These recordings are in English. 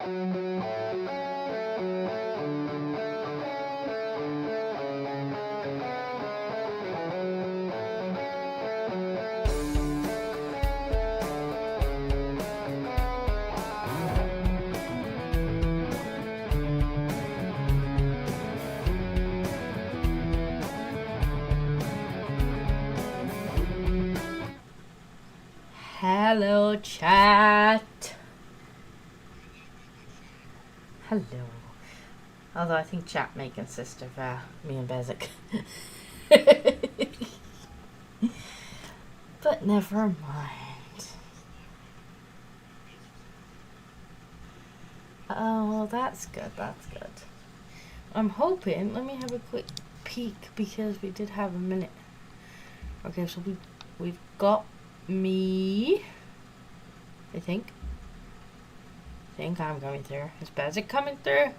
Hello, chat. Hello. Although I think chat may consist of me and Bezek. But never mind. Oh, that's good, that's good. I'm hoping, let me have a quick peek because we did have a minute. Okay, so we've got me. I think I'm coming through. Is Bezek coming through?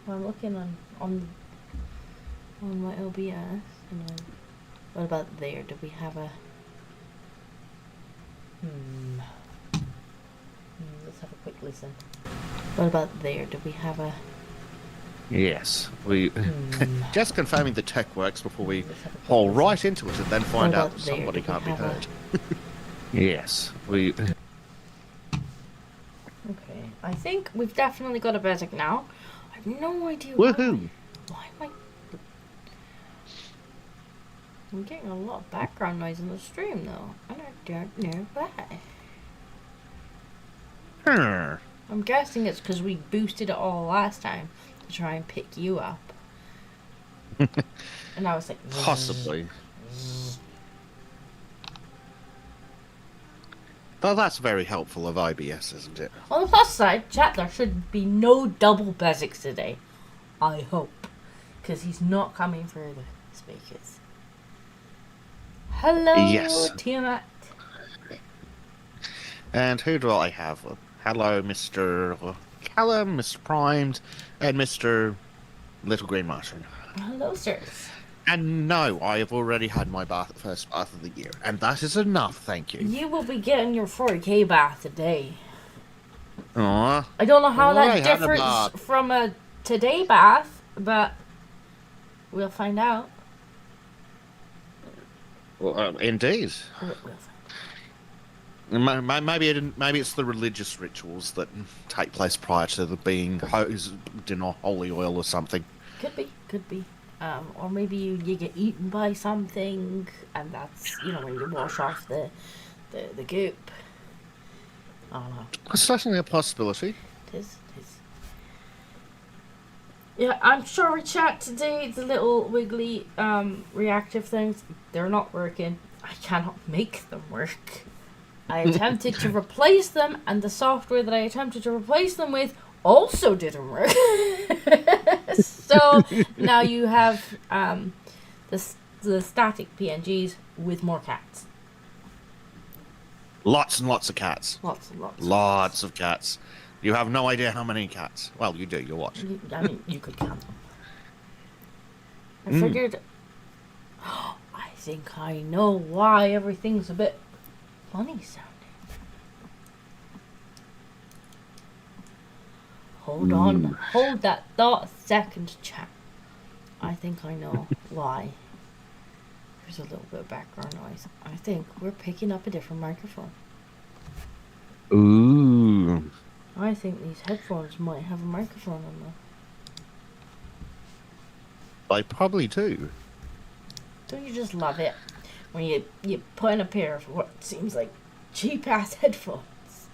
Well, I'm looking on my OBS. What about there? Do we have a let's have a quick listen. What about there? Do we have a Yes, we just confirming the tech works before we haul right into it and then find out that somebody can't be heard. Yes, we. Okay, I think we've definitely got a Bezek now. I have no idea Woohoo! Why am I'm getting a lot of background noise in the stream though, and I don't know why. I'm guessing it's because we boosted it all last time to try and pick you up. And I was like, possibly. Well, that's very helpful of IBS, isn't it? On the plus side, chat, there should be no double Bezeks today. I hope. Because he's not coming through the speakers. Hello, yes. Tiamat. And who do I have? Hello, Mr. Callum, Mr. Primed, and Mr. Little Green Mushroom. Hello, sirs. And no, I have already had my first bath of the year, and that is enough, thank you. You will be getting your 4K bath today. Aww. I don't know how that differs from a today bath, but we'll find out. Well, indeed. We'll Maybe it's the religious rituals that take place prior to the being hosed in holy oil or something. Could be. Or maybe you get eaten by something, and that's, when you wash off the goop. I don't know. It's certainly a possibility. It is. Yeah, I'm sorry, chat, today the little wiggly reactive things, they're not working. I cannot make them work. I attempted to replace them, and the software that I attempted to replace them with also didn't work. So now you have the static PNGs with more cats. Lots and lots of cats. Lots of cats. You have no idea how many cats. Well, you do. You'll watch. You could count them. I figured. I think I know why everything's a bit funny sounding. Hold on. Hold that thought a second, chat. I think I know why. There's a little bit of background noise. I think we're picking up a different microphone. Ooh. I think these headphones might have a microphone on them. I probably do. Don't you just love it when you put in a pair of what seems like cheap ass headphones?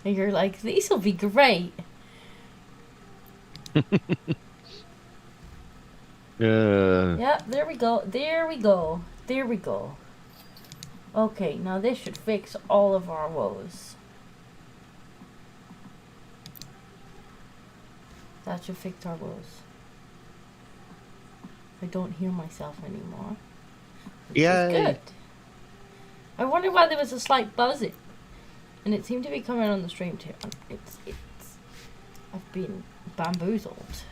And you're like, these will be great. Yeah, there we go. Okay, now this should fix all of our woes. That should fix our woes. I don't hear myself anymore. Yeah. Good. I wonder why there was a slight buzzing. And it seemed to be coming on the stream too. I've been bamboozled.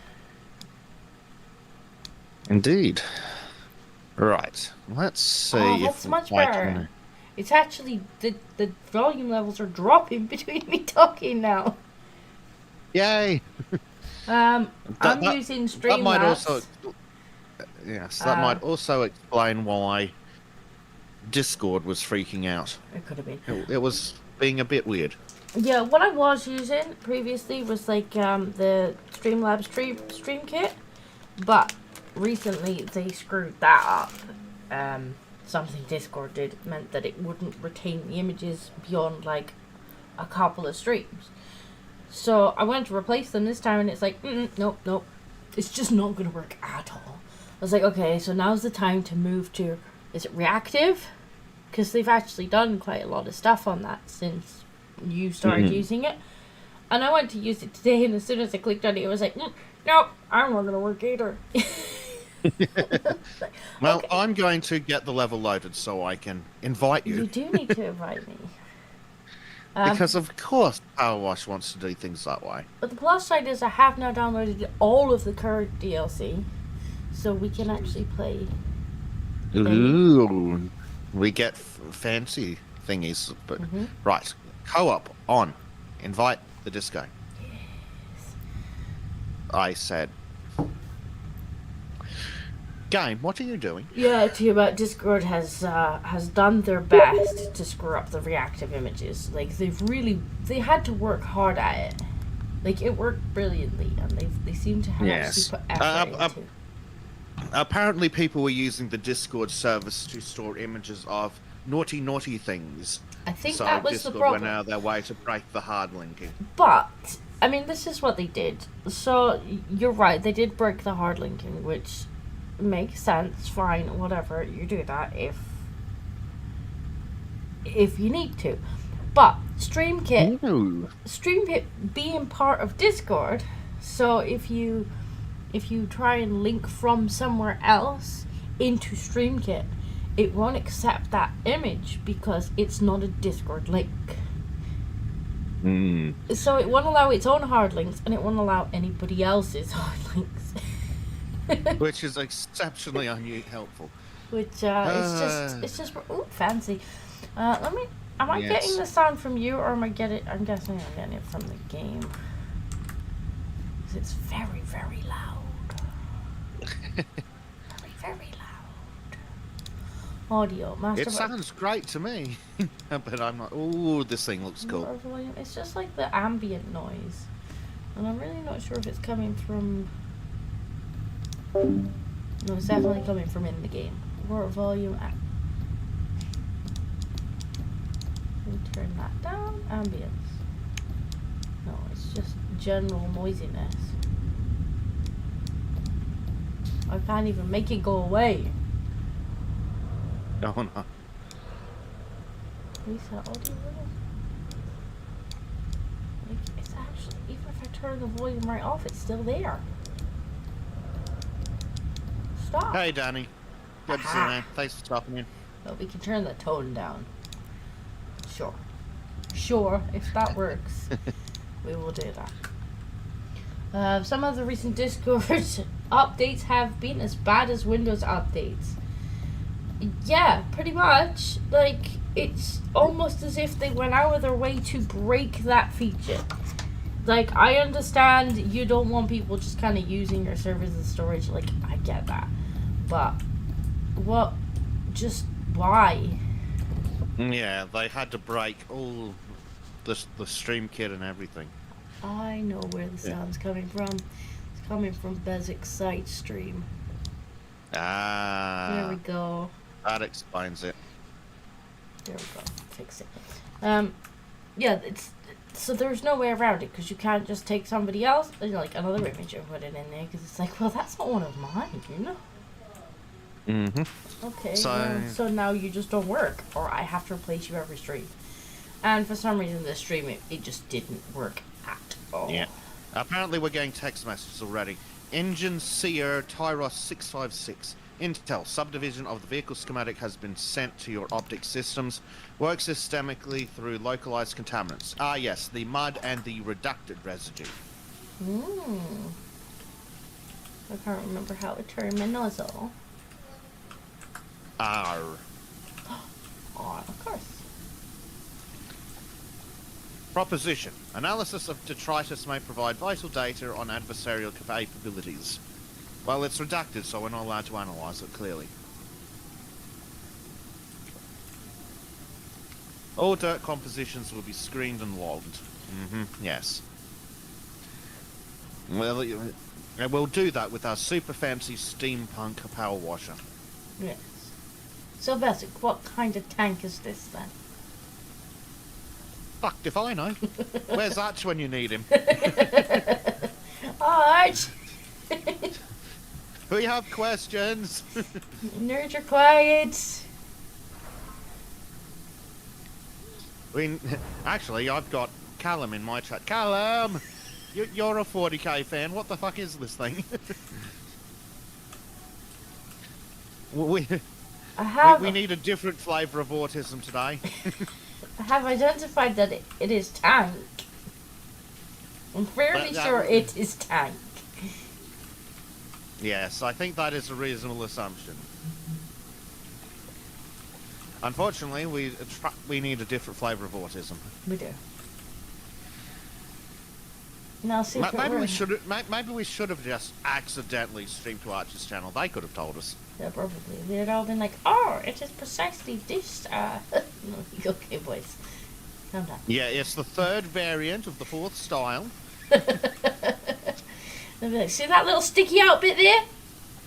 Indeed. Right. Let's see Oh, if that's much I better. can... It's actually, the volume levels are dropping between me talking now. Yay! I'm That, that, using that might also... Streamlabs. Yes, that might also explain why Discord was freaking out. It could have been. It was being a bit weird. Yeah, what I was using previously was like the Streamlabs stream kit, but recently they screwed that up. Something Discord did meant that it wouldn't retain the images beyond like a couple of streams. So I went to replace them this time, and it's like, nope, it's just not gonna work at all. I was like, okay, so now's the time to move to, is it reactive? Because they've actually done quite a lot of stuff on that since you started using it. And I went to use it today, and as soon as I clicked on it, it was like, nope, I'm not gonna work either. Well, okay. I'm going to get the level loaded so I can invite you. You do need to invite me. Because of course Power Wash wants to do things that way. But the plus side is I have now downloaded all of the current DLC, so we can actually play. Ooh, we get fancy thingies. But right, co-op on. Invite the disco. Yes. I said. Game, what are you doing? Yeah, to you about Discord has done their best to screw up the reactive images. Like they had to work hard at it. Like it worked brilliantly, and they seem to have actually put effort into. Apparently, people were using the Discord service to store images of naughty things. I think so that was Discord the problem. went out of their way to break the hard linking. But I mean, this is what they did. So you're right, they did break the hard linking, which makes sense. Fine, whatever. You do that if you need to. But StreamKit being part of Discord, so if you try and link from somewhere else into StreamKit, it won't accept that image because it's not a Discord link. So it won't allow its own hard links, and it won't allow anybody else's hard links. Which is exceptionally unhelpful. Which it's just fancy. Am I getting the sound from you, or I'm guessing I'm getting it from the game. Because it's very, very loud. Very, very loud. Audio master. It sounds great to me, but I'm not. Oh, this thing looks cool. It's just like the ambient noise, and I'm really not sure if it's coming from. No, it's definitely coming from in the game. Word volume up. Let me turn that down. Ambience. No, it's just general noisiness. I can't even make it go away. Oh no. Reset audio. Like, it's actually, even if I turn the volume right off, it's still there. Stop. Hey, Danny. Good to see you, man. Thanks for stopping in. Well, we can turn the tone down. Sure, if that works, we will do that. Some of the recent Discord updates have been as bad as Windows updates. Yeah, pretty much. Like, it's almost as if they went out of their way to break that feature. Like, I understand you don't want people just kind of using your servers as storage. Like, I get that. But, why? Yeah, they had to break all the stream kit and everything. I know where the sound's coming from. It's coming from Bezek's site stream. Ah. There we go. That explains it. There we go. Fix it. Yeah, so there's no way around it, because you can't just take somebody else, like another image, and put it in there, because it's like, well, that's not one of mine, you know? Okay, so now you just don't work, or I have to replace you every stream. And for some reason, this stream, it just didn't work at all. Yeah. Apparently, we're getting text messages already. Engine Seer Tyros 656. Intel, subdivision of the vehicle schematic has been sent to your optic systems. Works systemically through localized contaminants. Ah, yes, the mud and the reducted residue. I can't remember how to turn my nozzle. R. Oh, of course. Proposition. Analysis of detritus may provide vital data on adversarial capabilities. Well, it's redacted, so we're not allowed to analyse it clearly. All dirt compositions will be screened and logged. Yes. Well, we'll do that with our super fancy steampunk power washer. Yes. So, Bezek, what kind of tank is this then? Fucked if I know. Where's Arch when you need him? Arch! We have questions. Nerds are quiet. Actually, I've got Callum in my chat. Callum! You're a 40k fan. What the fuck is this thing? we need a different flavour of autism today. I have identified that it is tank. I'm fairly sure it is tank. Yes, I think that is a reasonable assumption. Unfortunately, we need a different flavour of autism. We do. Now, see, maybe we should have just accidentally streamed to Arch's channel. They could have told us. Yeah, probably. They'd all been like, "Oh, it is precisely this." Okay, boys, calm down. Yeah, it's the third variant of the fourth style. They'd be like, "See that little sticky out bit there?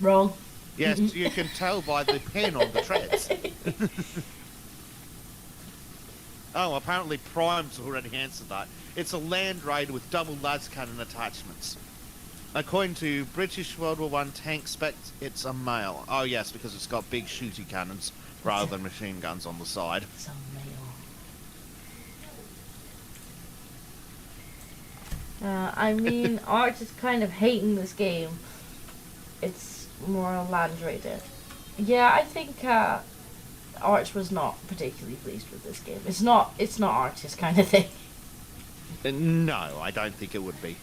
Wrong." Yes, you can tell by the pin on the treads. Oh, apparently Prime's already answered that. It's a Land Raider with double las cannon attachments. According to British World War I tank specs, it's a male. Oh yes, because it's got big shooty cannons rather than machine guns on the side. It's a male. I mean, Arch is kind of hating this game. It's more a Land Raider. Yeah, I think Arch was not particularly pleased with this game. It's not Arch's kind of thing. No, I don't think it would be.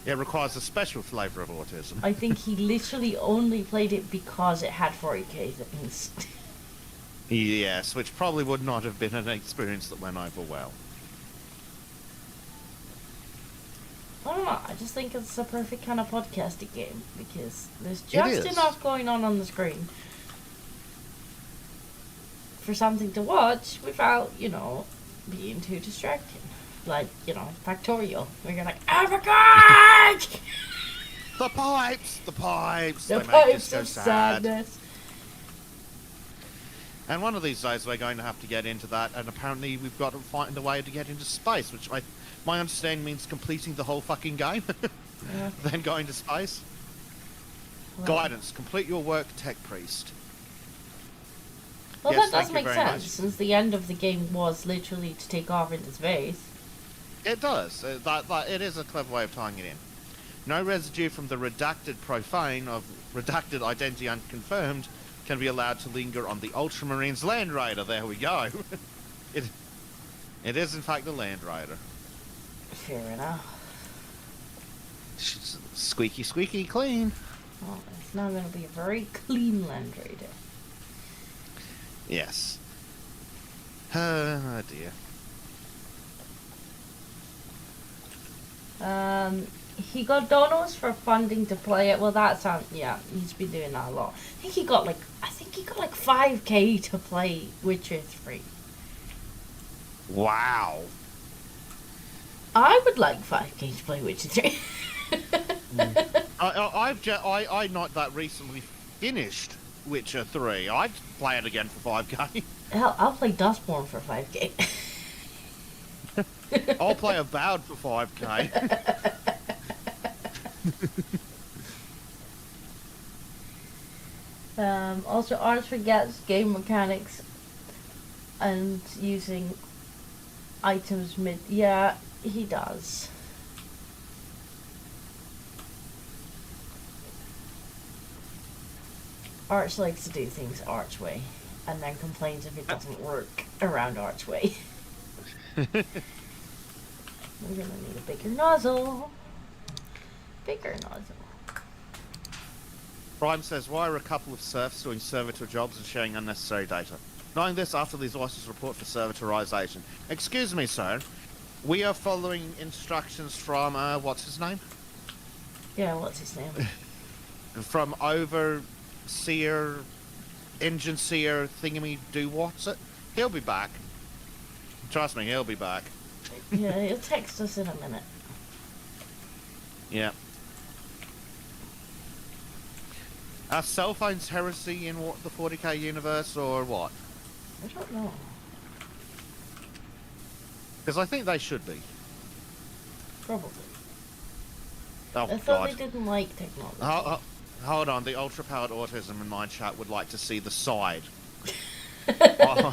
It requires a special flavour of autism. I think he literally only played it because it had 40k things. Yes, which probably would not have been an experience that went over well. I don't know, I just think it's a perfect kind of podcasting game because there's just enough going on the screen for something to watch without, being too distracting. Like, Factorial, where you're like, oh my god! The pipes! The pipes! The they pipes make us go of sad. sadness. And one of these days we're going to have to get into that, and apparently we've got to find a way to get into space, which my understanding means completing the whole fucking game, Yeah. then going to space. Well, Guidance, complete your work, Tech Priest. Well, Yes, that does thank you make very sense, much. since the end of the game was literally to take off into space. It does. It is a clever way of tying it in. No residue from the redacted profane of redacted identity unconfirmed can be allowed to linger on the Ultramarines Land Raider. There we go. It is in fact a Land Raider. Fair enough. Squeaky, squeaky clean. Well, it's now going to be a very clean Land Raider. Yes. Oh dear. He got donos for funding to play it. Well, that sounds, yeah, he's been doing that a lot. I think he got like 5k to play Witcher 3. Wow. I would like 5k to play Witcher 3. I not that recently finished Witcher 3. I'd play it again for 5k. Hell, I'll play Dustborn for 5k. I'll play Avowed for 5k. Also, Arch forgets game mechanics and using items mid. Yeah, he does. Arch likes to do things Arch way, and then complains if it doesn't work around Arch way. We're gonna need a bigger nozzle. Bigger nozzle. Prime says, why are a couple of serfs doing servitor jobs and sharing unnecessary data? Knowing this, after these voices report for servitorization. Excuse me, sir. We are following instructions from, what's his name? Yeah, what's his name? From Overseer, Engine Seer, Thingamy Do What's it? He'll be back. Trust me, he'll be back. Yeah, he'll text us in a minute. Yeah. Are cell phones heresy in what, the 40k universe, or what? I don't know. Because I think they should be. Probably. Oh, I thought God. they didn't like technology. Hold on, the ultra-powered autism in my chat would like to see the side. Oh.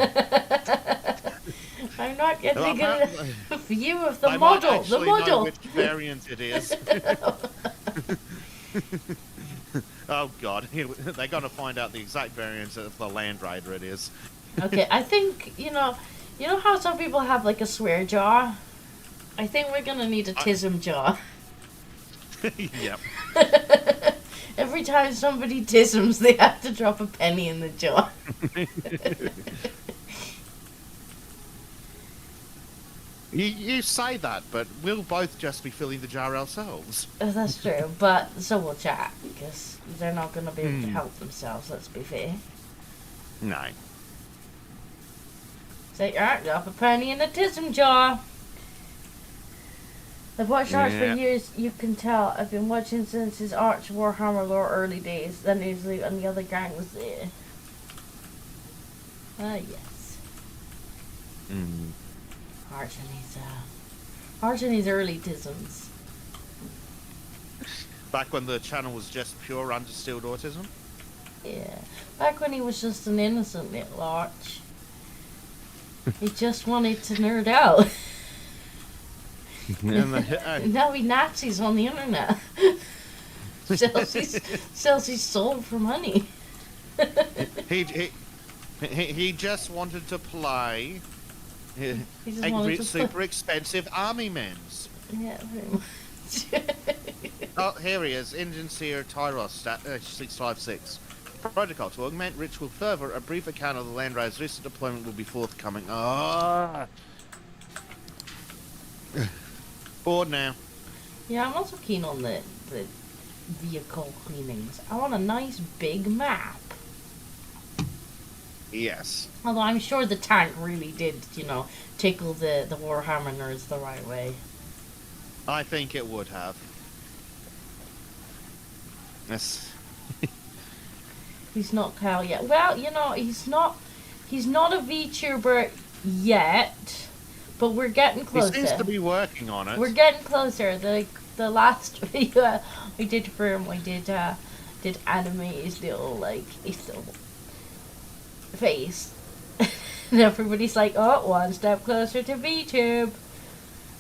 I'm not getting Well, a good view of the I model. might The actually know model. which variant it is. Oh, God. They're going to find out the exact variant of the Land Raider it is. Okay, I think, you know how some people have like a swear jar? I think we're gonna need a tism jar. Yep. Every time somebody tisms, they have to drop a penny in the jar. You say that, but we'll both just be filling the jar ourselves. That's true, but so will chat, because they're not gonna be able to help themselves, let's be fair. No. Say, alright, drop a penny in the tism jar. I've watched Arch for years, you can tell. I've been watching since his Arch Warhammer lore early days. Then usually and the other gang was there. Ah, yes. Arch and his early tisms. Back when the channel was just pure understilled autism? Yeah. Back when he was just an innocent little Arch. He just wanted to nerd out. And now he Nazis on the internet. sells his soul for money. he just wanted to play super expensive army men's. Yeah, very much. Oh, here he is. Engine Seer Tyros, 656. Protocol. To augment ritual further, a brief account of the Land Raider's recent deployment will be forthcoming. Ah. Bored now. Yeah, I'm also keen on the vehicle cleanings. I want a nice big map. Yes. Although I'm sure the tank really did, tickle the Warhammer nerds the right way. I think it would have. Yes. He's not Kyle yet. Well, he's not a VTuber yet, but we're getting closer. He seems to be working on it. We're getting closer. The last video I did for him, I did animate his little face. And everybody's like, oh, one step closer to VTube.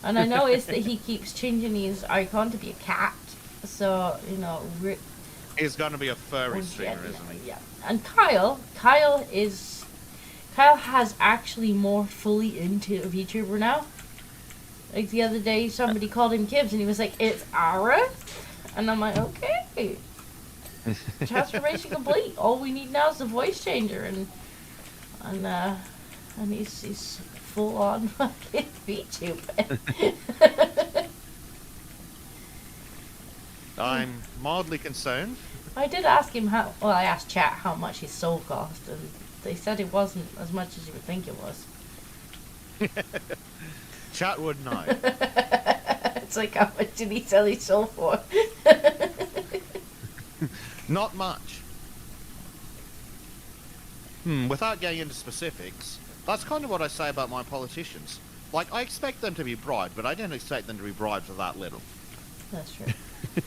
And I noticed that he keeps changing his icon to be a cat. So, He's going to be a furry streamer, isn't he? Yeah. And Kyle has actually more fully into a VTuber now. Like the other day, somebody called him Gibbs, and he was like, "It's Ara," and I'm like, "Okay." Transformation complete. All we need now is the voice changer, and he's full on fucking VTuber. I'm mildly concerned. I did ask him I asked chat how much his soul cost, and they said it wasn't as much as you would think it was. Chat would know. It's like, how much did he sell his soul for? Not much. Without getting into specifics, that's kind of what I say about my politicians. Like, I expect them to be bribed, but I don't expect them to be bribed for that little. That's true.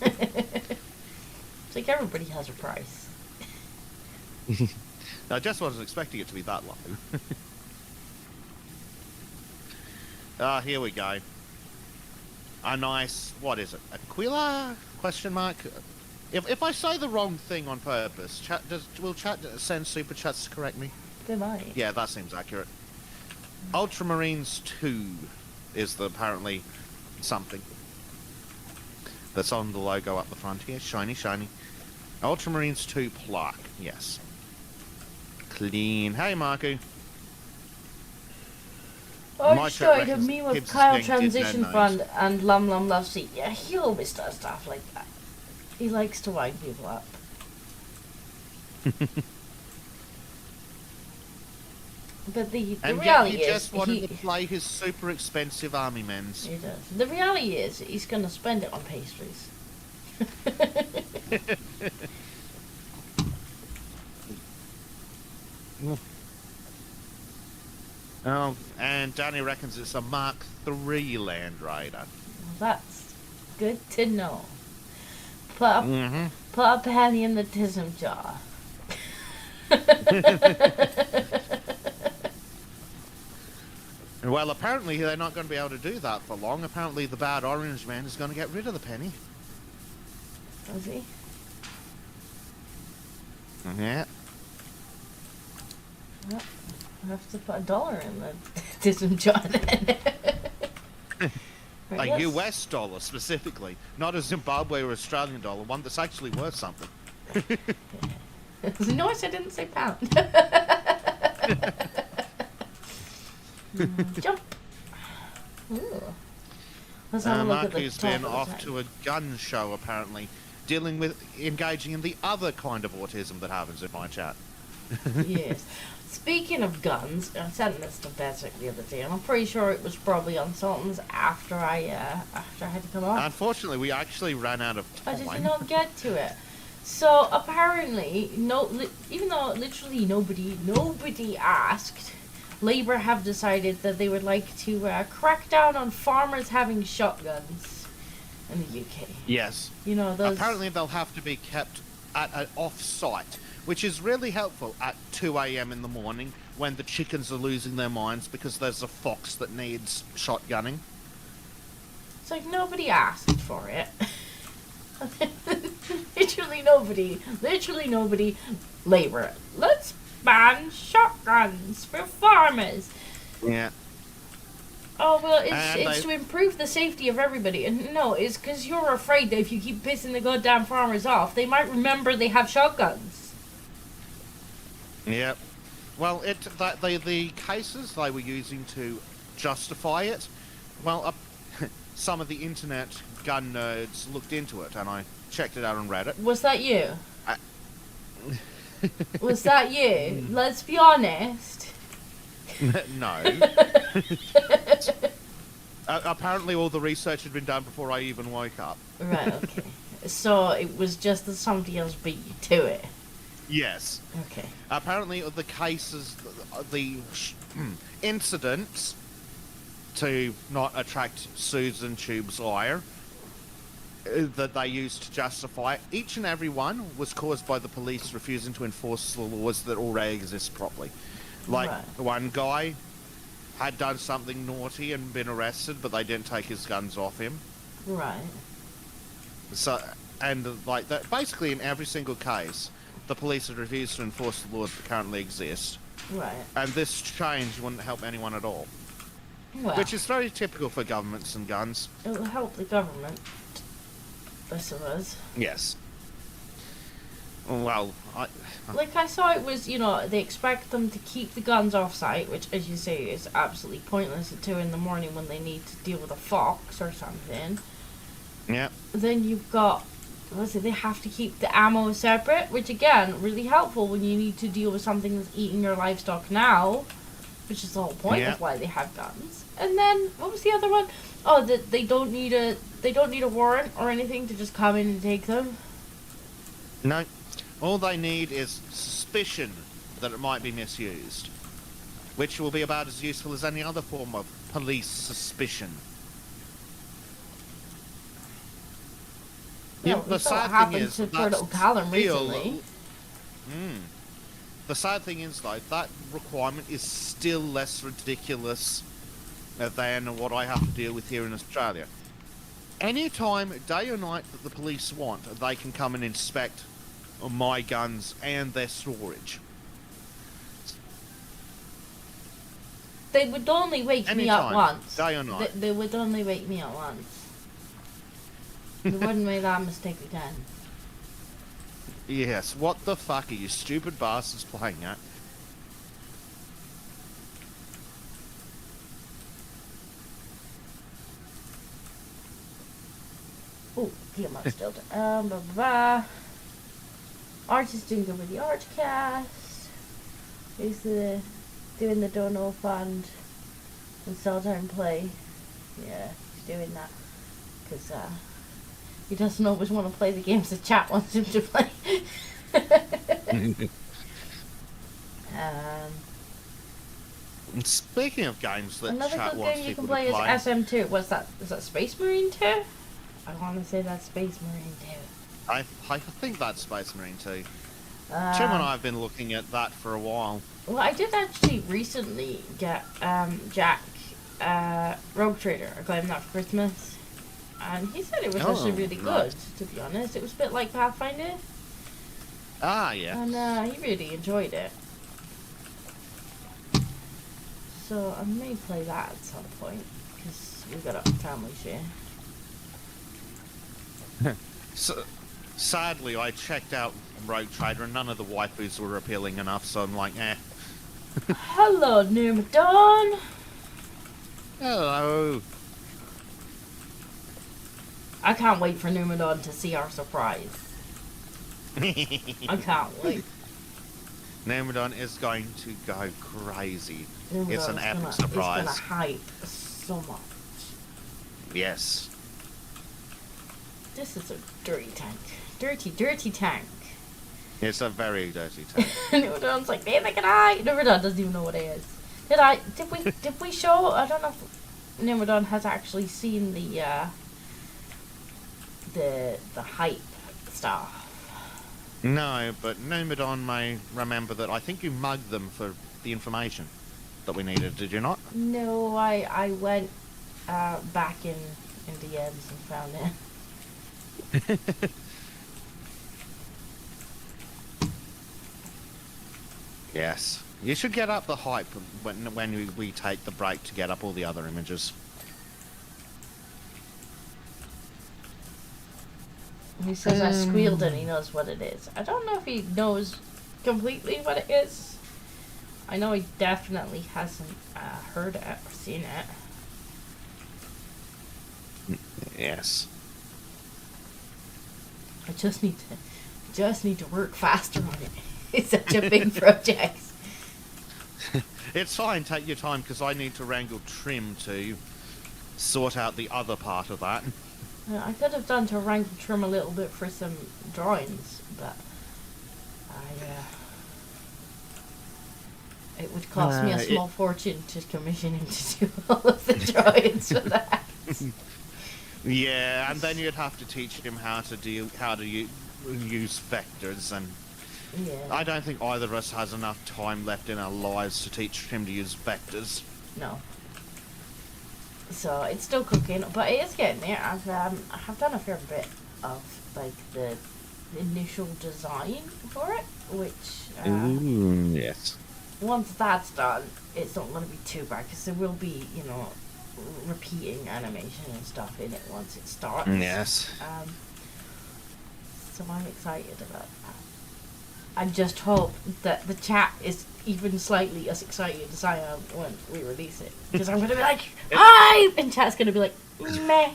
It's like everybody has a price. I just wasn't expecting it to be that low. Here we go. A nice, what is it? Aquila? Question mark? If I say the wrong thing on purpose, will chat send super chats to correct me? They might. Yeah, that seems accurate. Ultramarines 2 is apparently something that's on the logo up the front here. Shiny, shiny. Ultramarines 2 plaque, yes. Clean. Hey, Marku. I My just chat started a reckons meme of Gibbs is Kyle being did no Transition names. Fund and Lum Lum Love Seat. Yeah, he always does stuff like that. He likes to wind people up. But the And yet reality he is, just wanted to play his super expensive army men's. he does. The reality is, he's going to spend it on pastries. Oh, and Danny reckons it's a Mark III Land Raider. Well, that's good to know. Put a penny in the tism jar. Well, apparently they're not going to be able to do that for long. Apparently the bad orange man is going to get rid of the penny. Does he? Yeah. Well, I have to put $1 in the tism jar then. Right, A yes. US dollar specifically, not a Zimbabwe or Australian dollar, one that's actually worth something. Notice I didn't say pound. Jump. Ooh. Let's have a look at the Marku's top been of the off tank. to a gun show apparently, engaging in the other kind of autism that happens in my chat. Yes. Speaking of guns, I sent this to Bezek the other day, and I'm pretty sure it was probably on Sultan's after I had to come on. Unfortunately, we actually ran out of I time. did not get to it. So apparently, even though literally nobody asked, Labour have decided that they would like to crack down on farmers having shotguns in the UK. Yes. You know those. Apparently, they'll have to be kept at an off-site, which is really helpful at 2 a.m. in the morning when the chickens are losing their minds because there's a fox that needs shotgunning. It's like nobody asked for it. Literally nobody. Labour, let's ban shotguns for farmers. Yeah. Oh, well, And it's to improve the safety of everybody. And no, it's because you're afraid that if you keep pissing the goddamn farmers off, they might remember they have shotguns. Yep. Well, the cases they were using to justify it, well, some of the internet gun nerds looked into it, and I checked it out on Reddit. Was that you? Was that you? Let's be honest. No. Apparently all the research had been done before I even woke up. Right, okay. So it was just that somebody else beat you to it. Yes. Okay. Apparently the cases, the incidents, to not attract Susan Tube's ire, that they used to justify it, each and every one was caused by the police refusing to enforce the laws that already exist properly. Like, Right. one guy had done something naughty and been arrested, but they didn't take his guns off him. Right. So, and like that, basically in every single case, the police had refused to enforce the laws that currently exist. Right. And this change wouldn't help anyone at all. Well, Which is very typical for governments and guns. it'll help the government, I suppose. Yes. Well, Like, I saw it was, they expect them to keep the guns off-site, which, as you say, is absolutely pointless at 2 in the morning when they need to deal with a fox or something. yeah. Then you've got, they have to keep the ammo separate, which, again, really helpful when you need to deal with something that's eating your livestock now, which is the whole point Yeah. of why they have guns. And then, what was the other one? Oh, that they don't need a warrant or anything to just come in and take them. No. All they need is suspicion that it might be misused, which will be about as useful as any other form of police suspicion. Yeah, Yeah, the so what sad happened thing is to poor that's little Callum still- recently. The sad thing is, though, that requirement is still less ridiculous than what I have to deal with here in Australia. Any time, day or night, that the police want, they can come and inspect my guns and their storage. They would only wake me up Anytime, once. day or night. They would only wake me up once. They wouldn't make that mistake again. Yes, what the fuck are you stupid bastards playing at? Oh, Tiamat's still down. Blah, blah, blah. Arch is doing good with the Arch cast. He's doing the Dono Fund and Sell Time Play. Yeah, he's doing that. Because he doesn't always want to play the games the chat wants him to play. And speaking of games that Another chat good wants game you people can play to is play, SM2. What's that? Is that Space Marine 2? I want to say that's Space Marine 2. I think that's Space Marine 2. Tim and I have been looking at that for a while. Well, I did actually recently get Jack Rogue Trader. I got him that for Christmas. And he said it was actually really good, to be honest. It was a bit like Pathfinder. Ah, yeah. And he really enjoyed it. So I may play that at some point, because we've got a family share. So, sadly, I checked out Rogue Trader and none of the waifus were appealing enough, so I'm like, eh. Hello, Numadon! Hello. I can't wait for Numadon to see our surprise. I can't wait. Nemodon is going to go crazy. Numadon It's an is epic gonna, surprise. It's gonna hype so much. Yes. This is a dirty tank. Dirty, dirty tank. It's a very dirty tank. Numadon's like, neither can I. Numadon doesn't even know what it is. Did we show? I don't know if Numadon has actually seen the hype stuff. No, but Nemodon may remember that I think you mugged them for the information that we needed, did you not? No, I went back in DMs and found it. Yes. You should get up the hype when we take the break to get up all the other images. He says I squealed and he knows what it is. I don't know if he knows completely what it is. I know he definitely hasn't heard it or seen it. Yes. I just need to work faster on it. It's such a big project. It's fine, take your time, because I need to wrangle Trim to sort out the other part of that. I could have done to rank Trim a little bit for some drawings, but it would cost me a small fortune to commission him to do all of the drawings for that. Yeah, and then you'd have to teach him how to use vectors, and Yeah. I don't think either of us has enough time left in our lives to teach him to use vectors. No. So it's still cooking, but it is getting there. I have done a fair bit of like the initial design for it, which Yes. once that's done, it's not going to be too bad because there will be, repeating animation and stuff in it once it starts. Yes. So I'm excited about that. I just hope that the chat is even slightly as excited as I am when we release it. Because I'm going to be like, hi! And chat's going to be like, meh.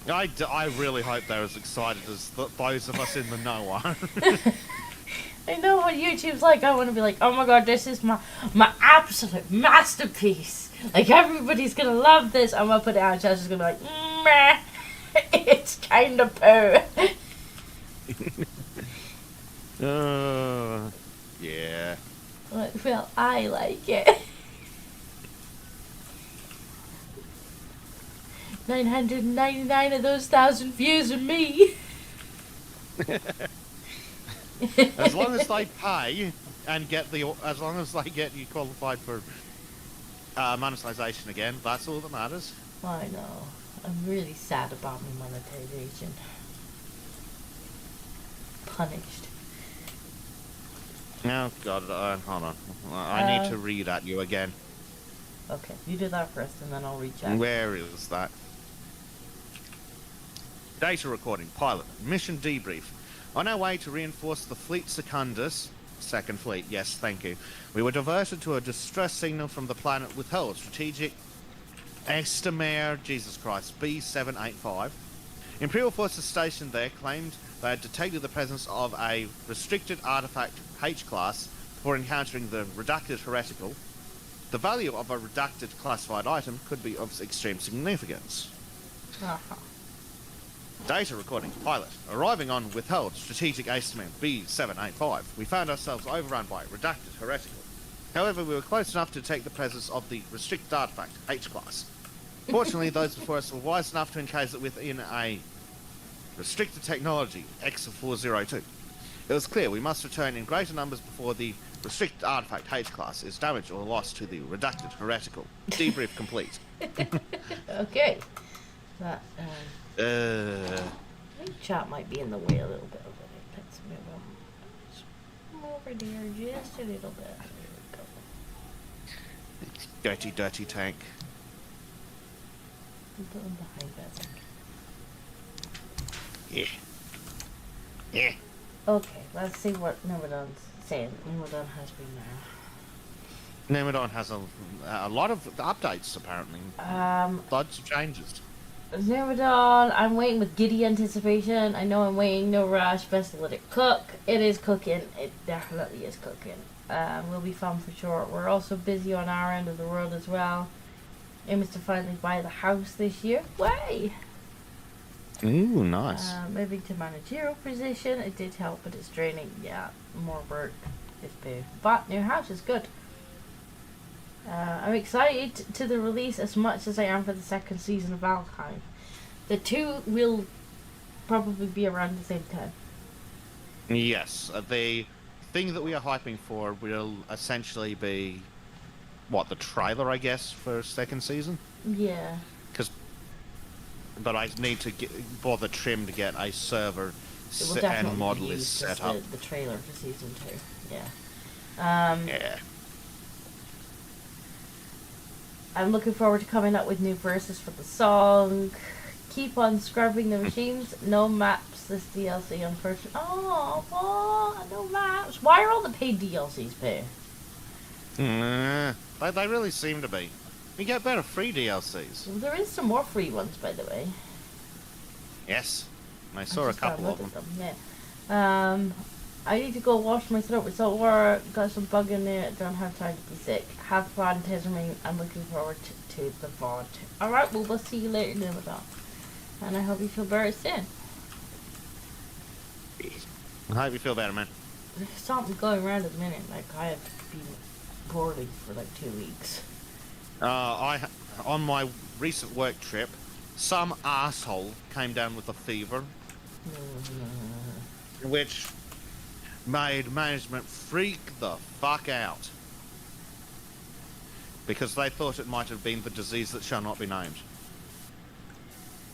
I really hope they're as excited as those of us in the know are. I know what YouTube's like. I want to be like, oh my god, this is my absolute masterpiece. Like, everybody's going to love this. I'm going to put it out and chat's just going to be like, meh. It's kind of poo. Yeah. Well, I like it. 999 of those 1,000 views are me. As long as they pay and as long as they get you qualified for monetization again, that's all that matters. I know. I'm really sad about my monetization. Punished. Oh god, hold on. I need to read at you again. Okay, you do that first and then I'll reach out. Where is that? Data recording, pilot, mission debrief. On our way to reinforce the fleet Secundus, Second Fleet, yes, thank you, we were diverted to a distress signal from the planet withheld. Strategic Estimare, Jesus Christ, B785. Imperial forces stationed there claimed they had detected the presence of a restricted artifact H-class before encountering the redacted heretical. The value of a redacted classified item could be of extreme significance. Uh-huh. Data recording, pilot. Arriving on withheld strategic estimate B785, we found ourselves overrun by redacted heretical. However, we were close enough to detect the presence of the restricted artifact H-class. Fortunately, those before us were wise enough to encase it within a restricted technology, X402. It was clear we must return in greater numbers before the restricted artifact H-class is damaged or lost to the redacted heretical. Debrief complete. Okay. That, Uh, I think chat might be in the way a little bit of it. Let's move over there just a little bit. There we go. dirty, dirty tank. Put them behind Bezek. Yeah. Yeah. Okay, let's see what Nimrodon's saying. Nimrodon has been there. Nemodon has a lot of updates, apparently. Lots of changes. Nimrodon, I'm waiting with giddy anticipation. I know I'm waiting, no rush. Best to let it cook. It is cooking. It definitely is cooking. Will be fun for sure. We're also busy on our end of the world as well. Aim is to finally buy the house this year. Way! Ooh, nice. Moving to managerial position. It did help, but it's draining. Yeah, more work is big. But new house is good. I'm excited to the release as much as I am for the second season of Bathtime. The two will probably be around the same time. Yes, the thing that we are hyping for will essentially be, what, the trailer, I guess, for second season? Yeah. But I need to bother Trim to get a server and model is set up. The trailer for season 2. Yeah. Yeah. I'm looking forward to coming up with new verses for the song. Keep on scrubbing the machines. No maps this DLC, unfortunately. Oh, what? No maps. Why are all the paid DLCs paid? They really seem to be. You get better free DLCs. Well, there is some more free ones, by the way. Yes. I saw a couple of them. Yeah. I need to go wash my throat with salt water. Got some bug in there. Don't have time to be sick. Have fun, Tisming. I'm looking forward to the VOD. Alright, well, we'll see you later, Nimrodon. And I hope you feel better soon. I hope you feel better, man. There's something going around at the minute. Like, I have been poorly for like 2 weeks. On my recent work trip, some asshole came down with a fever, which made management freak the fuck out because they thought it might have been the disease that shall not be named.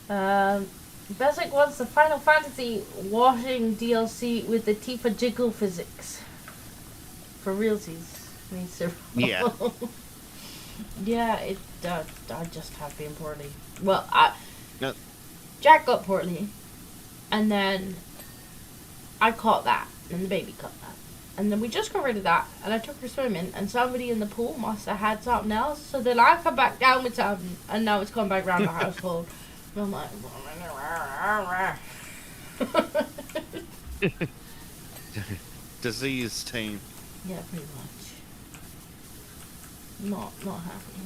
Bezek wants the Final Fantasy washing DLC with the Tifa jiggle physics. For realsies. Means to Yeah. Yeah, I just have been poorly. Well, No. Jack got poorly, and then I caught that, and the baby caught that. And then we just got rid of that, and I took her swimming, and somebody in the pool must have had something else, so then I come back down with something, and now it's come back around the household. And I'm like... Disease team. Yeah, pretty much. Not happy.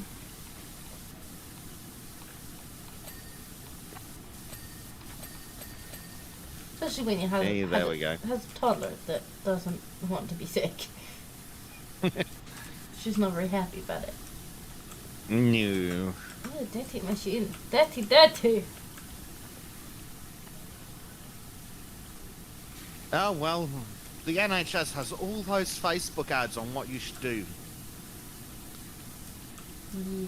Especially when you have, Hey, there we go. has a toddler that doesn't want to be sick. She's not very happy about it. No. Oh, dirty machine. Dirty, dirty. Oh, well, the NHS has all those Facebook ads on what you should do.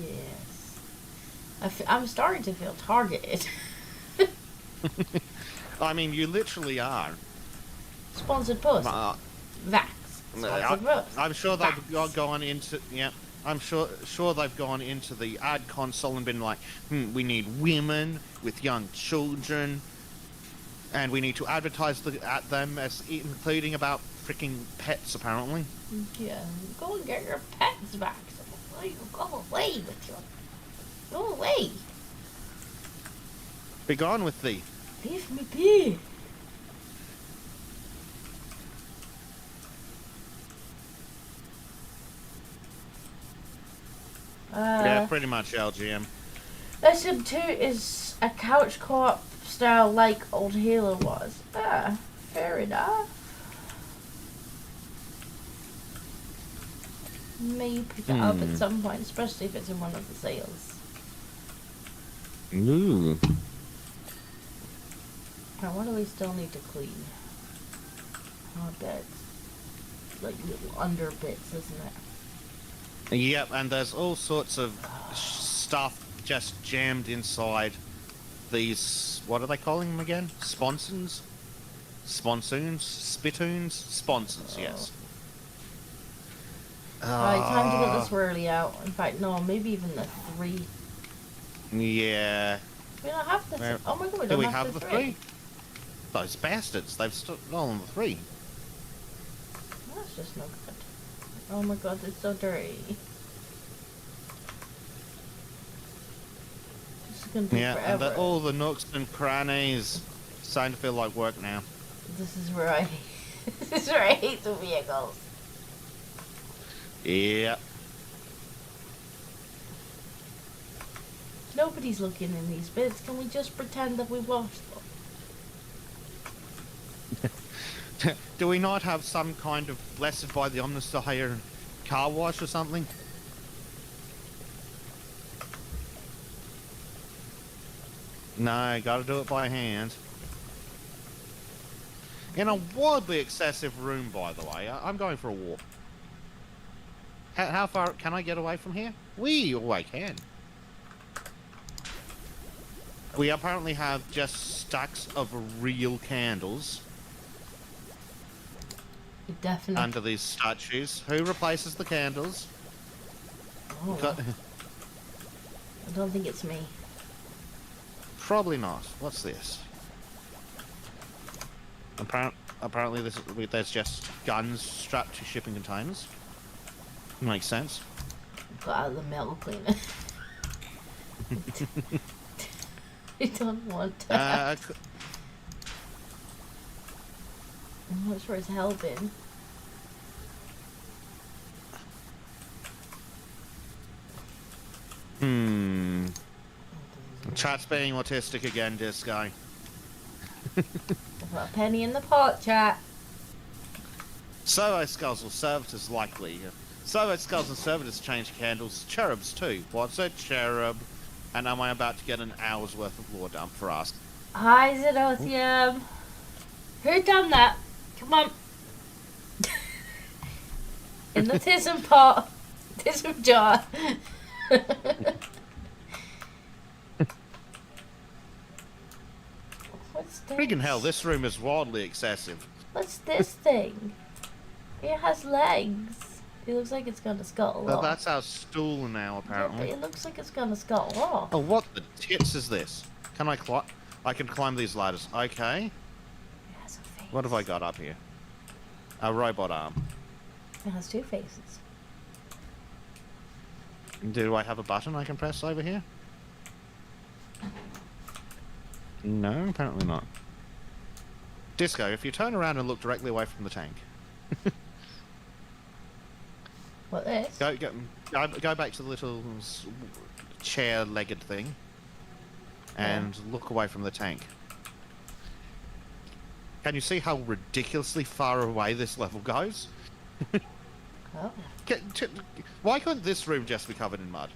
Yes. I'm starting to feel targeted. I mean, you literally are. Sponsored post. Vax. Sponsored post. I'm sure they've Vax. gone into I'm sure they've gone into the ad console and been like, we need women with young children And we need to advertise at them as including about freaking pets, apparently. Yeah, go and get your pets back. Go away with you. Go away. Be gone with thee. Leave me be. Yeah, pretty much LGM. Lesson 2 is a couch co-op style like old Halo was. Ah, fair enough. Maybe pick it up at some point, especially if it's in one of the sales. Ooh. Now, what do we still need to clean? Oh, beds. Like little under bits, isn't it? Yep, and there's all sorts of stuff just jammed inside these, what are they calling them again? Sponsons? Sponsoons? Spittoons? Sponsons, yes. Alright, time to get the swirly out. In fact, no, maybe even the 3. Yeah. We don't have the 3. Oh my god, we Do don't we have have the the 3. 3? Those bastards, they've stolen the 3. That's just no good. Oh my god, it's so dirty. This is gonna take Yeah, forever. and all the nooks and crannies starting to feel like work now. This is where I this is where I hate the vehicles. Yeah. Nobody's looking in these bits. Can we just pretend that we've lost them? Do we not have some kind of blessed by the omnibus to hire car wash or something? No, gotta do it by hand. In a wildly excessive room, by the way. I'm going for a walk. How far can I get away from here? Oh, I can. We apparently have just stacks of real candles Definitely. under these statues. Who replaces the candles? Oh, I don't think it's me. Probably not. What's this? Apparently there's just guns strapped to shipping containers. Makes sense. Got out of the metal cleaner. I don't want to. I'm not sure it's helping. Chat's being autistic again, Disco. Put a penny in the pot, chat. Servo skulls will serve as likely. Servo skulls and servitors change candles. Cherubs too. What's a cherub? And am I about to get an hour's worth of lore dump for us? Hi, Zedothium. Who done that? Come on. In the tism pot. Tism jar. What's this? Freaking hell, this room is wildly excessive. What's this thing? It has legs. It looks like it's gonna scuttle Well, off. that's our stool now, Yeah, but apparently. it looks like it's gonna scuttle off. Oh, what the tits is this? Can I climb? I can climb these ladders. Okay. It has a face. What have I got up here? A robot arm. It has 2 faces. Do I have a button I can press over here? No, apparently not. Disco, if you turn around and look directly away from the tank. What this? Go back to the little chair-legged thing. And look away from the tank. Can you see how ridiculously far away this level goes? Oh. Why couldn't this room just be covered in mud?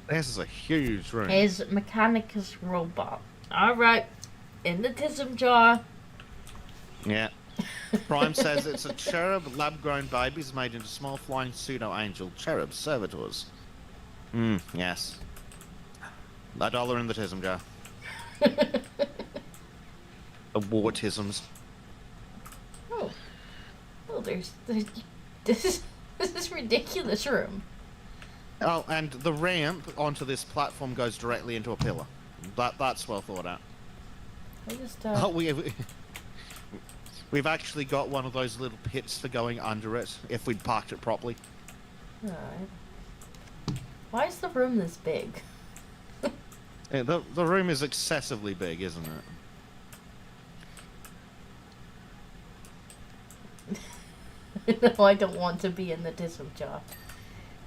This is a huge room. Here's Mechanicus robot. Alright. In the tism jar. Yeah. Prime says it's a cherub lab-grown babies made into small flying pseudo-angel cherub servitors. Yes. $1 in the tism jar. Awartisms. Oh, there's this is ridiculous room. Oh, and the ramp onto this platform goes directly into a pillar. That's well thought out. I just, Oh, we've actually got one of those little pits for going under it if we'd parked it properly. Alright. Why is the room this big? Yeah, the room is excessively big, isn't No, I don't want to be in the tism jar.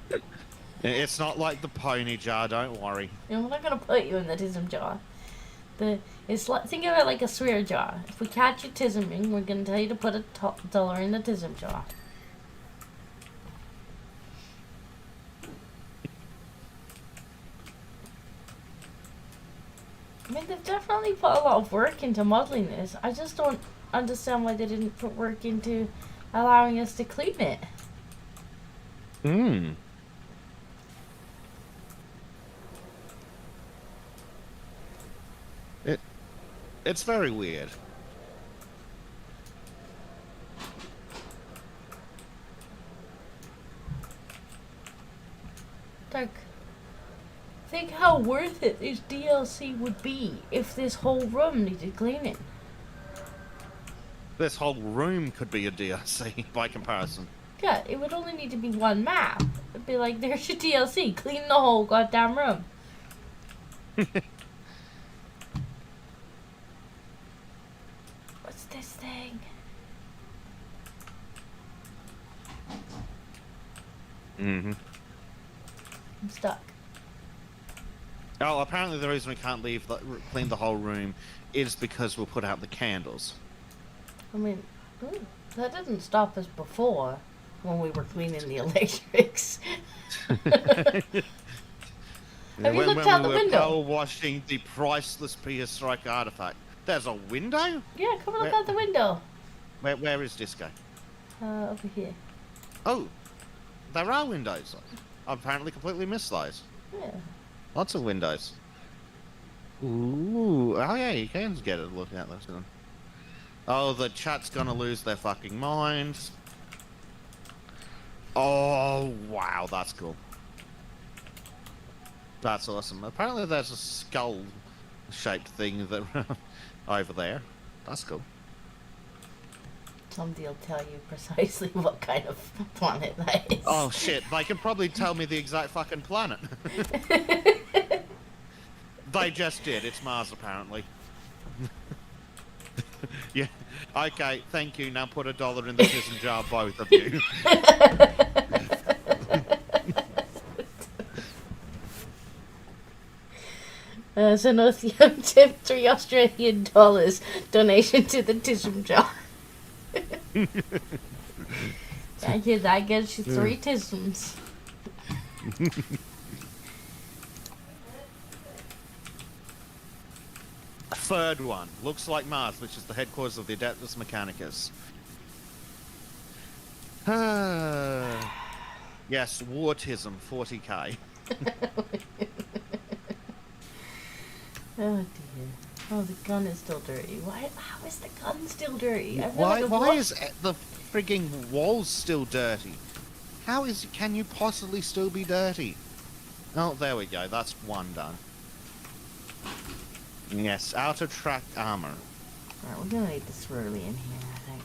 it? It's not like the pony jar, don't worry. You know, we're not gonna put you in the tism jar. It's like, think of it like a swear jar. If we catch you tisming, we're gonna tell you to put a dollar in the tism jar. I mean, they've definitely put a lot of work into modeling this. I just don't understand why they didn't put work into allowing us to clean it. Hmm. It's very weird. Like, think how worth it this DLC would be if this whole room needed cleaning. This whole room could be a DLC by comparison. Yeah, it would only need to be one map. It'd be like, there's your DLC, clean the whole goddamn room. What's this thing? Mm-hmm. I'm stuck. Oh, apparently the reason we can't clean the whole room is because we'll put out the candles. I mean, that didn't stop us before when we were cleaning the electrics. Have you looked out the window? When we were power washing the priceless prehistoric artifact. There's a window? Yeah, come look out the window. Where is Disco? Over here. Oh, there are windows. I've apparently completely missed those. Yeah. Lots of windows. Ooh, oh yeah, you can get a look at this. Oh, the chat's gonna lose their fucking minds. Oh, wow, that's cool. That's awesome. Apparently there's a skull-shaped thing that over there. That's cool. Somebody will tell you precisely what kind of planet that is. Oh shit, they can probably tell me the exact fucking planet. They just did. It's Mars, apparently. Yeah. Okay, thank you. Now put $1 in the prison jar, both of you. So Northium tip $3 donation to the tism jar. Thank you, that gets you 3 tisms. Third one. Looks like Mars, which is the headquarters of the Adeptus Mechanicus. Yes, Wartism, 40k. Oh dear. Oh, the gun is still dirty. Why? How is the gun still dirty? I feel Why like is the frigging walls still dirty? Can you possibly still be dirty? Oh, there we go. That's one done. Yes, outer track armor. Alright, we're gonna need the swirly in here, I think.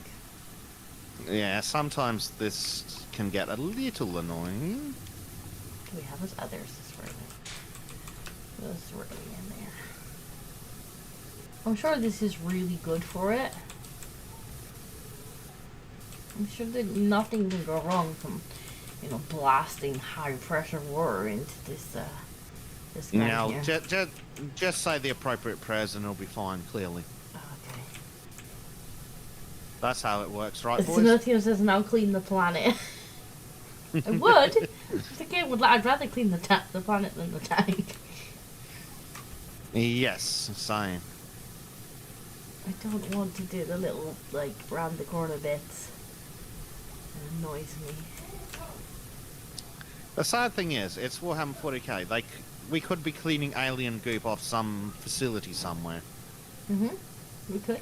Yeah, sometimes this can get a little annoying. Do we have those others, the swirly? The swirly in there. I'm sure this is really good for it. I'm sure that nothing can go wrong from, blasting high pressure water into this guy Now, here. just say the appropriate prayers and it'll be fine, clearly. Okay. That's how it works, right, boys? Sinothium says now clean the planet. I would. If the game would, I'd rather clean the planet than the tank. Yes, same. I don't want to do the little, round the corner bits. It annoys me. The sad thing is, it's Warhammer 40k. We could be cleaning alien goop off some facility somewhere. Mm-hmm. We could.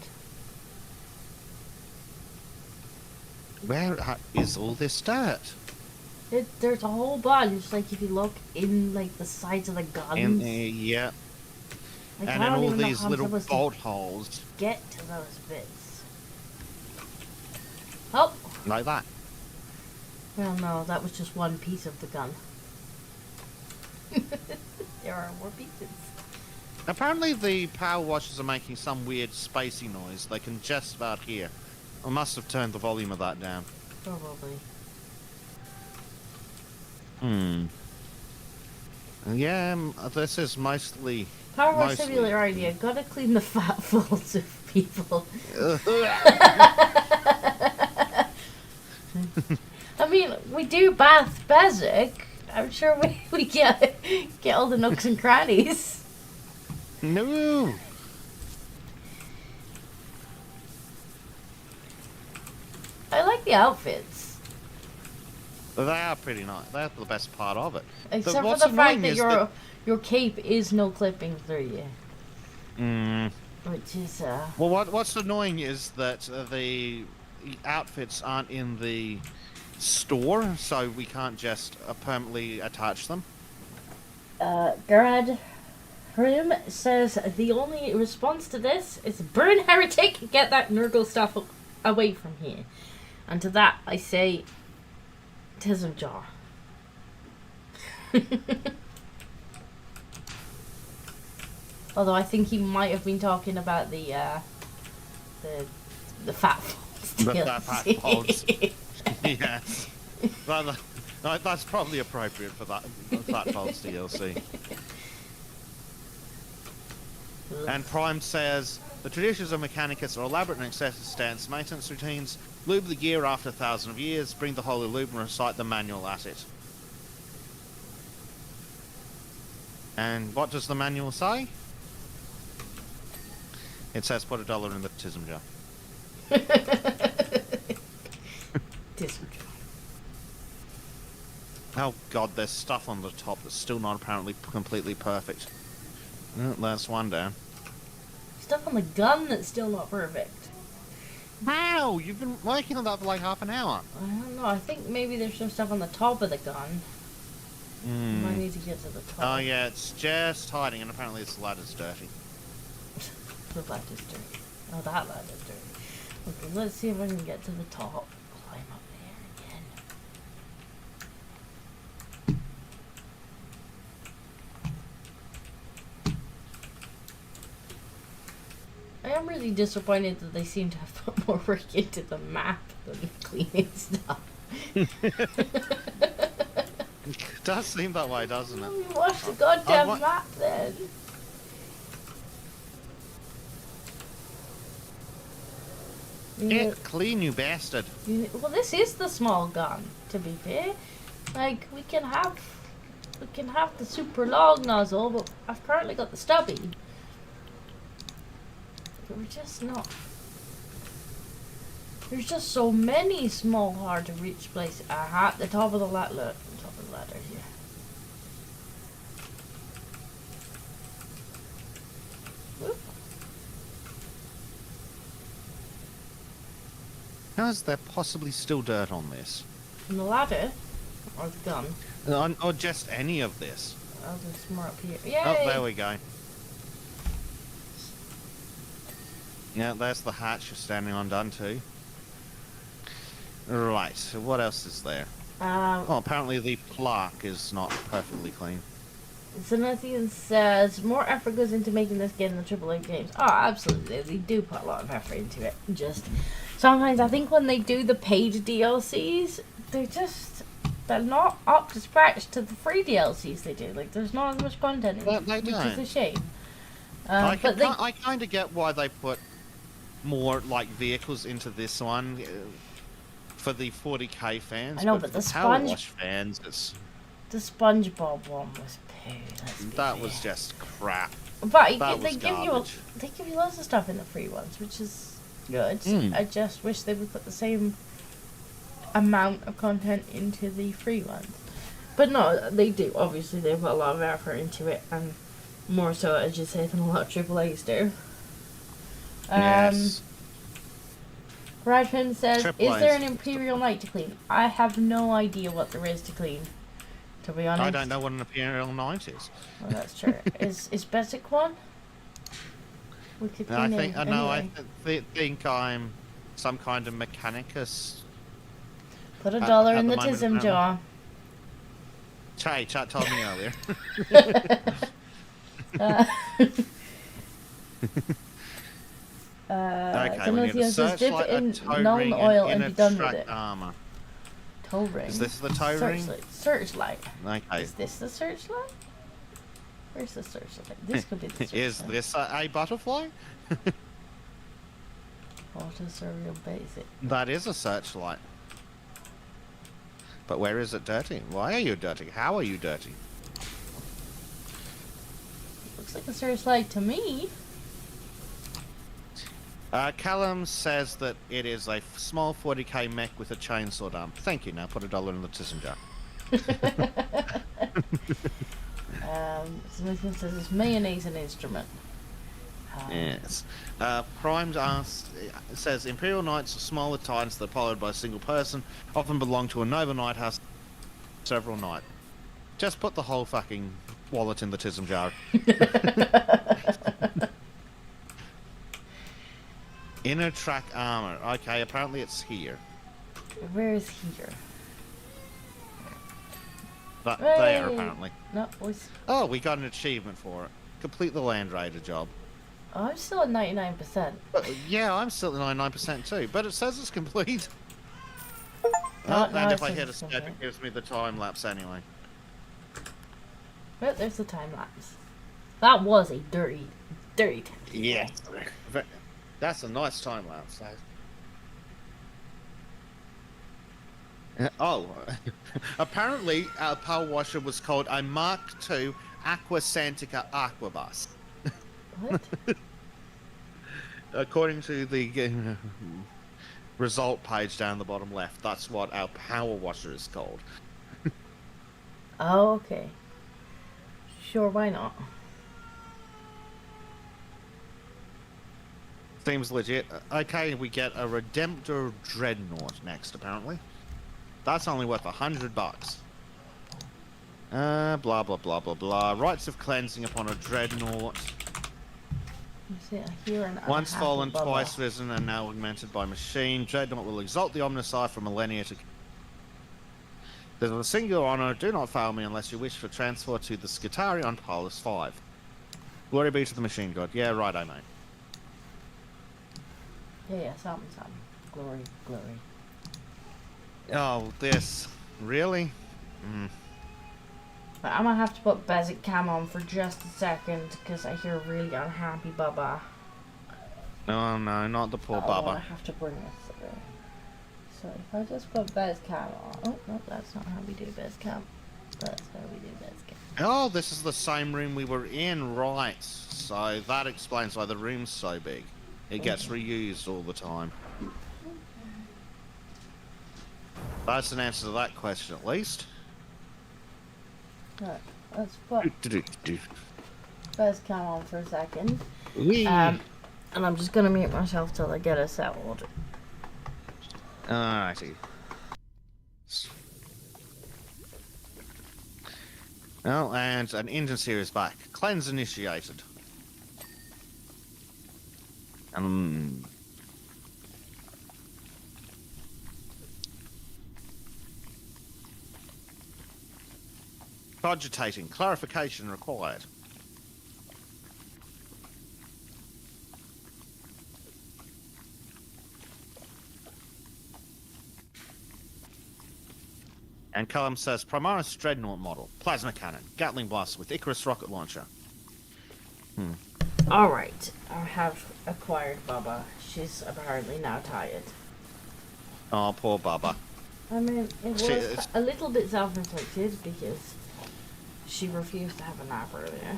Where is all this dirt? There's a whole bunch. Like if you look in like the sides of the guns. And yeah, Like, and I in don't all even know these how I'm little supposed bolt to holes get to those bits. Oh. like that. Well, no, that was just one piece of the gun. There are more pieces. Apparently the power washers are making some weird spacey noise they can just about hear. I must have turned the volume of that down. Probably. Yeah, this is mostly... Power wash mostly- simulator idea. Gotta clean the fat folds of people. I mean, we do bath Bezek. I'm sure we get all the nooks and crannies. No! I like the outfits. They are pretty nice. They're the best part of it. Except for what's the fact annoying that is your cape is no clipping through you. Mm. Which is, Well, what's annoying is that the outfits aren't in the store, so we can't just permanently attach them. Garad Hrim says the only response to this is burn heretic, get that Nurgle stuff away from here. And to that I say, Tism Jar. Although I think he might have been talking about the fat folds. The fat folds. Yes. That's probably appropriate for that Fat Folds DLC. And Prime says, the traditions of Mechanicus are elaborate and excessive stance maintenance routines. Lube the gear after 1,000 of years, bring the holy lube and recite the manual at it. And what does the manual say? It says put $1 in the Tism jar. Tism Jar. Oh god, there's stuff on the top that's still not apparently completely perfect. Oh, that's one down. Stuff on the gun that's still not perfect. Wow, you've been working on that for like half an hour. I don't know. I think maybe there's some stuff on the top of the gun. I need to get to the top. Oh yeah, it's just hiding, and apparently this ladder's dirty. The ladder's dirty. Oh, that ladder's dirty. Okay, let's see if I can get to the top. Climb up there again. I am really disappointed that they seem to have put more work into the map than cleaning stuff. It does seem that way, doesn't it? Let me watch the goddamn want- map then. Get clean, you bastard. Well, this is the small gun, to be fair. Like, we can have the super long nozzle, but I've currently got the stubby. We're just not. There's just so many small, hard to reach places. Aha, the top of the ladder. Look, the top of the ladder here. Whoop. How is there possibly still dirt on this? And the ladder, or the gun. Or just any of this? Oh, there's more up here. Yay! Oh, there we go. Yeah, there's the hatch you're standing on done too. Right, so what else is there? Well, apparently the plaque is not perfectly clean. Zenithian says, more effort goes into making this game than the AAA games. Oh, absolutely. They do put a lot of effort into it. Just sometimes I think when they do the paid DLCs, they're not up to scratch to the free DLCs they do. Like, there's not as much content in it, They which don't. is a shame. I But kind of get why they put more like vehicles into this one for the 40k fans. I know, but the Power Wash fans, the SpongeBob one was poo. that was just crap. But That they was give garbage. they give you lots of stuff in the free ones, which is good. Mm. I just wish they would put the same amount of content into the free ones. But no, they do. Obviously, they put a lot of effort into it, and more so, as you say, than a lot of AAAs do. Yes. Rajman says, Triple is there an A's. Imperial Knight to clean? I have no idea what there is to clean, to be honest. I don't know what an Imperial Knight is. Well, that's true. is Bezek one? We could clean I anyway. think I'm some kind of mechanicus. Put $1 in the the moment, tism apparently. jar. Chat told me earlier. Okay, we need a Timothy says, dip searchlight, it a in toe null ring, oil and and be inner done with track it. armor. Toe ring. Is this the toe ring? Searchlight. Okay. Is this the searchlight? Where's the searchlight? This could be the searchlight. Is this a butterfly? What is a real basic? That is a searchlight. But where is it dirty? Why are you dirty? How are you dirty? Looks like a searchlight to me. Callum says that it is a small 40k mech with a chainsaw arm. Thank you. Now put $1 in the tism jar. Something says it's mayonnaise an instrument. Yes. Primes says Imperial Knights are smaller titans that are piloted by a single person, often belong to a Nova Knight house, several knight. Just put the whole fucking wallet in the tism jar. Inner track armor. Okay, apparently it's here. Where is here? But there, Hey! apparently. No, boys. Oh, we got an achievement for it. Complete the Land Raider job. Oh, I'm still at 99%. Yeah, I'm still at 99% too, but it says it's complete. No, And it if I says hit a it's step, complete. it gives me the time lapse anyway. Well, there's the time lapse. That was a dirty, dirty time. Yeah. That's a nice time lapse. Oh, apparently our power washer was called a Mark II Aqua Santica Aquabus. What? According to the result page down the bottom left, that's what our power washer is called. Oh, okay. Sure, why not? Seems legit. Okay, we get a Redemptor Dreadnought next, apparently. That's only worth $100. Blah, blah, blah, blah, blah. Rites of cleansing upon a Dreadnought. You see, I hear an Once unhappy fallen, bubble. twice risen, and now augmented by machine. Dreadnought will exalt the Omnissiah for millennia to... There's a singular honor. Do not fail me unless you wish for transfer to the Skitarii on Polaris 5. Glory be to the machine god. Yeah, right, I mate. Yeah, something. Glory, glory. Oh, this. Really? But I'm gonna have to put Bezek cam on for just a second because I hear a really unhappy Baba. No, no, not the poor I Baba. have to bring this through. So if I just put Bezek cam on. Oh, no, that's not how we do Bezek cam. That's how we do Bezek cam. Oh, this is the same room we were in, right. So that explains why the room's so big. It gets reused all the time. That's an answer to that question, at least. Right, let's put Bezek cam on for a second. Whee. And I'm just gonna mute myself till I get a settled. Alrighty. Well, and an engine series back. Cleanse initiated. Cogitating. Clarification required. And Callum says, Primaris Dreadnought model. Plasma cannon. Gatling blast with Icarus rocket launcher. Alright, I have acquired Baba. She's apparently now tired. Oh, poor Baba. I mean, it was She- a little bit self-inflicted because she refused to have a nap earlier.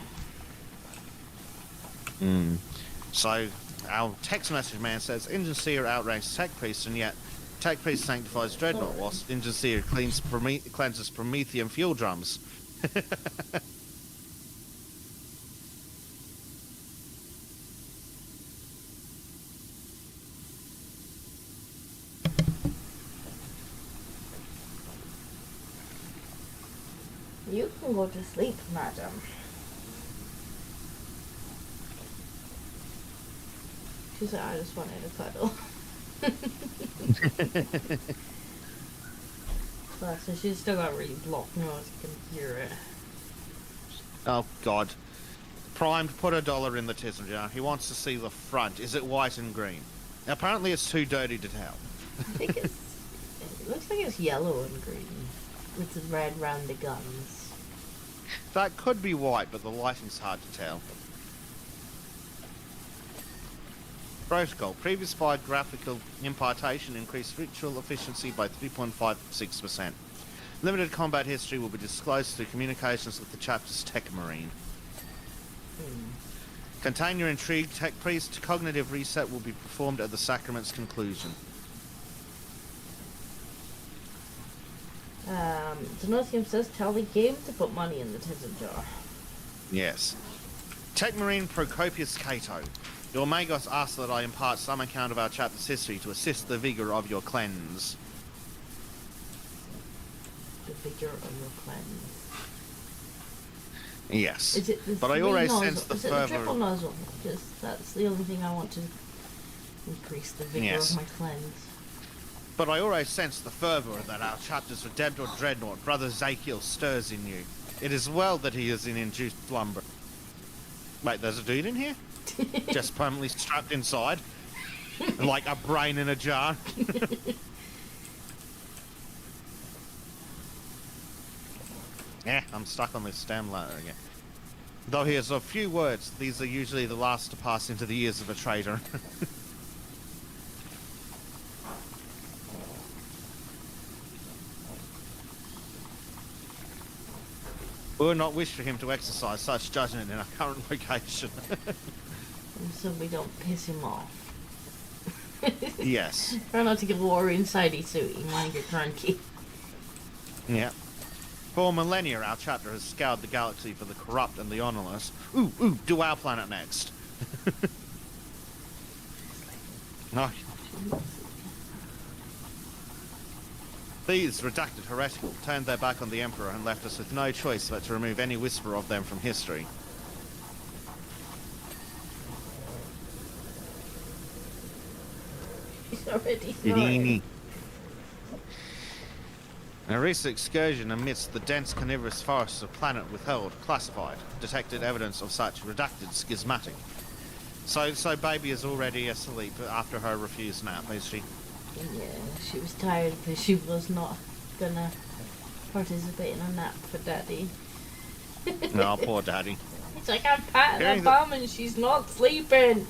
So, our text message man says, Engine Seer outranks Tech Priest, and yet Tech Priest sanctifies Dreadnought, whilst Engine Seer cleanses Promethean fuel drums. You can go to sleep, madam. She's like, I just wanted a cuddle. So she's still got really blocked nose. You can hear it. Oh, God. Primed, put $1 in the tism jar. He wants to see the front. Is it white and green? Apparently it's too dirty to tell. I think it looks like it's yellow and green with the red round the guns. That could be white, but the lighting's hard to tell. Protocol. Previous graphical impartation increased ritual efficiency by 3.56%. Limited combat history will be disclosed through communications with the chapter's tech marine. Contain your intrigue, tech priest. Cognitive reset will be performed at the sacrament's conclusion. Denosium says tell the game to put money in the tism jar. Yes. Tech marine Procopius Cato. Your Magos asks that I impart some account of our chapter's history to assist the vigor of your cleanse. The vigor of your cleanse. Yes. Is it the but I already nozzle? sense the Is it fervor. the triple nozzle? Just that's the only thing I want to increase the vigor Yes. of my cleanse. But I already sense the fervor that our chapter's Redemptor Dreadnought, Brother Zakiel, stirs in you. It is well that he is in induced slumber. Wait, there's a dude in here? Just permanently strapped inside? Like a brain in a jar? Yeah, I'm stuck on this stem ladder again. Though he has a few words, these are usually the last to pass into the ears of a traitor. We would not wish for him to exercise such judgment in our current location. So we don't piss him off. Yes. Try not to get war inside his suit. You want to get cranky. Yeah. For millennia, our chapter has scoured the galaxy for the corrupt and the honorless. Ooh, do our planet next. No. These redacted heretical turned their back on the Emperor and left us with no choice but to remove any whisper of them from history. He's already snoring. A recent excursion amidst the dense carnivorous forests of planet withheld, classified, detected evidence of such redacted schismatic. So baby is already asleep after her refused nap, is she? Yeah, she was tired because she was not gonna participate in a nap for Daddy. No, poor daddy. It's like I'm patting her Hearing bum and she's not sleeping.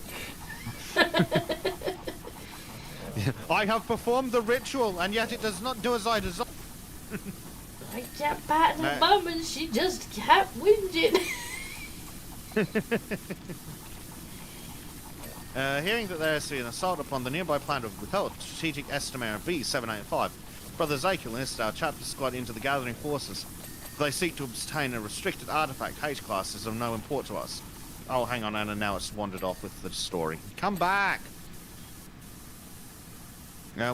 I have performed the ritual, and yet it does not do as I desire. I kept patting her bum and she just kept whinging. Hearing that there is to be an assault upon the nearby planet of withheld strategic estimator B785, Brother Zakiel enlisted our chapter squad into the gathering forces. They seek to obtain a restricted artifact H-class is of no import to us. Oh, hang on, Anna, now it's wandered off with the story. Come back!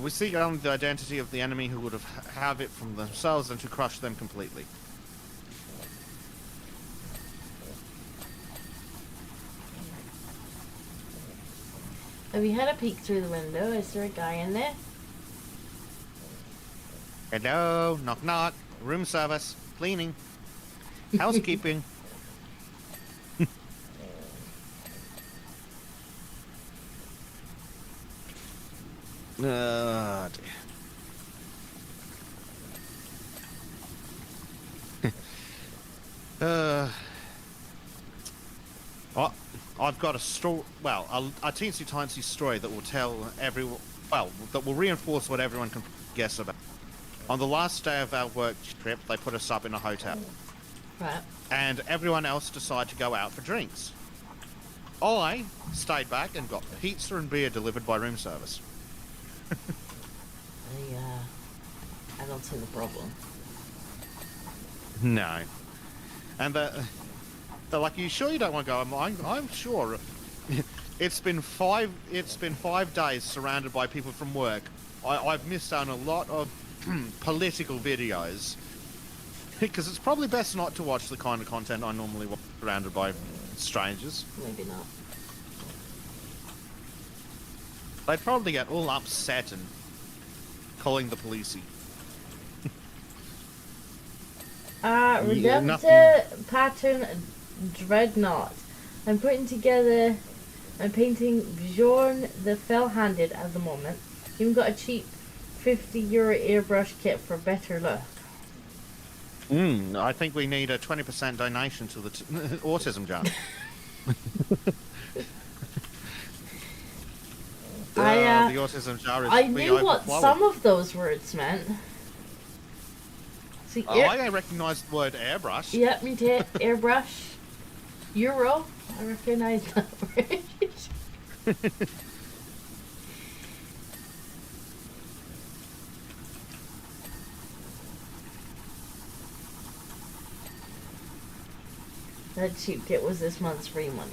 We seek only the identity of the enemy who would have it from themselves and to crush them completely. Have you had a peek through the window? Is there a guy in there? Hello, knock knock, room service, cleaning, housekeeping. Oh, dear. I've got a story, well, a teensy-tiny story that will tell everyone, well, that will reinforce what everyone can guess about. On the last day of our work trip, they put us up in a hotel. Right. And everyone else decided to go out for drinks. I stayed back and got pizza and beer delivered by room service. I don't see the problem. No. And they're like, you sure you don't want to go? I'm sure. It's been 5 days surrounded by people from work. I've missed out on a lot of political videos. Because it's probably best not to watch the kind of content I normally watch surrounded by strangers. Maybe not. They'd probably get all upset and calling the policey. Redemptor pattern dreadnought. I'm putting together. I'm painting Bjorn the Fell-Handed at the moment. Even got a cheap €50 airbrush kit for better luck. I think we need a 20% donation to the autism jar. The autism jar is I knew what some of those words meant. See, I recognise the word airbrush. Yep, me too. Airbrush. Euro. I recognise that word. That cheap kit was this month's free money.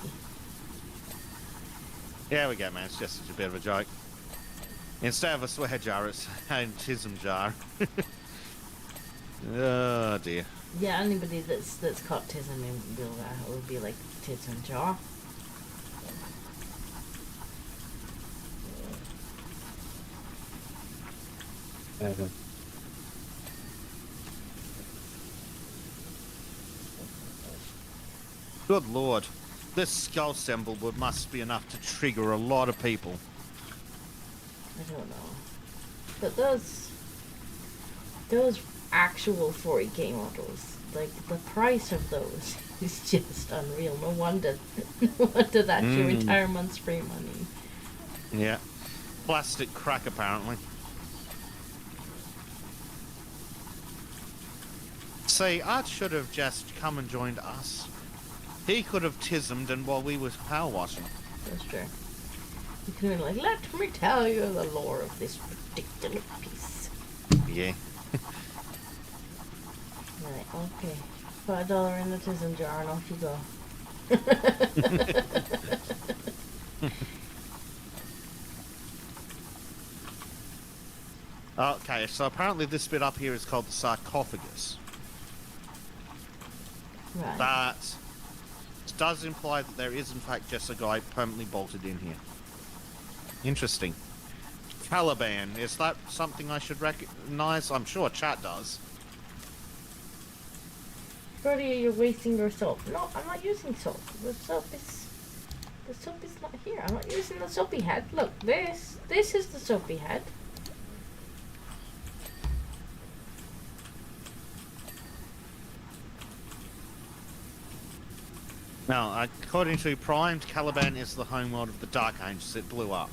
Yeah, we go, man. It's just a bit of a joke. Instead of a swear jar, it's a tism jar. Oh dear. Yeah, anybody that's caught tism will be like tism jar. Good lord. This skull symbol must be enough to trigger a lot of people. I don't know. But those actual 40k models, like the price of those is just unreal. No wonder that's your entire month's free money. Yeah. Plastic crack apparently. See, Art should have just come and joined us. He could have tismed and while we were power washing. That's true. You could have been like, let me tell you the lore of this particular piece. Yeah. Right, okay. $5 in the tism jar and off you go. Okay, so apparently this bit up here is called the sarcophagus. Right. That does imply that there is in fact just a guy permanently bolted in here. Interesting. Caliban, is that something I should recognize? I'm sure chat does. Brody, you're wasting your soap. No, I'm not using soap. The soap is not here. I'm not using the soapy head. Look, this is the soapy head. Now, according to Primed, Caliban is the homeworld of the Dark Ages. It blew up.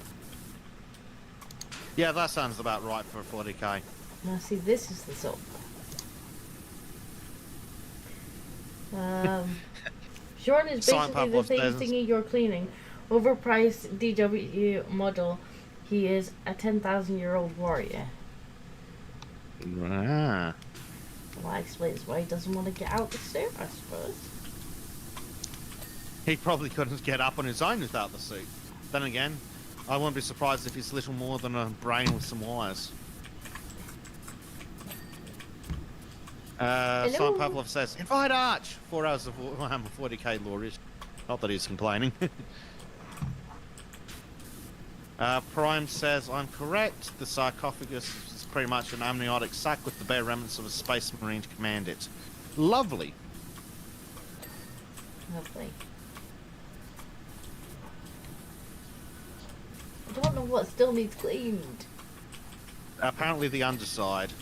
Yeah, that sounds about right for a 40k. Now, see, this is the soap. Shorn is basically the same thingy you're cleaning. Overpriced DW model. He is a 10,000-year-old warrior. Ah. Well, that explains why he doesn't want to get out the suit, I suppose. He probably couldn't get up on his own without the suit. Then again, I wouldn't be surprised if he's little more than a brain with some wires. Simon Pavlov says, invite Arch! 4 hours of 40k lore-ish. Not that he's complaining. Prime says, I'm correct. The sarcophagus is pretty much an amniotic sac with the bare remnants of a space marine to command it. Lovely. Lovely. I don't know what still needs cleaned. Apparently the underside.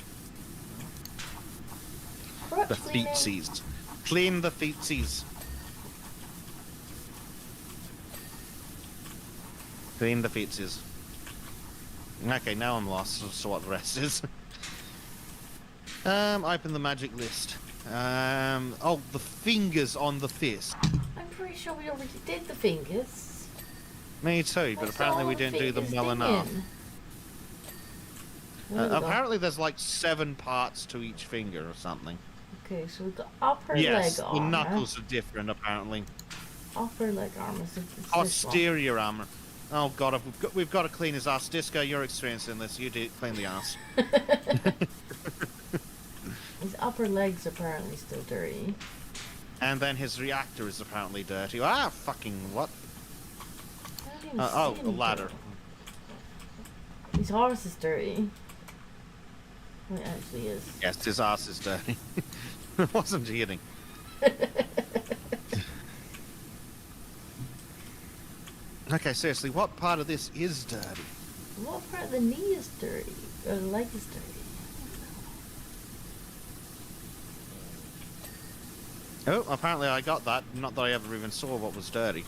The feetsies. Clean the feetsies. Clean the feetsies. Okay, now I'm lost as to what the rest is. Open the magic list. Oh, the fingers on the fist. I'm pretty sure we already did the fingers. Me too, but apparently we didn't do them well enough. Apparently there's like 7 parts to each finger or something. Okay, so we've got upper leg armor. The knuckles are different apparently. Upper leg armor. So Posterior armor. Oh god, we've got to clean his ass. Disco, you're experienced in this. You do clean the ass. His upper leg's apparently still dirty. And then his reactor is apparently dirty. Ah, fucking what? I don't even Oh, see a ladder. anything. His horse is dirty. Well, it actually is. Yes, his ass is dirty. I wasn't kidding. Okay, seriously, what part of this is dirty? What part of the knee is dirty? Or the leg is dirty? Oh, apparently I got that. Not that I ever even saw what was dirty.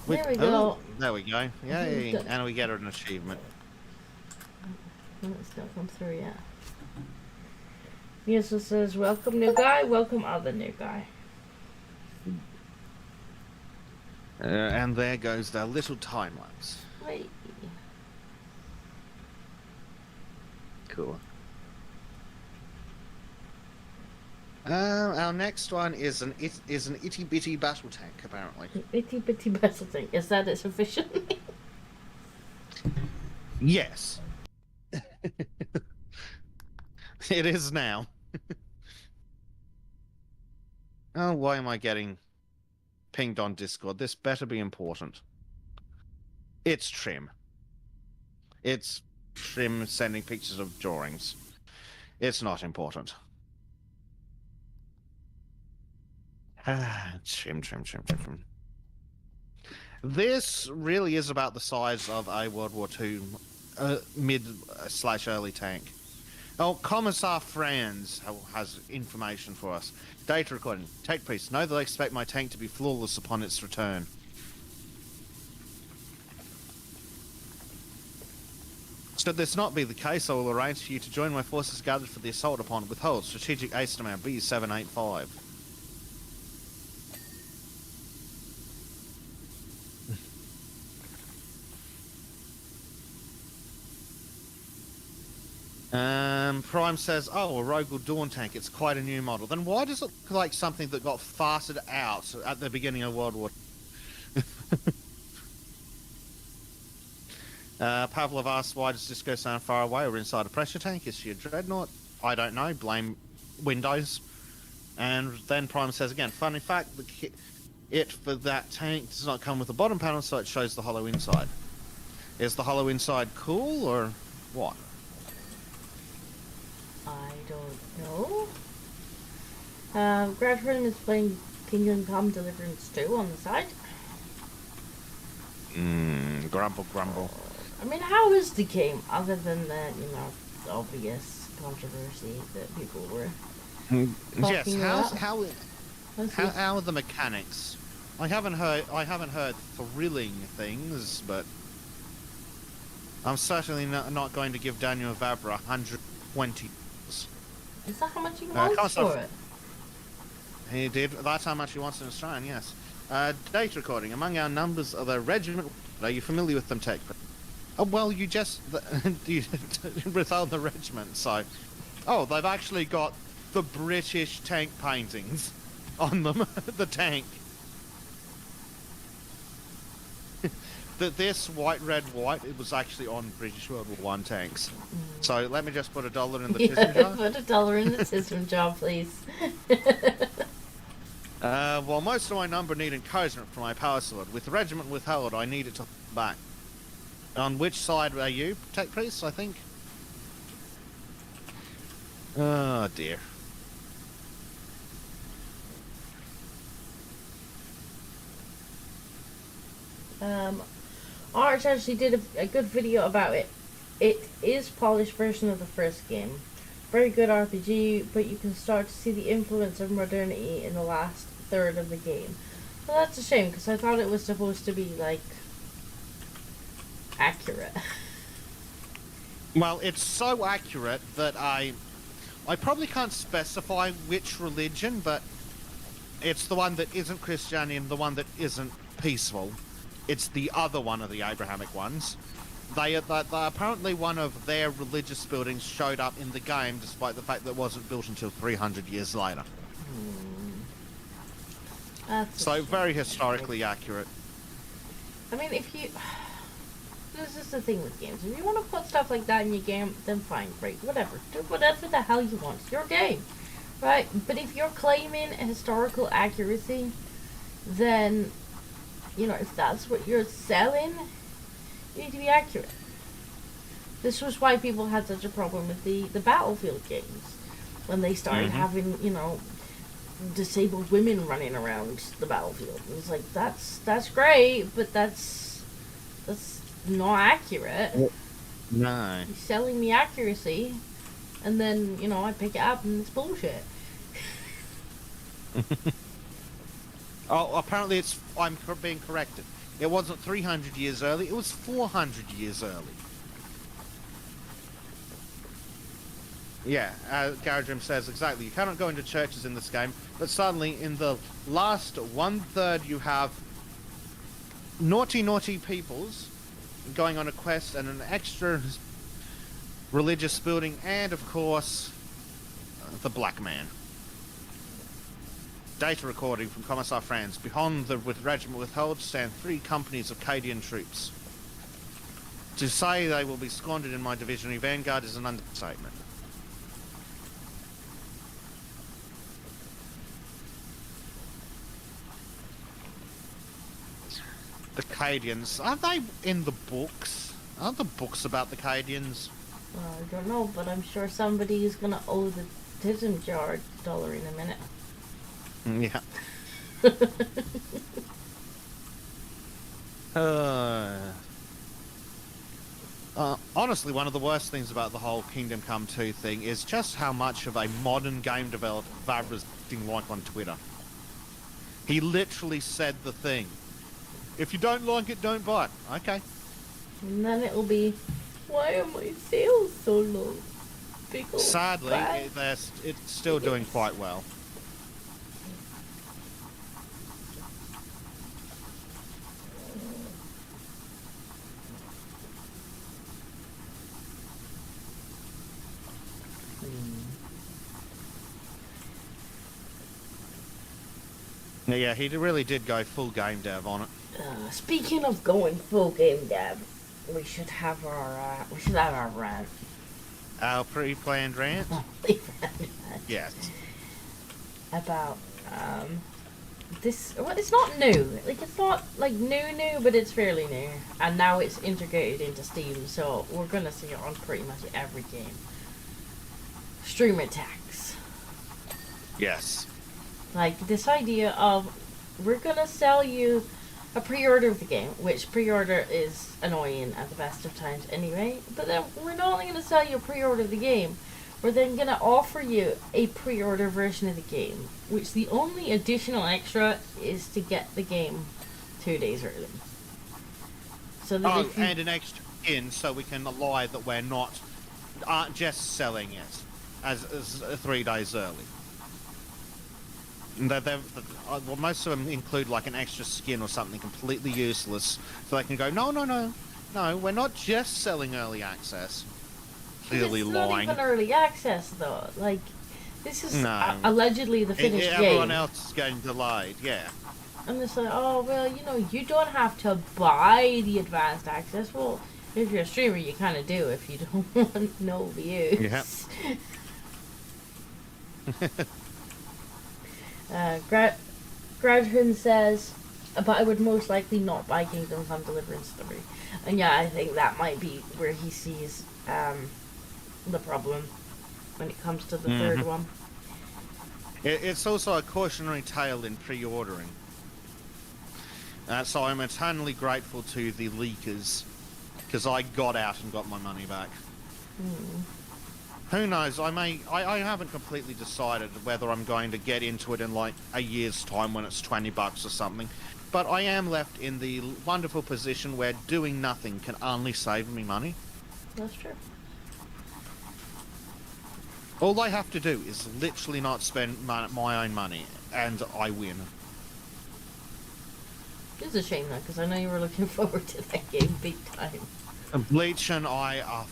There we go. Oh, there we go. Yay. And we get an achievement. Oh, it's not come through yet. Yes, it says, welcome new guy, welcome other new guy. And there goes the little time lapse. Wait. Cool. Our next one is an itty bitty battle tank, apparently. Itty bitty battle thing. Is that its official name? Yes. It is now. Oh, why am I getting pinged on Discord? This better be important. It's Trim. It's Trim sending pictures of drawings. It's not important. Trim. This really is about the size of a World War II mid/early tank. Oh, Commissar Franz has information for us. Data recording. Take priest. Know that I expect my tank to be flawless upon its return. Should this not be the case, I will arrange for you to join my forces gathered for the assault upon Withhold Strategic Ace Command B785. Prime says, oh, a Rogel Dawn tank, it's quite a new model. Then why does it look like something that got farted out at the beginning of World War Pavlov asks, why does this go sound far away or inside a pressure tank? Is she a dreadnought? I don't know, blame Windows. And then Prime says again, funny fact, the kit for that tank does not come with a bottom panel, so it shows the hollow inside. Is the hollow inside cool, or what? I don't know. Gradford is playing Kingdom Come Deliverance 2 on the side. Grumble. I mean, how is the game, other than the, the obvious controversy that people were Yes, talking about? how are the mechanics? I haven't heard thrilling things, but I'm certainly not going to give Daniel Vavra 120. Is that how much you want for it? He did. That's how much he wants in Australian, yes. Data recording. Among our numbers of the regiment. Are you familiar with them, Tech? Oh, well, you just... you withheld the regiment, so... Oh, they've actually got the British tank paintings on them. The tank. This white, red, white, it was actually on British World War I tanks. So let me just put $1 in the tism jar. Put $1 in the tism jar, please. Well, most of my number need encouragement for my power sword. With the regiment withheld, I need it to back. On which side are you, Tech Priest, I think? Oh, dear. Arch actually did a good video about it. It is polished version of the first game. Very good RPG, but you can start to see the influence of modernity in the last third of the game. So that's a shame, because I thought it was supposed to be, like, accurate. Well, it's so accurate that I probably can't specify which religion, but it's the one that isn't Christianity and the one that isn't peaceful. It's the other one of the Abrahamic ones. They apparently one of their religious buildings showed up in the game, despite the fact that it wasn't built until 300 years later. That's so very historically accurate. I mean, if you... This is the thing with games. If you want to put stuff like that in your game, then fine, great, whatever. Do whatever the hell you want. It's your game. Right, but if you're claiming historical accuracy, then, you know, if that's what you're selling, you need to be accurate. This was why people had such a problem with the Battlefield games. When they started having, you know, disabled women running around the battlefield. It was like, that's great, but that's not accurate. No. You're selling me accuracy, and then, you know, I pick it up and it's bullshit. Oh, apparently I'm being corrected. It wasn't 300 years early, it was 400 years early. Yeah, Garadrim says exactly. You cannot go into churches in this game, but suddenly in the last 1/3 you have naughty peoples going on a quest and an extra religious building, and of course, the Black Man. Data recording from Commissar Franz. Behind the regiment withheld stand 3 companies of Cadian troops. To say they will be squandered in my divisionary vanguard is an understatement. The Cadians, are they in the books? Aren't the books about the Cadians? Well, I don't know, but I'm sure somebody is gonna owe the Tism jar dollar in a minute. Yeah. Honestly, one of the worst things about the whole Kingdom Come 2 thing is just how much of a modern game developer Vavra's acting like on Twitter. He literally said the thing. If you don't like it, don't buy it. Okay. And then it'll be, why are my sales so low? Big old Sadly, bag. it's still doing quite well. Yeah, he really did go full game dev on it. Speaking of going full game dev, we should have our rant. Our pre-planned rant? Yes. About this. Well, it's not new. Like, it's not like new, but it's fairly new, and now it's integrated into Steam, so we're gonna see it on pretty much every game. Stream attacks. Yes. Like, this idea of, we're gonna sell you a pre-order of the game, which pre-order is annoying at the best of times anyway, but then we're not only gonna sell you a pre-order of the game, we're then gonna offer you a pre-order version of the game, which the only additional extra is to get the game 2 days early. So that if you... and an extra in, so we can lie that we're aren't just selling it as 3 days early. Well, most of them include like an extra skin or something completely useless, so they can go, no, we're not just selling early access. Clearly it's lying. Not even early access though. Like, this is allegedly the finished game. Everyone else is getting delayed. Yeah. And it's like, oh well, you know, you don't have to buy the advanced access. Well, if you're a streamer, you kind of do if you don't want no views. Yeah. Gradhun says, but I would most likely not buy Kingdom Come Deliverance 3. And yeah, I think that might be where he sees the problem when it comes to the third one. It's also a cautionary tale in pre-ordering. So I'm eternally grateful to the leakers, because I got out and got my money back. Who knows, I haven't completely decided whether I'm going to get into it in like a year's time when it's $20 or something, but I am left in the wonderful position where doing nothing can only save me money. That's true. All I have to do is literally not spend my own money, and I win. It's a shame though, because I know you were looking forward to that game big time. Bleach and I are...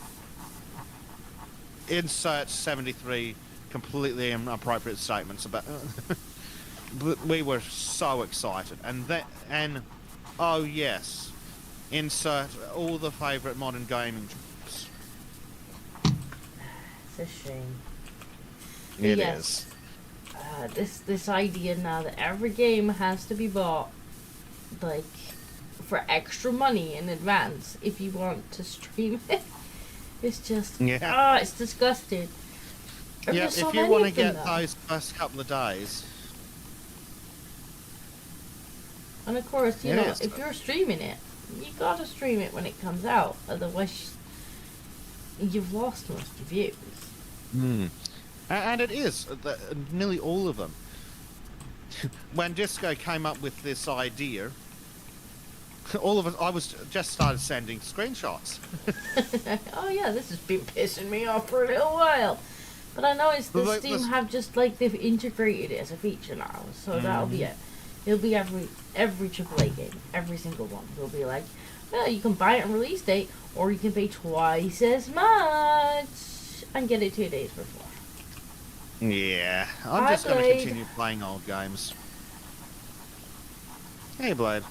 Insert 73 completely inappropriate statements about... We were so excited. And oh yes, insert all the favourite modern gaming jokes. It's a shame. It yes. is. this idea now that every game has to be bought, like, for extra money in advance if you want to stream it. It's just, it's disgusting. And Yeah, there's so if you many want to of them, get though. those first couple of days. And of course, you It know, is. if you're streaming it, you gotta stream it when it comes out. Otherwise, you've lost most of your views. And it is, nearly all of them. When Disco came up with this idea, all of us, I was just started sending screenshots. Oh yeah, this has been pissing me off for a little while. But I know it's the Well, like, Steam this- have just like they've integrated it as a feature now, so that'll be it. It'll be every AAA game, every single one. It'll be like, well, you can buy it on release date, or you can pay twice as much and get it 2 days before. Yeah, I'm Hi, just going to Blade. continue playing old games. Hey, Blade.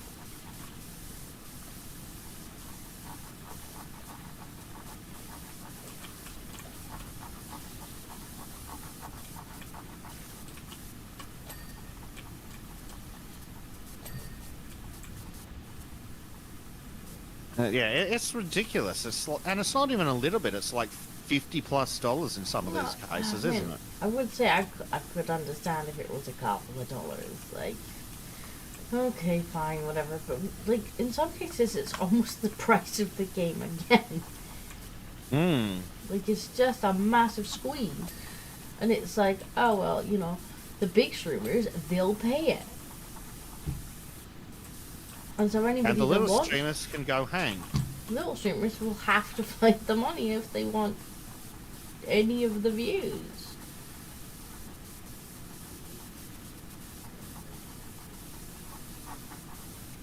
Yeah, it's ridiculous. And it's not even a little bit. It's like $50+ in some of these cases, I mean, isn't it? I would say I could understand if it was a couple of dollars. Like, okay, fine, whatever. But, like, in some cases, it's almost the price of the game again. Like, it's just a massive squeeze. And it's like, oh, well, you know, the big streamers, they'll pay it. And so anybody And the that little wants, streamers can go hang. little streamers will have to fight the money if they want any of the views.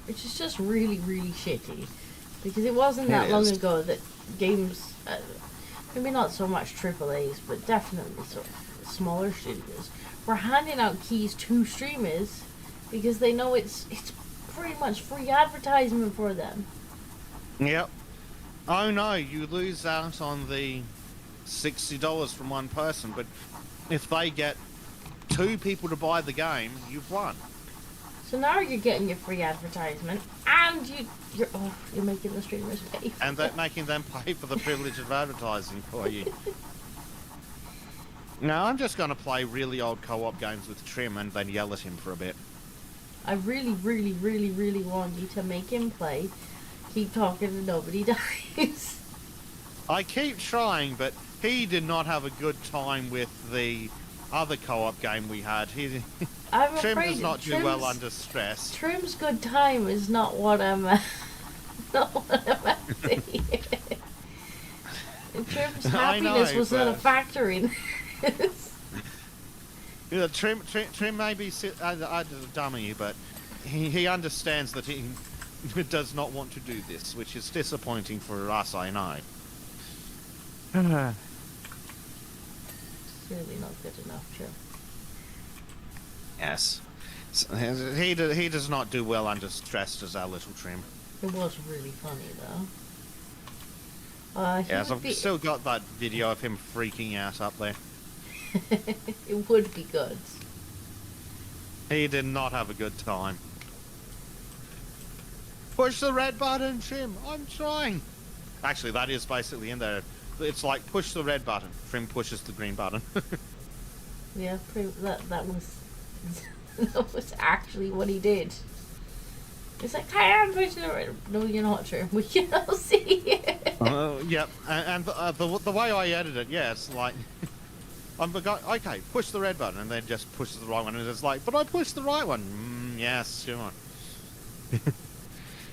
Which is just really, really shitty. Because it wasn't that long ago that games, maybe not so much AAAs, but definitely sort of smaller studios, were handing out keys to streamers because they know it's pretty much free advertisement for them. Yep. Oh no, you lose out on the $60 from one person, but if they get 2 people to buy the game, you've won. So now you're getting your free advertisement, and you're making the streamers pay. And that making them pay for the privilege of advertising for you. No, I'm just going to play really old co-op games with Trim and then yell at him for a bit. I really, really, really, really want you to make him play. Keep talking and nobody dies. I keep trying, but he did not have a good time with the other co-op game we had. I'm Trim afraid does not do Trim's- well under stress. Trim's good time is not what I'm not what I'm after here. Trim's I know, happiness was not a but- factor in this. Yeah, Trim may be a dummy, but he understands that he does not want to do this, which is disappointing for us, I know. It's really not good enough, Trim. Yes. So, he does not do well under stress, does our little Trim. It was really funny though. He Yes, would I've be- still got that video of him freaking out up there. It would be good. He did not have a good time. Push the red button, Trim. I'm trying. Actually, that is basically in there. It's like push the red button. Trim pushes the green button. Yeah, that was that was actually what he did. It's like, I am pushing the red. No, you're not, Trim. We can all see it. Yep. And the way I edit it, yeah, it's like I'm the guy. Okay, push the red button, and then just pushes the right one, and it's like, but I pushed the right one. Yes, sure.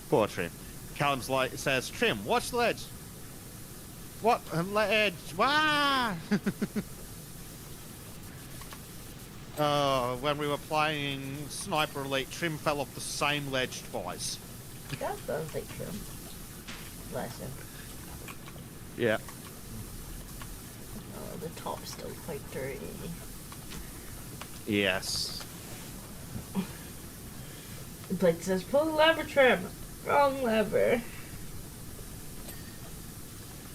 Poor Trim. Callum's like says, Trim, watch the ledge. What ledge? Wah! When we were playing Sniper Elite, Trim fell off the same ledge twice. That sounds like Trim. Bless him. Yeah. Oh, the top's still quite dirty. Yes. Blake says, pull the lever, Trim. Wrong lever.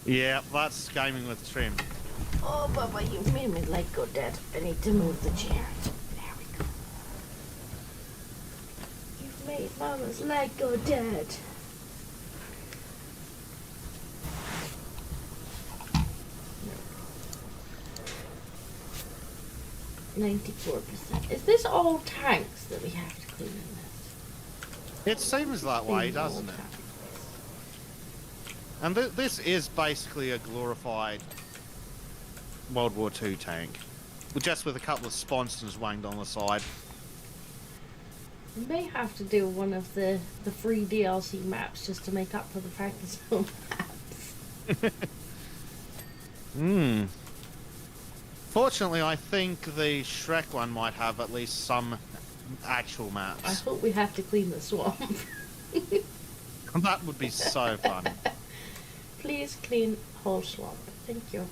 Yeah, that's gaming with Trim. Oh, Bubba, you made my leg go dead. I need to move the chair. There made Mama's leg go dead. No. 94%. Is this all tanks that we have to clean in this? It seems that way, doesn't it? And this is basically a glorified World War II tank, just with a couple of sponsons wanged on the side. We may have to do one of the free DLC maps just to make up for the fact there's no maps. Fortunately, I think the Shrek one might have at least some actual maps. I hope we have to clean the swamp. That would be so fun. Please clean whole swamp. Thank you.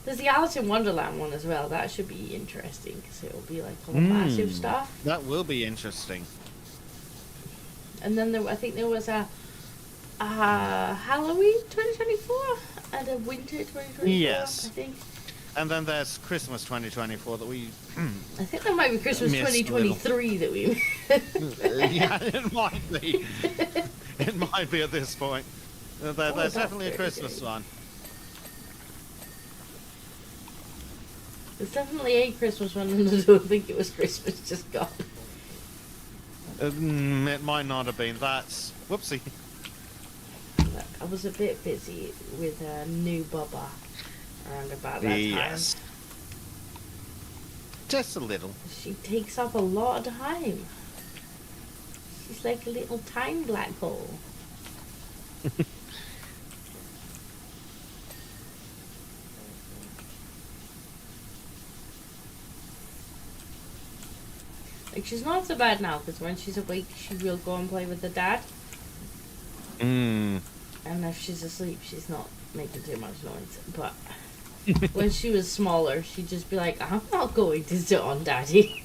There's the Alice in Wonderland one as well. That should be interesting because it will be like all massive stuff. That will be interesting. And then I think there was a Halloween 2024 and a Winter 2024. Yes. I think. And then there's Christmas 2024 that we... I think that might be Christmas 2023 that we... Yeah, it might be. It might be at this point. There's definitely a Christmas one. There's definitely a Christmas one, and I don't think it was Christmas just gone. It might not have been. That's... Whoopsie. Look, I was a bit busy with a new Bubba around about that time. Yes. Just a little. She takes up a lot of time. She's like a little time black hole. Like, she's not so bad now, because when she's awake, she will go and play with the dad. And if she's asleep, she's not making too much noise. But when she was smaller, she'd just be like, I'm not going to sit on Daddy.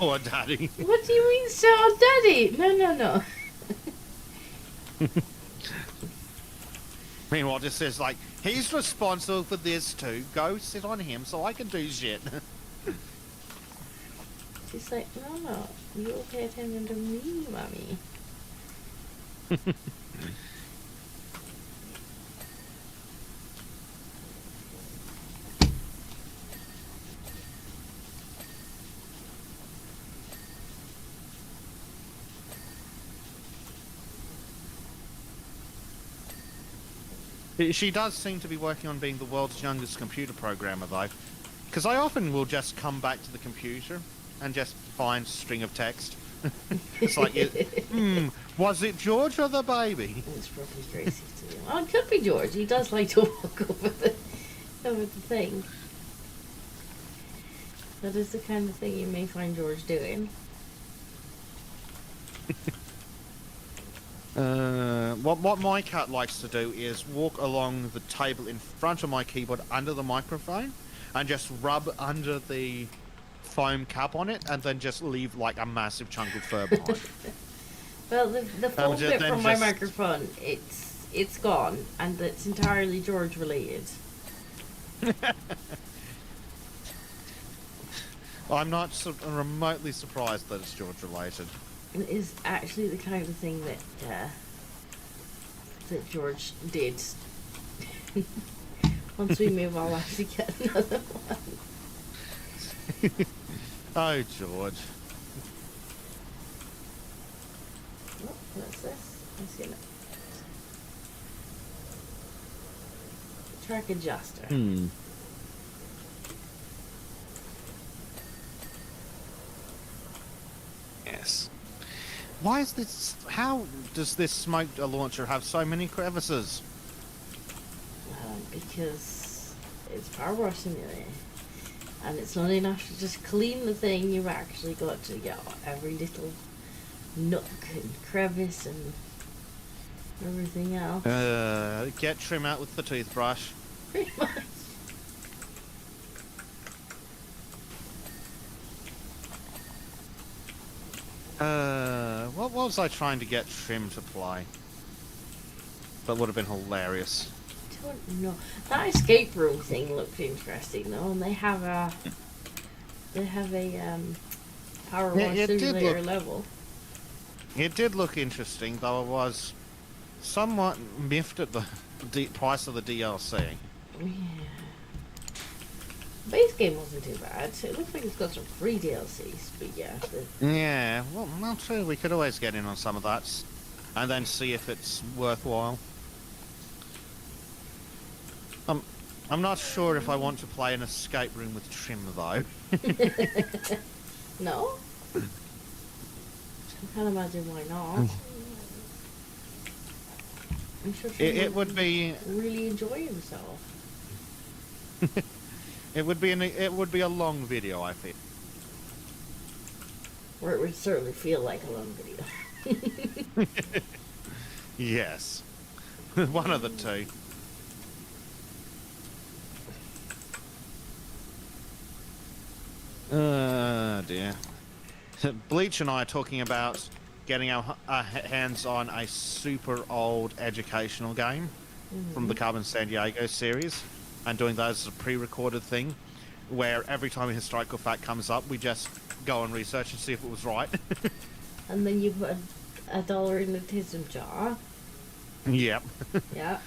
Or Daddy. What do you mean sit on Daddy? No. Meanwhile, just says like, he's responsible for this too. Go sit on him so I can do shit. She's like, no, you will pay attention to me, Mommy. She does seem to be working on being the world's youngest computer programmer, though. Because I often will just come back to the computer and just find string of text. It's like, was it George or the baby? It's probably Tracy too. Oh, it could be George. He does like to walk over the thing. That is the kind of thing you may find George doing. What my cat likes to do is walk along the table in front of my keyboard under the microphone and just rub under the foam cap on it and then just leave like a massive chunk of fur behind. Well, the foam bit from my microphone, it's gone, and it's entirely George related. I'm not remotely surprised that it's George related. It is actually the kind of thing that that George did. Once we move, I'll have to get another one. Oh, George. Oh, what's this? I see it. Track adjuster. Yes. Why is this... How does this smoke launcher have so many crevices? Because it's Power Wash Simulator. And it's not enough to just clean the thing, you've actually got to get every little nook and crevice and everything else. Get trim out with the toothbrush. Pretty much. What was I trying to get trim to play? That would have been hilarious. I don't know. That escape room thing looked interesting though, and they have a Power Yeah, Wash it did Simulator look- level. It did look interesting, though I was somewhat miffed at the price of the DLC. Yeah. The base game wasn't too bad. It looks like it's got some free DLCs, but yeah. Yeah, well, not true. We could always get in on some of that and then see if it's worthwhile. I'm not sure if I want to play an escape room with Trim, though. No? I can't imagine why not. I'm sure It would be really enjoy himself. it would be a long video, I think. Or it would certainly feel like a long video. Yes, one of the two. Dear. Bleach and I are talking about getting our hands on a super old educational game from the Carbon San Diego series and doing that as a pre-recorded thing where every time a historical fact comes up, we just go and research and see if it was right. And then you put a dollar in the tism jar. Yep. Yeah.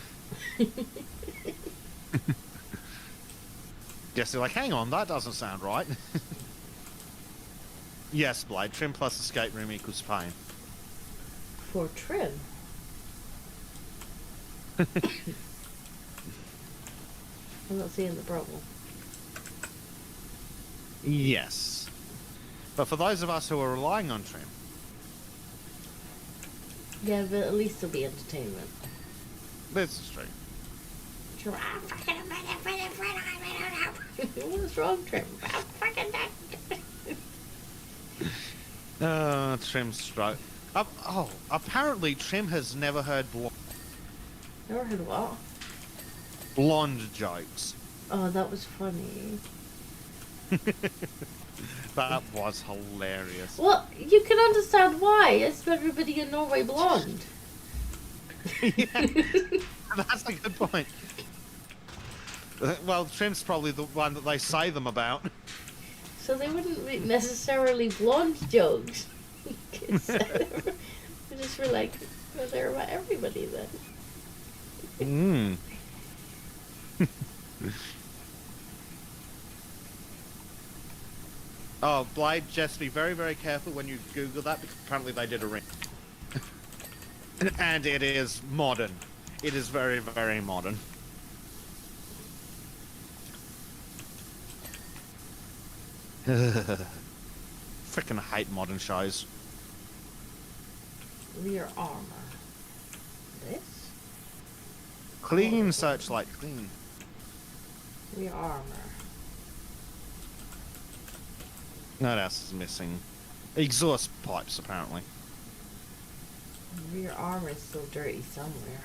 Yes, they're like, hang on, that doesn't sound right. Yes, Blade, Trim plus escape room equals pain. For Trim. I'm not seeing the problem. Yes. But for those of us who are relying on Trim, Yeah, but at least there'll be entertainment. this is true. Trim. What's wrong, Trim? I'm fucking dead. Trim stroke. Apparently Trim has never heard Never heard what? blonde jokes. Oh, that was funny. That was hilarious. Well, you can understand why. It's everybody in Norway blonde. Yeah, that's a good point. Well, Trim's probably the one that they say them about. So they wouldn't be necessarily blonde jokes. They just were like, well, they're about everybody then. Oh, Blade, just be very, very careful when you Google that, because apparently they did a ring. And it is modern. It is very, very modern. Freaking hate modern shows. Rear armor. This? Clean searchlight, clean. Rear armor. What else is missing? Exhaust pipes, apparently. Rear armor is still dirty somewhere.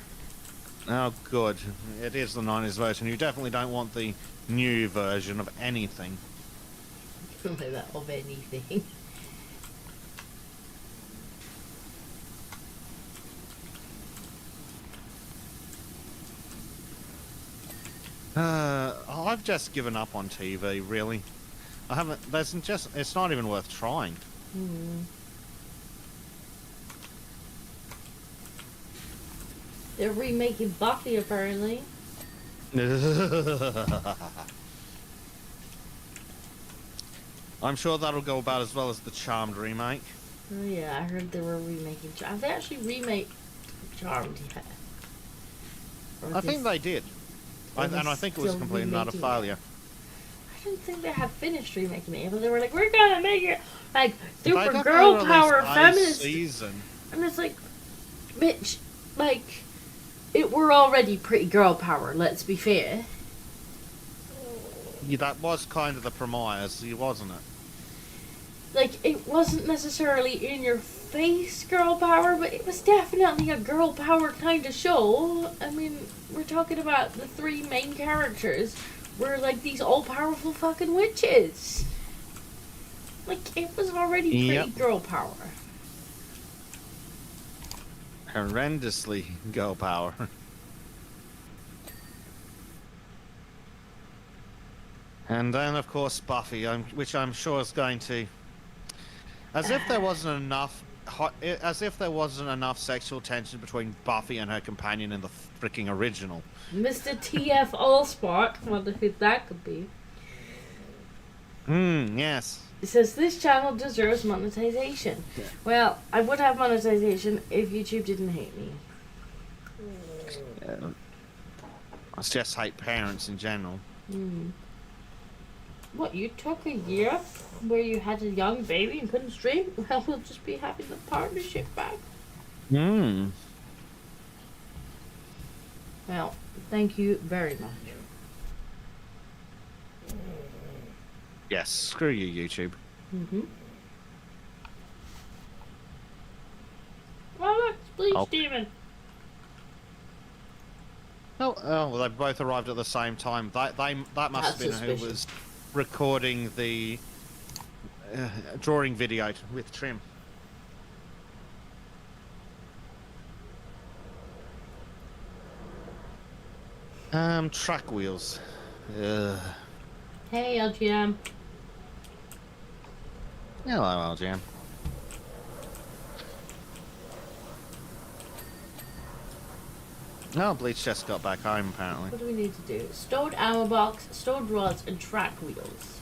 Oh, good. It is the 90s version. You definitely don't want the new version of anything. Like that of anything. I've just given up on TV, really. I haven't, it's not even worth trying. They're remaking Buffy, apparently. I'm sure that'll go about as well as the Charmed remake. Oh yeah, I heard they were remaking Charmed. Have they actually remade Charmed yet? I think they did. And I think it was completely not a failure. I don't think they have finished remaking it, but they were like, we're gonna make it like They super definitely girl released power a feminist. season. And it's like, bitch, like, we're already pretty girl power, let's be fair. Yeah, that was kind of the premise, wasn't it? Like, it wasn't necessarily in your face girl power, but it was definitely a girl power kind of show. I mean, we're talking about the three main characters were like these all-powerful fucking witches. Like, it was already pretty girl power. Horrendously girl power. And then, of course, Buffy, which I'm sure is going to As if there wasn't enough. As if there wasn't enough sexual tension between Buffy and her companion in the freaking original. Mr. TF Allspark, wonder who that could be. Yes. It says this channel deserves monetization. Yeah. Well, I would have monetization if YouTube didn't hate me. I just hate parents in general. What, you took a year where you had a young baby and couldn't stream? Well, we'll just be having the partnership back. Well, thank you very much. Yes, screw you, YouTube. Oh, look, it's Bleach Oh. Demon. Oh, well, they both arrived at the same time. That must That's have been suspicious. who was recording the drawing video with Trim. Track wheels. Hey, LGM. Hello, LGM. Oh, Bleach just got back home, apparently. What do we need to do? Stowed ammo box, stowed rods, and track wheels.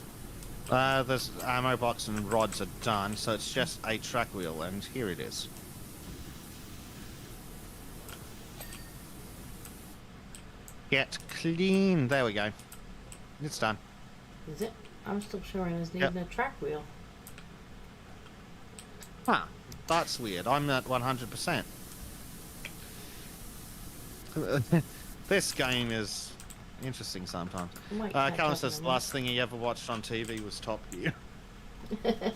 There's ammo box and rods are done, so it's just a track wheel, and here it is. Get clean. There we go. It's done. Is it? I'm still showing as needing a track wheel. Huh. That's weird. I'm at 100%. This game is interesting sometimes. Callum says the last thing he ever watched on TV was Top Gear.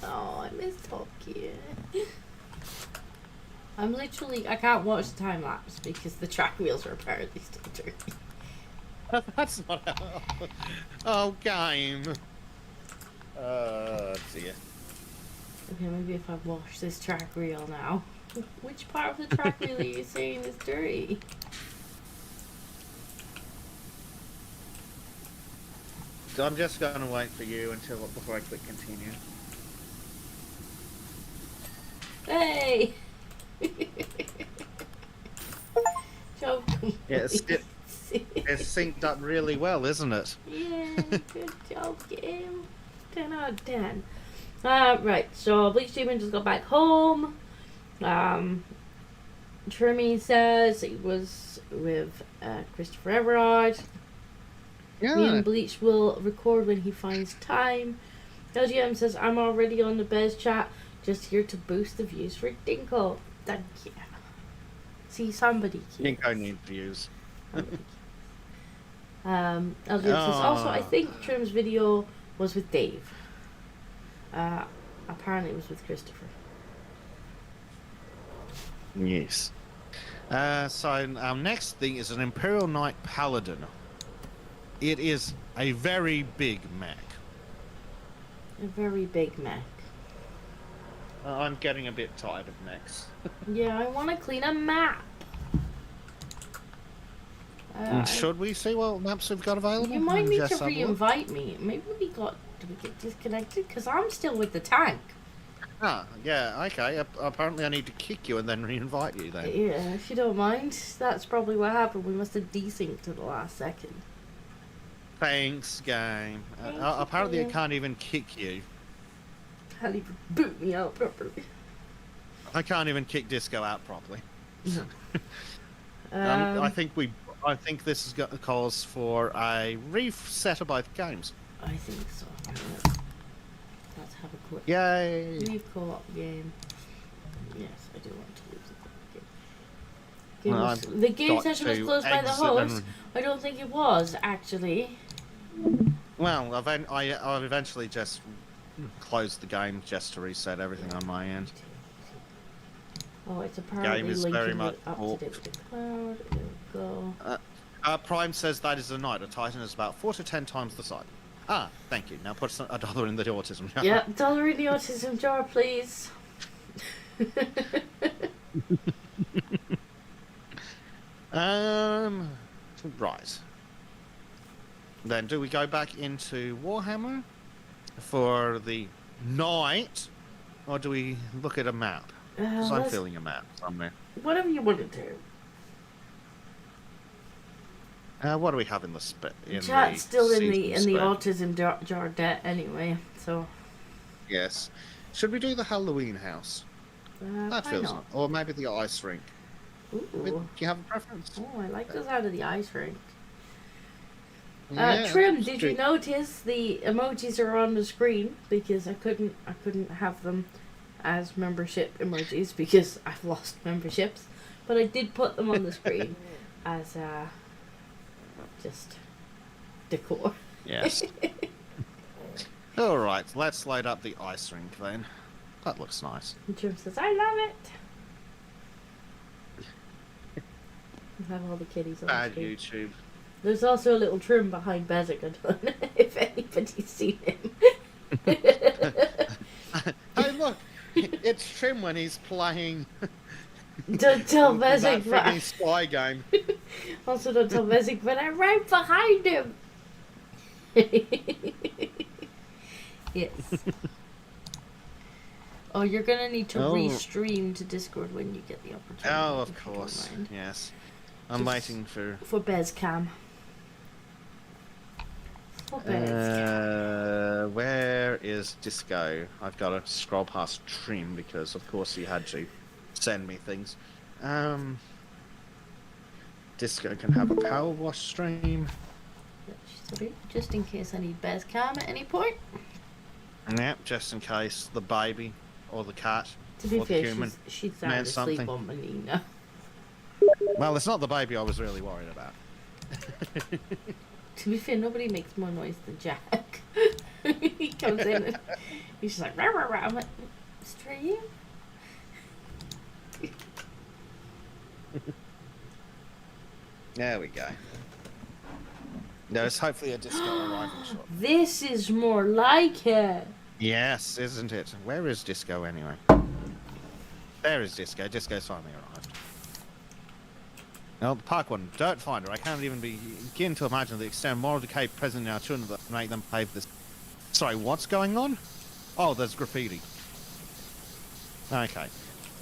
Oh, I miss Top Gear. I can't watch the time lapse because the track wheels are apparently still dirty. That's not how... Oh, game. Dear. Okay, maybe if I wash this track wheel now. Which part of the track wheel are you saying is dirty? So I'm just going to wait for you before I click continue. Hey! Job Yes, complete. it's synced up really well, isn't it? Yeah, good job, game. 10 out of 10. Right, so Bleach Demon just got back home. Trimmy says he was with Christopher Everard. Me Yeah. and Bleach will record when he finds time. LGM says, I'm already on the Bez chat, just here to boost the views for Dinko. Thank you. See, somebody cares. Dinko need views. LGM says, also, I think Trim's video was with Dave. Apparently it was with Christopher. Yes. So our next thing is an Imperial Knight Paladin. It is a very big mech. A very big mech. I'm getting a bit tired of mechs. Yeah, I want to clean a map. Should we see what maps we've got available? You might need Just to have a look. re-invite me. Maybe did we get disconnected? Because I'm still with the tank. Ah, yeah, okay. Apparently I need to kick you and then re-invite you then. Yeah, if you don't mind. That's probably what happened. We must have desynced at the last second. Thanks, game. Thank you, Apparently game. I can't even kick you. Can't even boot me out properly. I can't even kick Disco out properly. No. I think this is calls for a reset of both games. I think so. Let's have a quick Yay! leave co-op game. Yes, I do want to leave the co-op game. Well, The game got session was to closed by the exit host. and- I don't think it was, actually. Well, I've eventually just closed the game just to reset everything on my end. Oh, it's apparently Game is linking very it much up to date with the cloud. There we go. Prime says that is a knight. A titan is about 4 to 10 times the size. Ah, thank you. Now put $1 in the autism jar. Yeah, dollar in the autism jar, please. Right. Then do we go back into Warhammer for the night or do we look at a map? Because I'm feeling a map somewhere. Whatever you want to do. What do we have in the Chat's still in the spread? autism jar debt anyway, so. Yes. Should we do the Halloween house? That why feels not? Or maybe the ice rink. Ooh. Do you have a preference? Oh, I like the sound of the ice rink. Yeah, Trim, did you notice the emojis are on the screen because I couldn't have them as membership emojis because I've lost memberships, but I did put them on the screen as just decor. Yes. All right, let's light up the ice rink then. That looks nice. And Trim says, "I love it." I have all the kitties on Bad the screen. YouTube. There's also a little Trim behind Bezek. I don't know if anybody's seen him. Hey, look! It's Trim when he's playing Don't tell that Bezek, frigging spy game. Also, don't tell Bezek, but I'm right behind him. Yes. Oh, you're gonna need to restream to Discord when you get the opportunity. Oh, of course. Yes. I'm waiting for Bezcam. where is Disco? I've got to scroll past Trim because, of course, he had to send me things. Disco can have a power wash stream. Just in case I need Bezcam at any point. Yep, just in case the baby or the cat To be or fair, the human she's sound meant asleep something. on Melina. Well, it's not the baby I was really worried about. To be fair, nobody makes more noise than Jack. He comes in and he's just like, rah, rah, rah. I'm like, stream? There we go. There's hopefully a Disco arrival shot. This is more like it. Yes, isn't it? Where is Disco anyway? There is Disco. Disco's finally arrived. Now, the park one, Dirt Finder. I can't even begin to imagine the extent of moral decay present in our children that make them pave this. Sorry, what's going on? Oh, there's graffiti. Okay.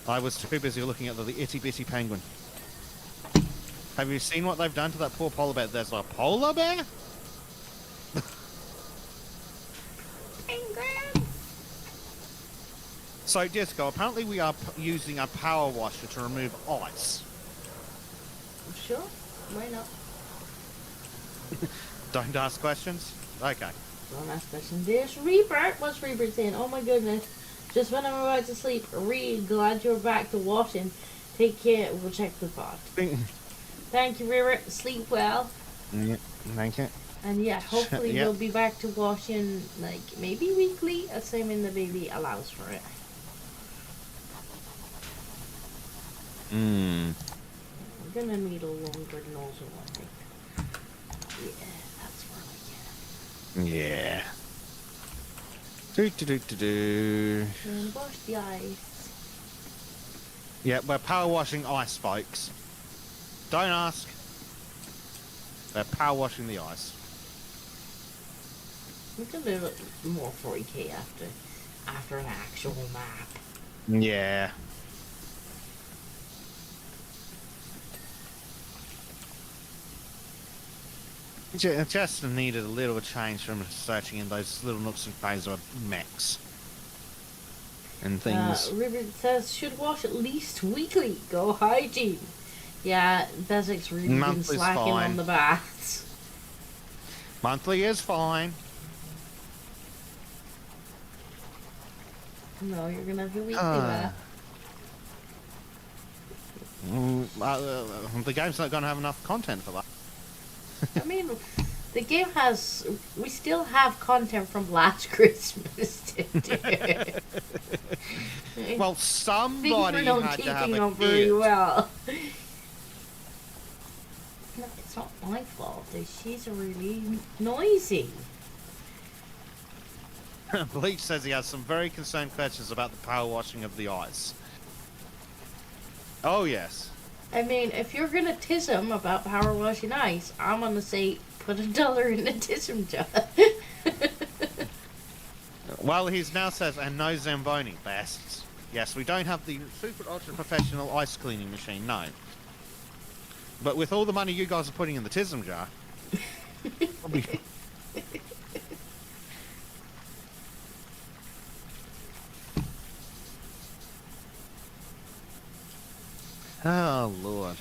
I was too busy looking at the itty bitty penguin. Have you seen what they've done to that poor polar bear? There's a polar bear? Penguin! So, Disco, apparently we are using a power washer to remove ice. Sure, why not? Don't ask questions? Okay. Don't ask questions. There's Rebirth. What's Rebirth saying? Oh my goodness. Just when I'm about to sleep, glad you're back to washing. Take care. We'll check the pot. Thank you, Rebirth. Sleep well. Yeah, thank you. And yeah, hopefully we'll be back to washing, like, maybe weekly, assuming the baby allows for it. We're gonna need a longer nozzle, I think. Yeah, that's where we get Yeah. Do. and wash the ice. Yeah, we're power washing ice spikes. Don't ask. They're power washing the ice. We can do it more 40k after an actual map. Yeah. Just needed a little change from searching in those little nooks and crannies of mechs and things. Ribbon says should wash at least weekly. Go hygiene. Yeah, Bezek's really been Monthly's slacking fine. on the baths. Monthly is fine. No, you're gonna have your weekly bath. The game's not going to have enough content for that. I mean, the game has. We still have content from last Christmas to do. Well, Things somebody were not had to have keeping a up very kid. well. No, it's not my fault. She's really noisy. Bleach says he has some very concerned questions about the power washing of the ice. Oh, yes. I mean, if you're gonna tiss him about power washing ice, I'm gonna say put $1 in the tism jar. Well, he now says, and no Zamboni, bastards. Yes, we don't have the super ultra professional ice cleaning machine, no. But with all the money you guys are putting in the tism jar, probably... Oh, Lord.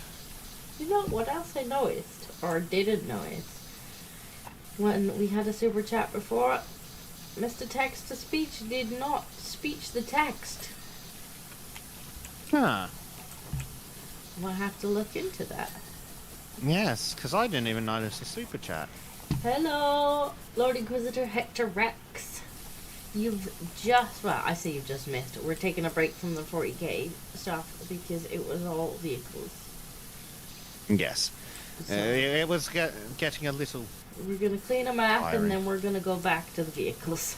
You know what else I noticed, or didn't notice? When we had a super chat before, Mr. Text to Speech did not speech the text. Huh. We'll have to look into that. Yes, because I didn't even notice the super chat. Hello, Lord Inquisitor Hector Rex. You've just, well, I say you've just missed it. We're taking a break from the 40k stuff because it was all vehicles. Yes. So It was getting a little... we're going to clean them up tiring. and then we're going to go back to the vehicles.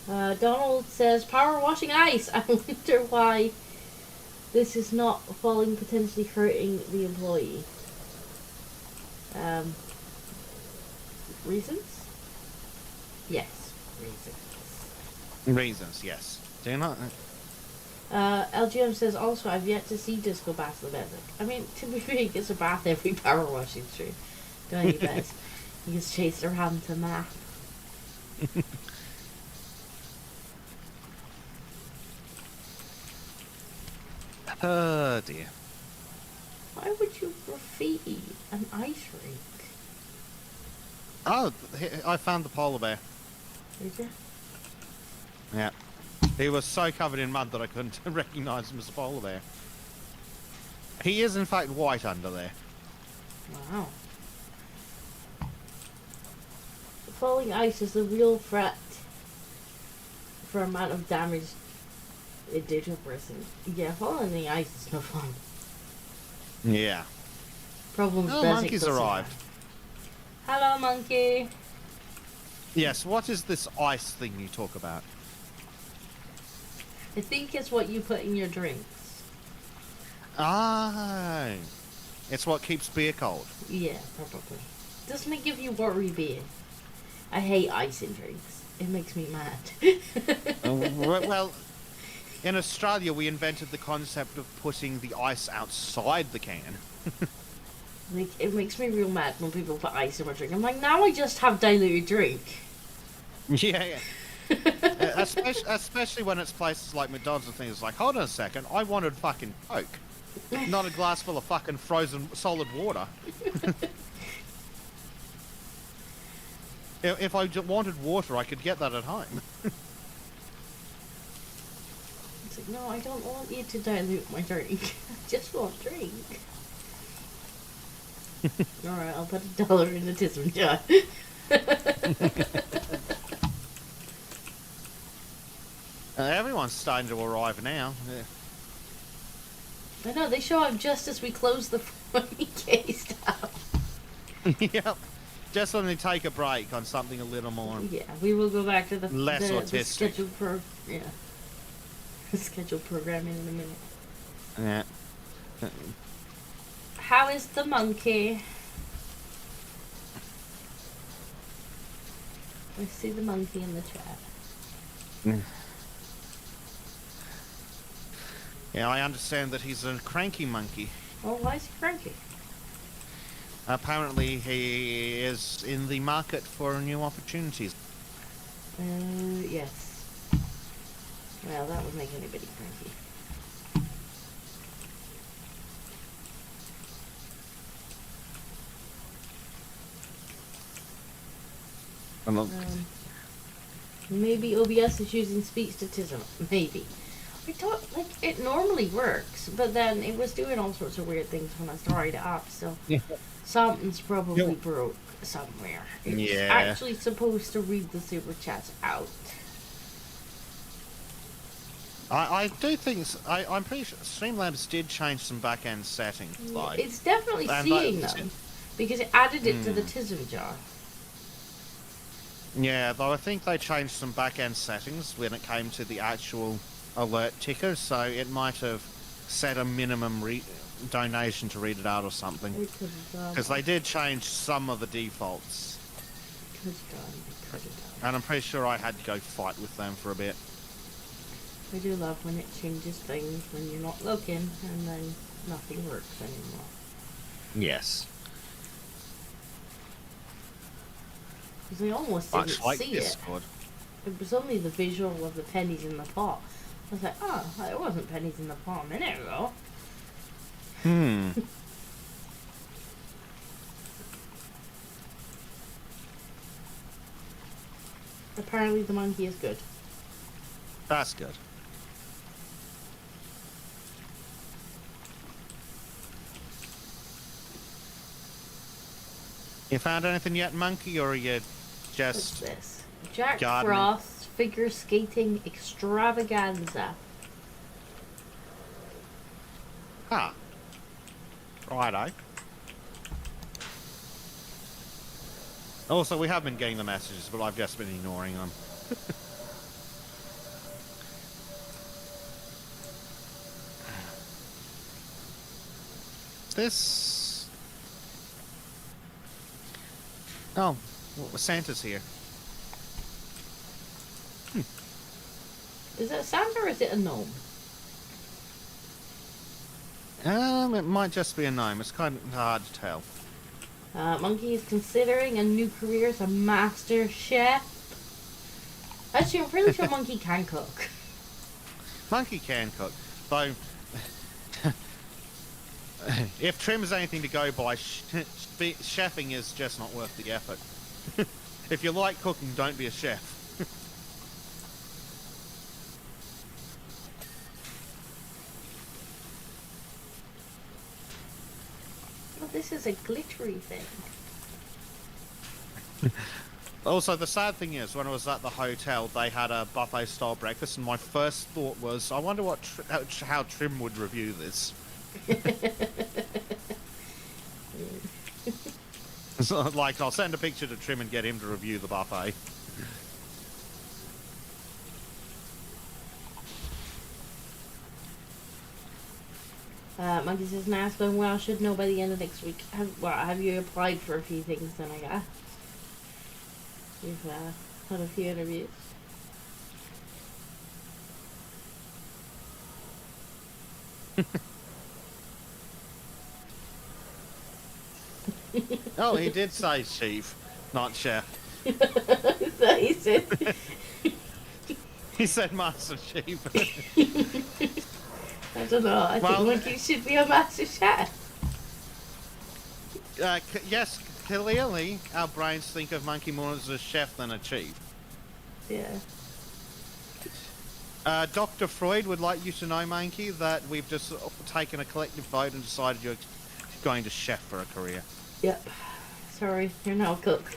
Donald says, power washing ice. I wonder why this is not falling, potentially hurting the employee. Reasons? Yes, reasons. Reasons, yes. Do you not... LGM says, also, I've yet to see Disco Bath the Bezek. I mean, to be fair, he gets a bath every power washing stream. Don't he, Bez? He gets chased around to math. Oh, dear. Why would you graffiti an ice rink? Oh, I found the polar bear. Did you? Yeah. He was so covered in mud that I couldn't recognise him as a polar bear. He is, in fact, white under there. Wow. Falling ice is the real threat for amount of damage it did to a person. Yeah, falling in the ice is no fun. Yeah. Problems. Oh, Bezek monkeys doesn't arrived. have. Hello, monkey. Yes, what is this ice thing you talk about? I think it's what you put in your drinks. Ah, it's what keeps beer cold. Yeah, probably. Doesn't it give you watery beer? I hate ice in drinks. It makes me mad. Well, in Australia, we invented the concept of putting the ice outside the can. Like, it makes me real mad when people put ice in my drink. I'm like, now I just have diluted drink. Yeah. Especially when it's places like McDonald's and things like, hold on a second, I wanted fucking Coke, not a glass full of fucking frozen solid water. If I wanted water, I could get that at home. It's like, no, I don't want you to dilute my drink. I just want drink. Alright, I'll put $1 in the tism jar. Everyone's starting to arrive now. I know, they show up just as we close the 40k stuff. Yep. Just when they take a break on something a little more... Yeah, we will go back to the Less autistic. Scheduled programming in a minute. Yeah. How is the monkey? I see the monkey in the chat. Yeah, I understand that he's a cranky monkey. Well, why is he cranky? Apparently he is in the market for new opportunities. Yes. Well, that would make anybody cranky. Maybe OBS is using speech statism. Maybe. I thought, like, it normally works, but then it was doing all sorts of weird things when I started it up, so something's probably broke somewhere. It's actually supposed to read the super chats out. I do think... I'm pretty sure Streamlabs did change some back-end settings. Like, It's definitely seeing them, because it added it to the tism jar. Yeah, though I think they changed some back-end settings when it came to the actual alert ticker, so it might have set a minimum donation to read it out or something. Because they did change some of the defaults. And I'm pretty sure I had to go fight with them for a bit. I do love when it changes things when you're not looking and then nothing works anymore. Yes. Because I almost didn't Much like see it. Discord. It was only the visual of the pennies in the pot. I was like, oh, it wasn't pennies in the pot a minute ago. Hmm. Apparently the monkey is good. That's good. You found anything yet, Monkey, or are you What's just... this? Jack gardening? Frost figure skating extravaganza. Ah. Righto. Also, we have been getting the messages, but I've just been ignoring them. This... Oh, well, Santa's here. Is it Santa or is it a gnome? It might just be a gnome. It's kind of hard to tell. Monkey is considering a new career as a master chef. Actually, I'm pretty sure Monkey can cook. Monkey can cook, though. If trim is anything to go by, chefing is just not worth the effort. If you like cooking, don't be a chef. Oh, this is a glittery thing. Also, the sad thing is, when I was at the hotel, they had a buffet-style breakfast, and my first thought was, I wonder what how Trim would review this. So, like, I'll send a picture to Trim and get him to review the buffet. Monkey says, nice, but well, I should know by the end of next week. Have you applied for a few things then, I guess? You've had a few interviews. Oh, he did say chief, not chef. That he said. He said master chief. I don't know. I think Monkey should be a master chef. Yes, clearly our brains think of Monkey more as a chef than a chief. Yeah. Dr. Freud would like you to know, Monkey, that we've just taken a collective vote and decided you're going to chef for a career. Yep. Sorry, you're now a cook.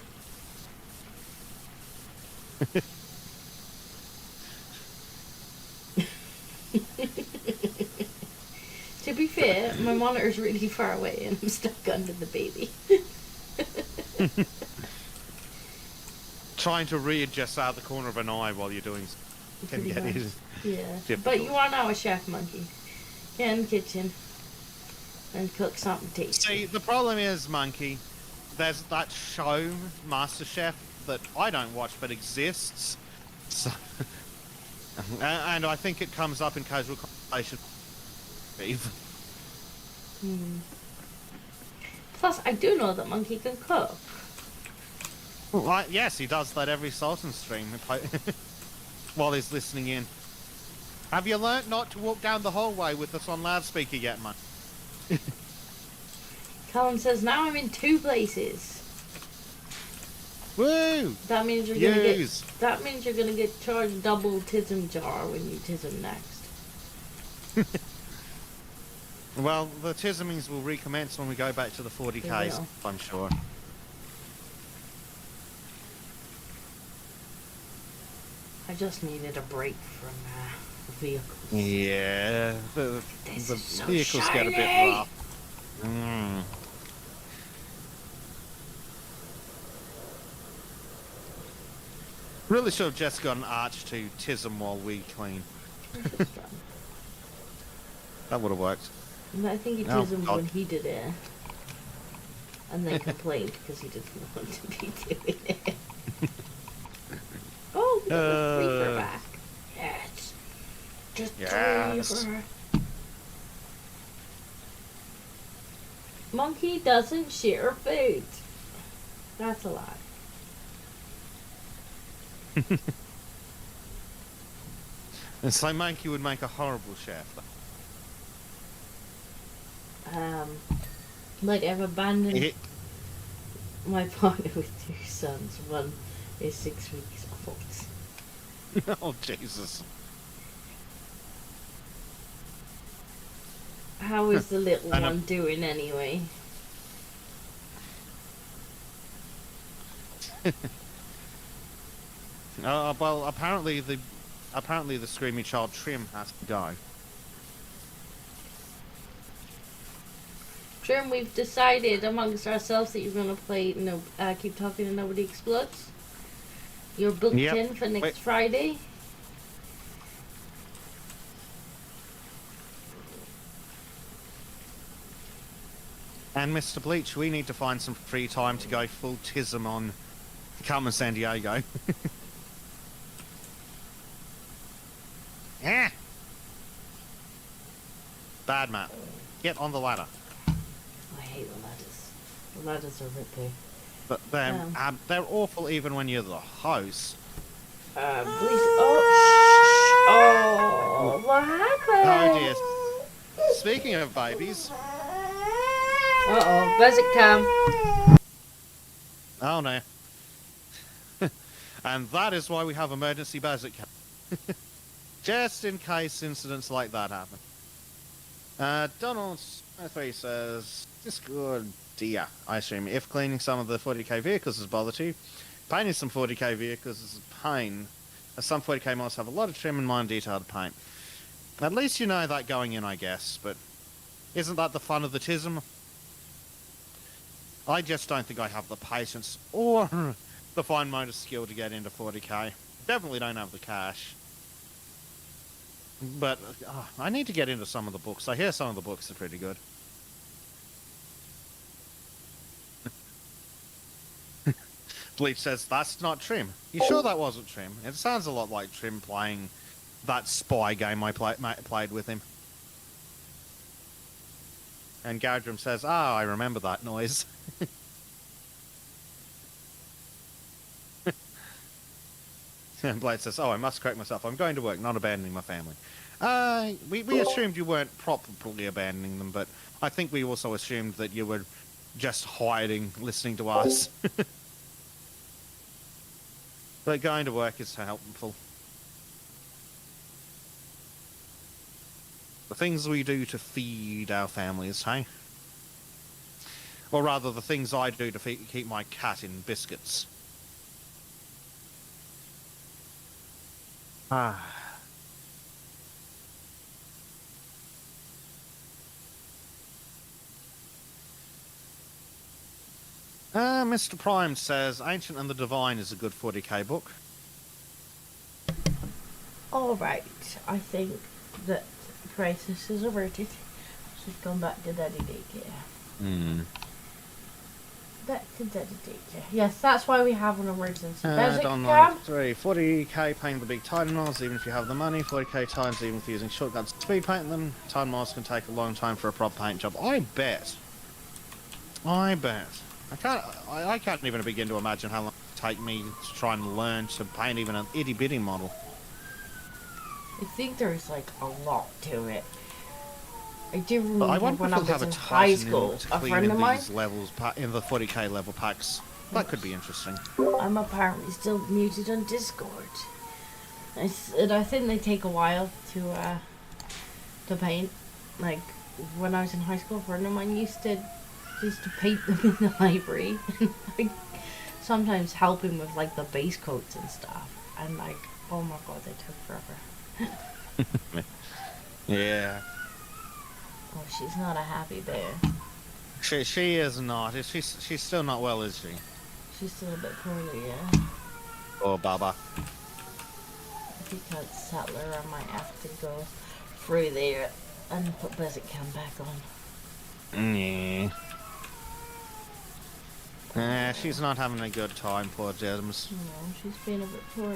To be fair, my monitor's really far away and I'm stuck under the baby. Trying to readjust out the corner of an eye while you're doing can get it. Yeah. Difficult. But you are now a chef, Monkey. Get in the kitchen and cook something tasty. See, the problem is, Monkey, there's that show, MasterChef, that I don't watch but exists. So, and I think it comes up in casual conversation. Plus, I do know that Monkey can cook. Well, yes, he does that every Sultan stream while he's listening in. Have you learnt not to walk down the hallway with us on loudspeaker yet, man? Colin says, now I'm in 2 places. Woo! That means you're gonna get charged double tism jar when you tism next. Well, the tismings will recommence when we go back to the 40Ks, I'm sure. I just needed a break from vehicles. Yeah, the So vehicles shiny. get a bit rough. Mm. Really should have just got an arch to tism while we clean. That would have worked. And I think he Oh, tismed God. when he did it. And then complained because he didn't want to be doing it. Get the reaper back. Yes. Just Yes. the reaper. Monkey doesn't share food. That's a lie. And so Monkey would make a horrible chef. Like I've abandoned my partner with 2 sons. One is 6 weeks old. Oh, Jesus. How is the little one doing anyway? Well, apparently the screamy child Trim has to go. Trim, we've decided amongst ourselves that you're going to play Keep Talking and Nobody Explodes. You're booked in for next Friday. And Mr. Bleach, we need to find some free time to go full tism on Carmen San Diego. Yeah. Bad man. Get on the ladder. I hate the ladders. The ladders are ripping. But they're awful even when you're the host. Please. Oh, what happened? Oh dear. Speaking of babies. Uh-oh, Bezek cam. Oh no. And that is why we have emergency Bezek cam. Just in case incidents like that happen. Donald Smith says, this good dear, I assume, if cleaning some of the 40k vehicles is bother you, painting some 40k vehicles is a pain, as some 40k mods have a lot of trim and mind detailed paint. At least you know that going in, I guess, but isn't that the fun of the tism? I just don't think I have the patience or the fine motor skill to get into 40k. Definitely don't have the cash. But I need to get into some of the books. I hear some of the books are pretty good. Bleach says, that's not Trim. You sure that wasn't Trim? It sounds a lot like Trim playing that spy game I played with him. And Gardrum says, I remember that noise. And Blade says, I must correct myself. I'm going to work, not abandoning my family. We assumed you weren't properly abandoning them, but I think we also assumed that you were just hiding, listening to us. But going to work is helpful. The things we do to feed our families, hey? Or rather, the things I do to keep my cat in biscuits. Mr. Prime says, Ancient and the Divine is a good 40k book. Alright, I think that crisis is averted. She's gone back to Daddy Daycare. Back to Daddy Daycare. Yes, that's why we have an emergency. Online 3. 40k paint the big Titan models, even if you have the money. 40k times, even if you're using shortcuts to speed paint them. Titan models can take a long time for a proper paint job. I bet. I can't even begin to imagine how long it would take me to try and learn to paint even an itty bitty model. I think there's like a lot to it. I do remember I wonder when if I we'll have was in a high Titan school, to a clean friend in of mine. these levels, in the 40k level packs. That could be interesting. I'm apparently still muted on Discord. I think they take a while to paint. Like when I was in high school, a friend of mine used to paint them in the library, and like sometimes help him with like the base coats and stuff. And like, oh my god, they took forever. Yeah. Oh, she's not a happy bear. She is not. She's still not well, is she? She's still a bit poorly, yeah. Oh, Baba. Because Sattler, I might have to go through there and put Bezek cam back on. Yeah. She's not having a good time, poor James. No, she's been a bit poorly.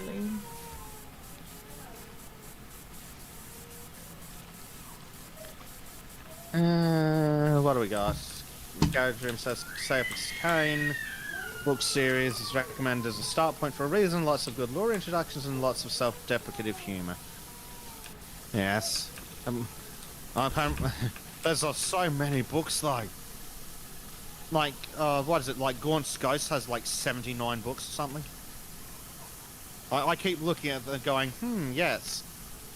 What do we got? Garage Room says Safe as Kane. Book series is recommended as a start point for a reason. Lots of good lore introductions and lots of self-deprecative humour. Yes. Apparently, there's so many books though. Like, what is it? Like Gaunt's Ghost has like 79 books or something. I keep looking at them going, yes,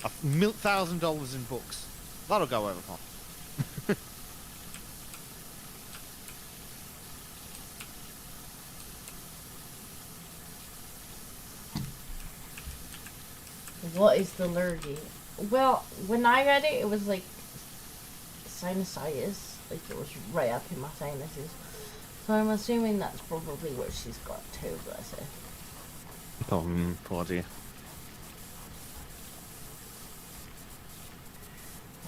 $1,000 in books. That'll go over fine. What is the lurgy? Well, when I read it, it was like sinusitis. Like it was right up in my sinuses. So I'm assuming that's probably what she's got too, bless her. Oh, poor dear.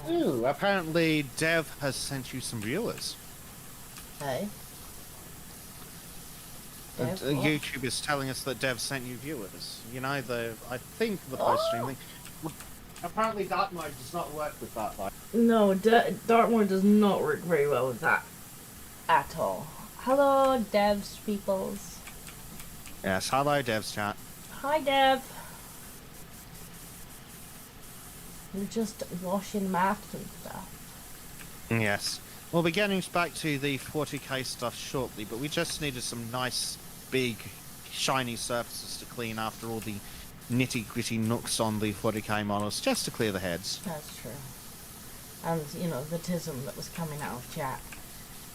Ooh, apparently Dev has sent you some viewers. Hey? Dev, what? YouTube is telling us that Dev sent you viewers. You know, I think the post-stream thing. Apparently dark mode does not work with that, though. No, dark mode does not work very well with that. At all. Hello, Devs peoples. Yes, hello Dev's chat. Hi, Dev. You're just washing maps and stuff. Yes. We'll be getting back to the 40k stuff shortly, but we just needed some nice, big, shiny surfaces to clean after all the nitty-gritty nooks on the 40k models, just to clear the heads. That's true. And, you know, the tism that was coming out of chat.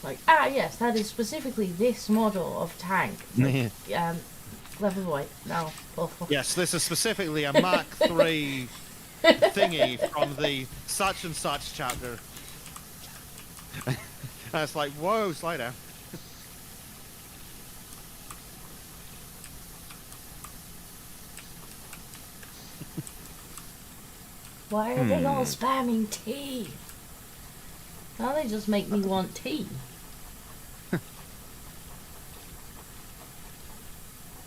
Like, yes, that is specifically this model of tank. Like, Clever boy. No. Awful. Yes, this is specifically a Mark III thingy from the such and such chapter. And it's like, whoa, slow down. Why are they all spamming tea? Now they just make me want tea.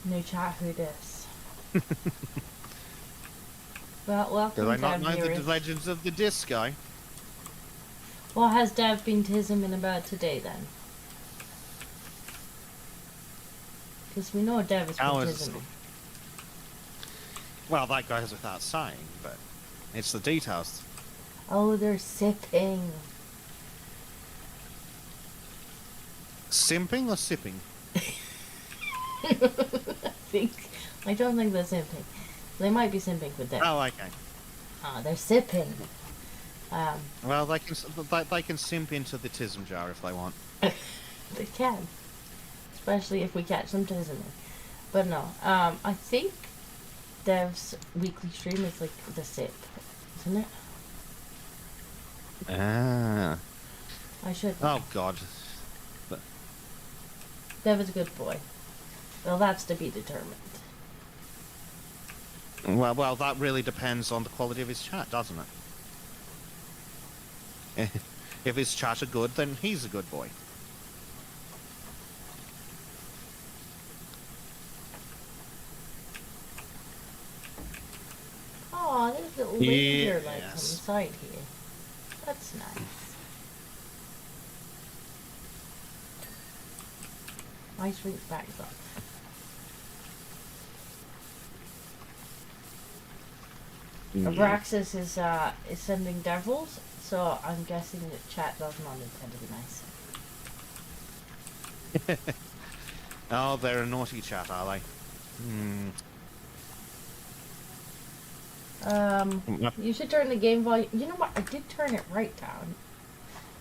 No chat, who dis? Well, welcome, Do they not Dev know viewers. the legends of the disco? What has Dev been tisming about today, then? Because we know Dev has been tisming. Well, that goes without saying, but it's the details. Oh, they're sipping. Simping or sipping? I don't think they're simping. They might be simping for Dev. Oh, okay. They're sipping. Well, they can simp into the tism jar if they want. They can. Especially if we catch them tisming. But no, I think Dev's weekly stream is like the sip, isn't it? Ah. I should. Oh, God. Dev is a good boy. Well, that's to be determined. Well, that really depends on the quality of his chat, doesn't it? If his chat are good, then he's a good boy. Oh, there's little laser lights on the side here. That's nice. My sweet bags up. Abraxas is sending devils, so I'm guessing that chat does not intend to be nice. Oh, they're a naughty chat, are they? You should turn the game volume. You know what? I did turn it right down,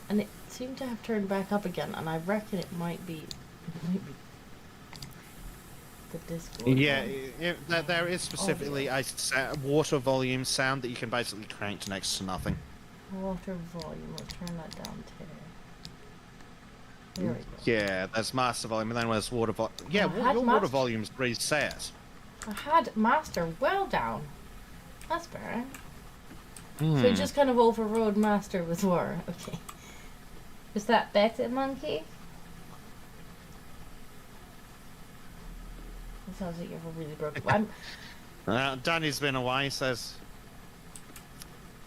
and it seemed to have turned back up again. And I reckon it might be the Discord. Yeah, there is specifically a water volume sound that you can basically crank to next to nothing. Water volume. We'll turn that down too. There we go. Yeah, there's master volume, and then there's water volume. Yeah, your water volume's reset. I had master well down. That's better. So it just kind of overrode master with war. Okay. Is that better, monkey? It sounds like you have a really broken one. Danny's been away, says...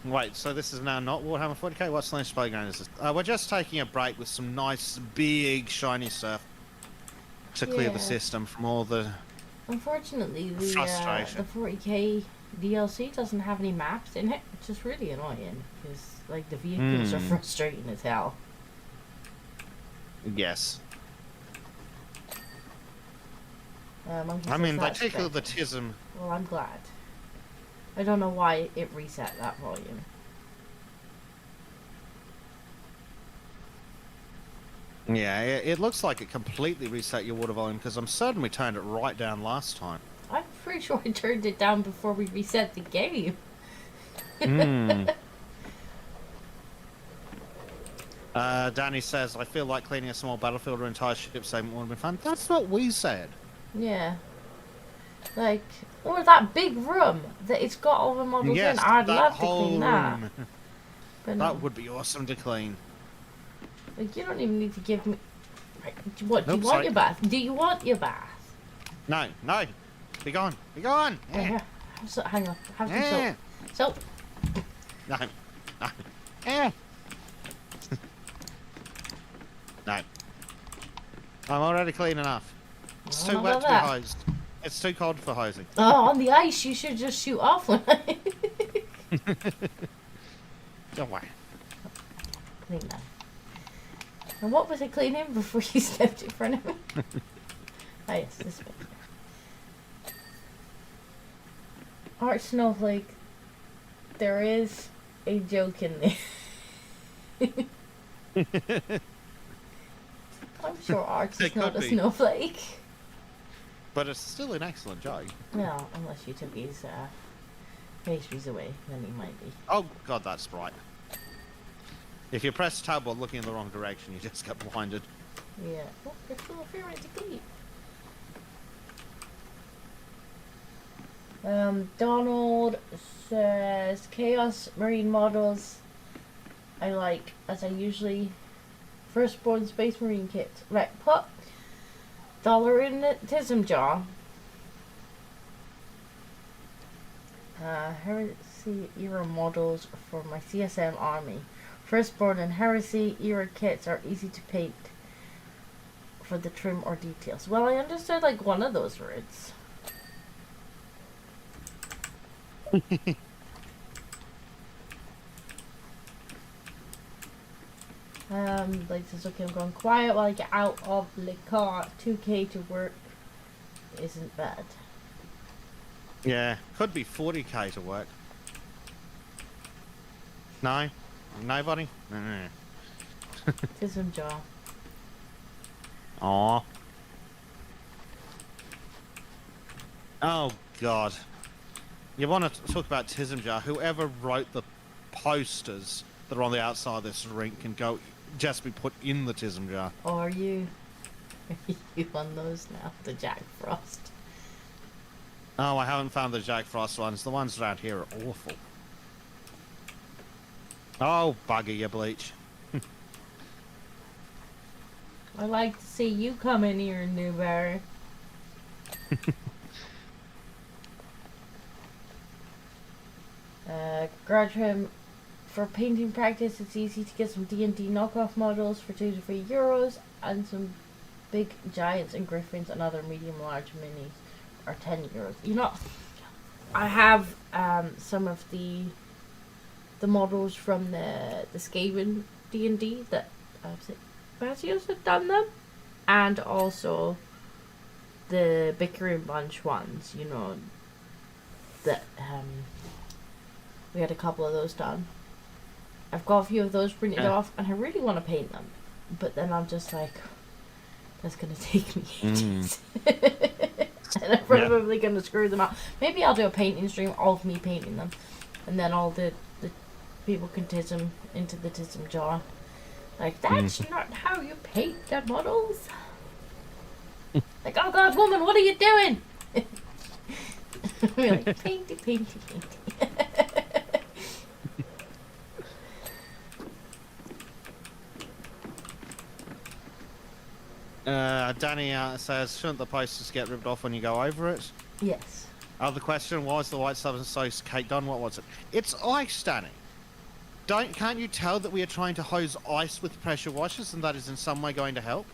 Wait, so this is now not Warhammer 40k? What Slash Playground is this? We're just taking a break with some nice, big, shiny stuff to clear the system from all the Unfortunately, the frustration. 40k DLC doesn't have any maps in it, which is really annoying, because, like, the vehicles are frustrating as hell. Yes. Monkey I says mean, they that's take all the better. tism. Well, I'm glad. I don't know why it reset that volume. Yeah, it looks like it completely reset your water volume, because I'm certain we turned it right down last time. I'm pretty sure I turned it down before we reset the game. Danny says, I feel like cleaning a small battlefield or entire ship segment would have been fun. That's what we said. Yeah. Like, or that big room that it's got all the models Yes, in. I'd that love to whole clean that. room. But That would be awesome to clean. like, you don't even need to give me... Right, what, do Nope, you want sorry. your bath? Do you want your bath? No, no. Be gone. Be gone. Yeah. Here, hang on. Have some Eh. soap. Soap. No. No. Eh. No. I'm already clean enough. It's I too don't know wet to be about that. hosed. It's too cold for hosing. Oh, on the ice, you should just shoot off when I... Don't worry. Clean that. And what was I cleaning before you stepped in front of me? Ah, yes, this bit. Art Snowflake, there is a joke in there. I'm sure Art is It not could a be. snowflake. But it's still an excellent joke. Well, unless you took his pastries away, then he might be. Oh god, that's right. If you press tab while looking in the wrong direction, you just get blinded. Yeah. Oh, it's still theoretically. Donald says Chaos Marine models I like, as I usually Firstborn Space Marine kit. Right, put dollar in the Tism jar. Heresy era models for my CSM army. Firstborn and Heresy era kits are easy to paint for the trim or details. Well, I understood like one of those words. Like says, okay, I'm going quiet while I get out of the car. 2k to work isn't bad. Yeah, could be 40k to work. No? Nobody? Tism jar. Aww. Oh god. You want to talk about Tism Jar? Whoever wrote the posters that are on the outside of this rink can go just be put in the Tism Jar. Or are you on those now? The Jack Frost. Oh, I haven't found the Jack Frost ones. The ones around here are awful. Oh, bugger you, Bleach. I like to see you come in here, Newberry. Garage him for painting practice. It's easy to get some D&D knockoff models for 2 to 3 euros, and some big giants and griffins and other medium large minis are 10 euros. You know, I have some of the models from the Skaven D&D that Basios have done them, and also the Bickering Bunch ones, you know, that we had a couple of those done. I've got a few of those printed off, and I really want to paint them, but then I'm just like, that's gonna take me ages. And I'm probably gonna screw them up. Maybe I'll do a painting stream of me painting them, and then all the people can tism into the tism jar. Like, that's not how you paint the models. Like, oh god, woman, what are you doing? We're like, painty. Danny says, shouldn't the posters get ripped off when you go over it? Yes. Other question, why is the white substance so caked on? What was it? It's ice, Danny. Can't you tell that we are trying to hose ice with pressure washers and that is in some way going to help?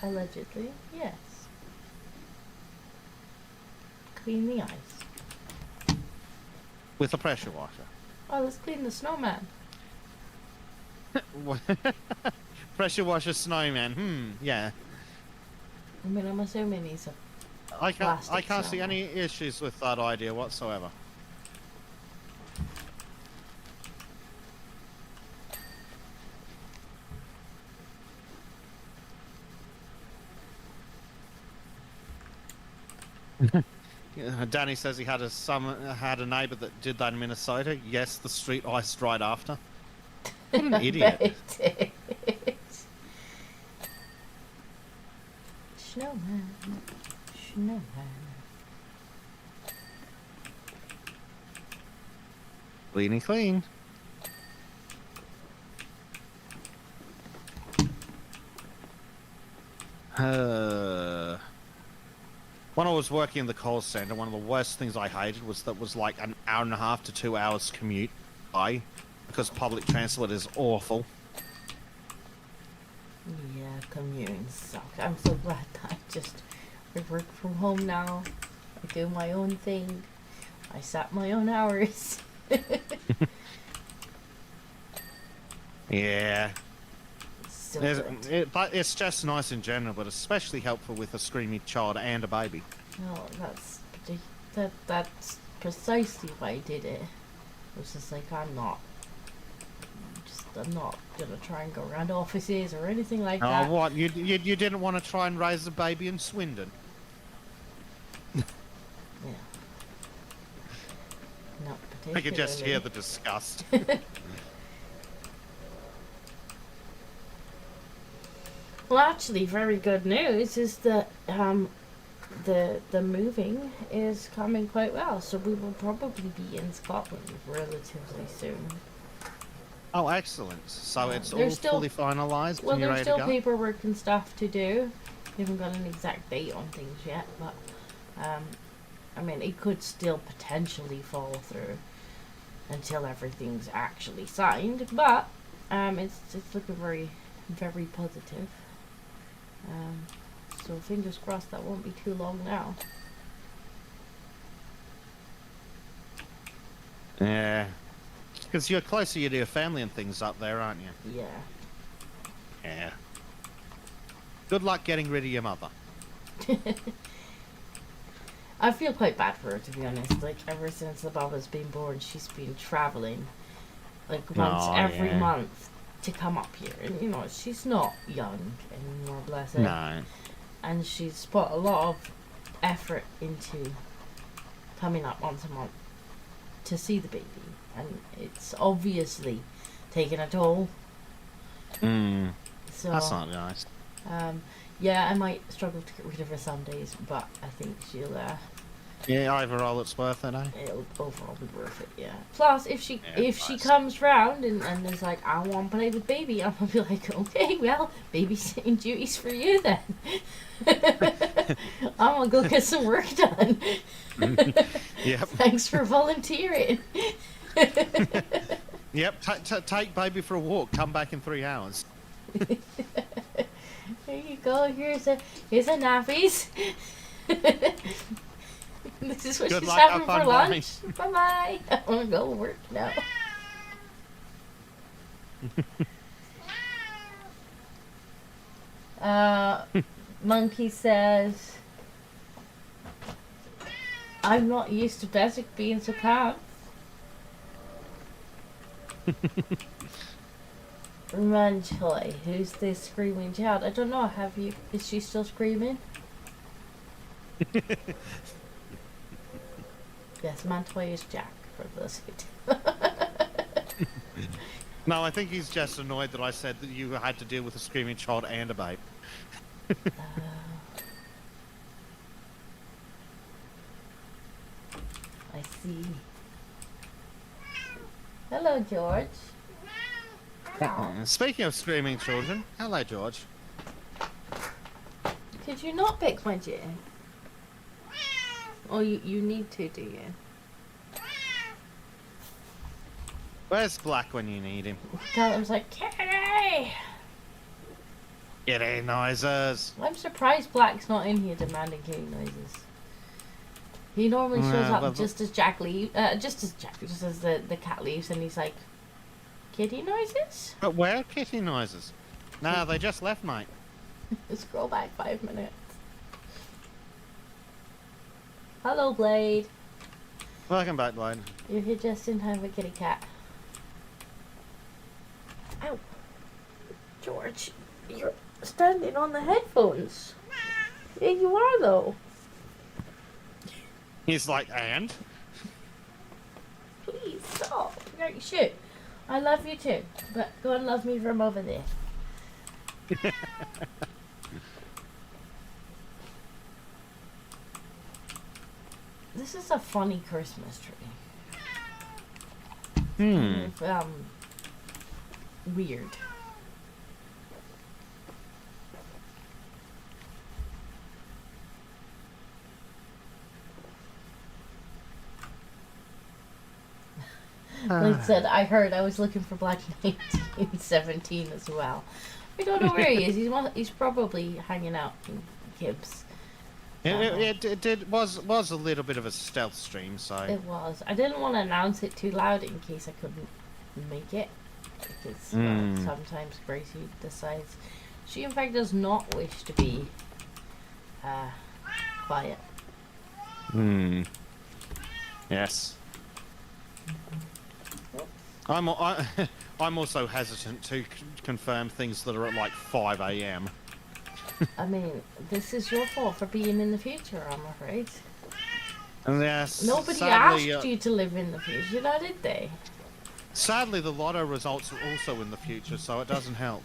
Allegedly, yes. Clean the ice. With a pressure washer. Oh, let's clean the snowman. Pressure washer snowman. Yeah. I mean, I'm assuming he's a I can't plastic see any issues with that idea whatsoever. Danny says he had a neighbour that did that in Minnesota. Yes, the street iced right after. What an idiot. Snowman. Snowman. Cleany clean. When I was working in the call centre, one of the worst things I hated was like an hour and a half to 2 hours commute because public transport is awful. Yeah, commuting sucks. I'm so glad that I work from home now. I do my own thing. I set my own hours. Yeah. So good. It's just nice in general, but especially helpful with a screaming child and a baby. No, that's precisely why I did it. It was just like I'm not gonna try and go around offices or anything like that. Oh, what? You didn't want to try and raise a baby in Swindon? Yeah. Not particularly. I could just hear the disgust. Well, actually, very good news is that the moving is coming quite well, so we will probably be in Scotland relatively soon. Oh, excellent. So it's all There's still- fully finalised Well, and you're there's ready still to go? paperwork and stuff to do. We haven't got an exact date on things yet, but I mean, it could still potentially fall through until everything's actually signed, but it's looking very, very positive. So fingers crossed that won't be too long now. Yeah. Because you're closer to your family and things up there, aren't you? Yeah. Yeah. Good luck getting rid of your mother. I feel quite bad for her, to be honest. Like, ever since the Baba's been born, she's been traveling, like, once every month to come up here. And, you know, she's not young anymore, bless her. No. And she's put a lot of effort into coming up once a month to see the baby. And it's obviously taken a toll. So, That's not nice. yeah, I might struggle to get rid of her some days, but I think she'll, Yeah, overall it's worth it, eh? it'll overall be worth it, yeah. Plus, if she nice. comes round and is like, I want to play with baby, I'm gonna be like, okay, well, babysitting duties for you then. I'm gonna go get some work done. Yep. Thanks for volunteering. Yep, take baby for a walk, come back in 3 hours. There you go. Here's a nappies. This is what Good she's luck, having have fun, for lunch. Bye bye. I want to go work now. Monkey says, I'm not used to Bezek being so calm. Manchoy, who's this screaming child? I don't know, is she still screaming? Yes, Mantoy is Jack, for those who No, I think he's just annoyed that I said that you had to deal with a screaming child and a babe. I see. Hello, George. Speaking of screaming children, hello, George. Could you not pick my J? Oh, you need to, do you? Where's Black when you need him? Tell him, like, Kitty! Kitty noises. I'm surprised Black's not in here demanding kitty noises. He normally shows up just as Jack leaves, just as the cat leaves, and he's like, kitty noises? But where are kitty noises? Nah, they just left, mate. Scroll back 5 minutes. Hello, Blade. Welcome back, Blade. You're here just in time for kitty cat. Ow. George, you're standing on the headphones. Yeah, you are, though. He's like, and? Please, stop. No, you should. I love you too, but go and love me from over there. This is a funny Christmas tree. Weird. Like said, I heard I was looking for Black 1917 as well. I don't know where he is. He's probably hanging out in Gibbs. It was a little bit of a stealth stream, so... It was. I didn't want to announce it too loud in case I couldn't make it. Because well, sometimes Gracie decides she in fact does not wish to be quiet. Yes. I'm also hesitant to confirm things that are at like 5 a.m. I mean, this is your fault for being in the future, I'm afraid. Yes. Nobody sadly, asked you to live in the future, now did they? Sadly, the lotto results are also in the future, so it doesn't help.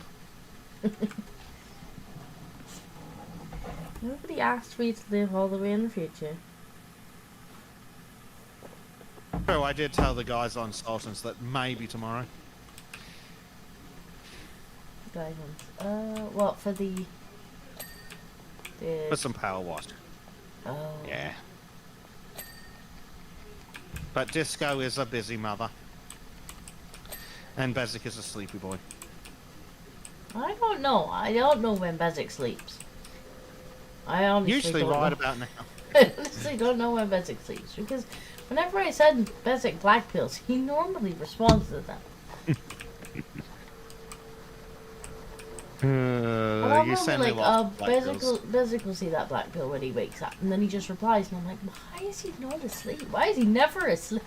Nobody asked for you to live all the way in the future. Oh, I did tell the guys on Sultans that maybe tomorrow. Guidance. What, for the... For some power wash. Oh. Yeah. But Disco is a busy mother. And Bezek is a sleepy boy. I don't know. I don't know when Bezek sleeps. I honestly Usually don't right know. about now. I honestly don't know when Bezek sleeps, because whenever I send Bezek black pills, he normally responds to them. And I'm You normally send me like, lots of black pills. Bezek will see that black pill when he wakes up, and then he just replies, and I'm like, why is he not asleep? Why is he never asleep?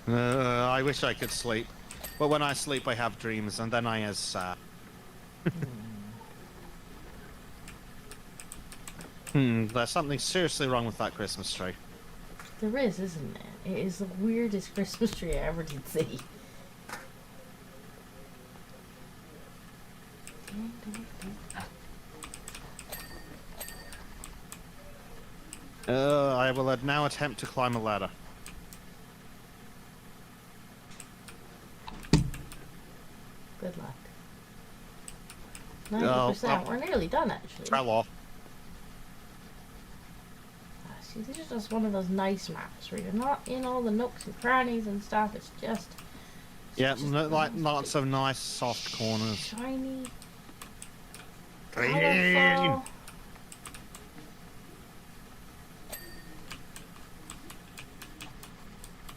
I wish I could sleep. But when I sleep, I have dreams, and then I is sad. There's something seriously wrong with that Christmas tree. There is, isn't there? It is the weirdest Christmas tree I ever did see. I will now attempt to climb a ladder. Good luck. 90%. We're nearly done, actually. Fell off. See, this is just one of those nice maps where you're not in all the nooks and crannies and stuff. It's just... like lots of nice soft corners. Shiny. Clean. Colorful.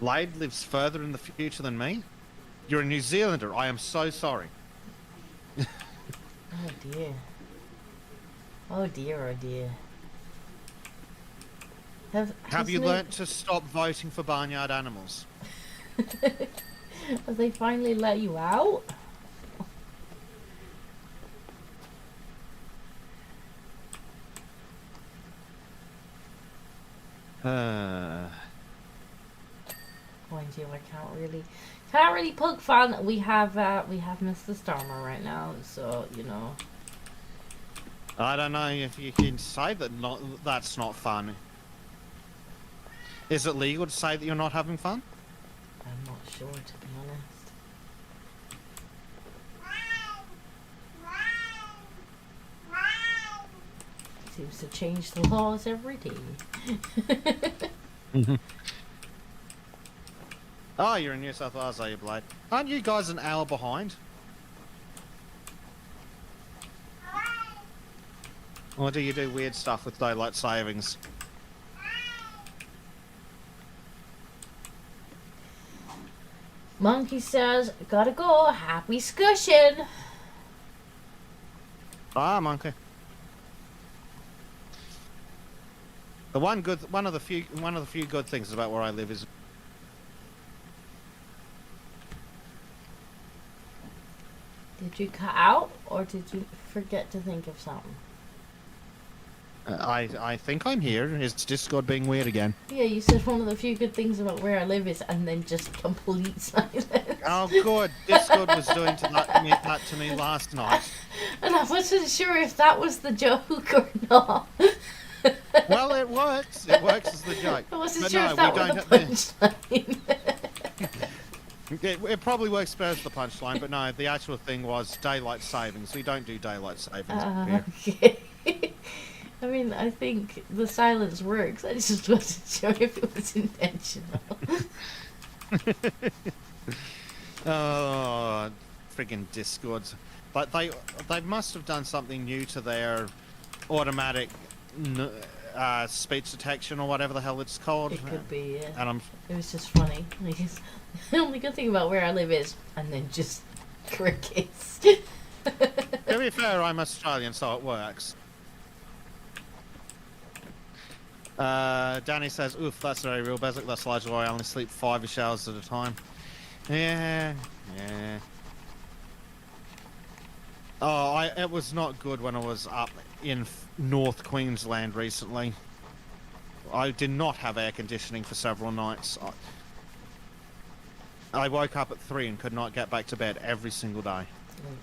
Blade lives further in the future than me? You're a New Zealander. I am so sorry. Oh dear. Oh dear, oh dear. Have you learnt to stop voting for barnyard animals? Have they finally let you out? Mind you, I can't really poke fun. We have Mr. Stormer right now, so you know. I don't know if you can say that that's not fun. Is it legal to say that you're not having fun? I'm not sure, to be honest. Seems to change the laws every day. Oh, you're in New South Wales, are you, Blade? Aren't you guys an hour behind? Or do you do weird stuff with daylight savings? Monkey says, gotta go. Happy scushing. Ah, monkey. The one of the few good things about where I live is Did you cut out, or did you forget to think of something? I think I'm here. Is Discord being weird again? Yeah, you said one of the few good things about where I live is, and then just complete silence. Oh, good. Discord was doing that to me last night. And I wasn't sure if that was the joke or not. Well, it works. It works as the joke. I wasn't But sure no, if that we was don't the have punchline. It probably works better as the punchline, but no, the actual thing was daylight savings. We don't do daylight savings here. Okay. I mean, I think the silence works. I just wasn't sure if it was intentional. Oh, friggin' Discords. But they must have done something new to their automatic speech detection or whatever the hell it's called. It could be, yeah. And It was just funny. Like, the only good thing about where I live is, and then just crickets. to be fair, I'm Australian, so it works. Danny says, oof, that's very real, Bezek. That's largely why I only sleep 5-ish hours at a time. Yeah. Oh, it was not good when I was up in North Queensland recently. I did not have air conditioning for several nights. I woke up at 3 and could not get back to bed every single day. Oh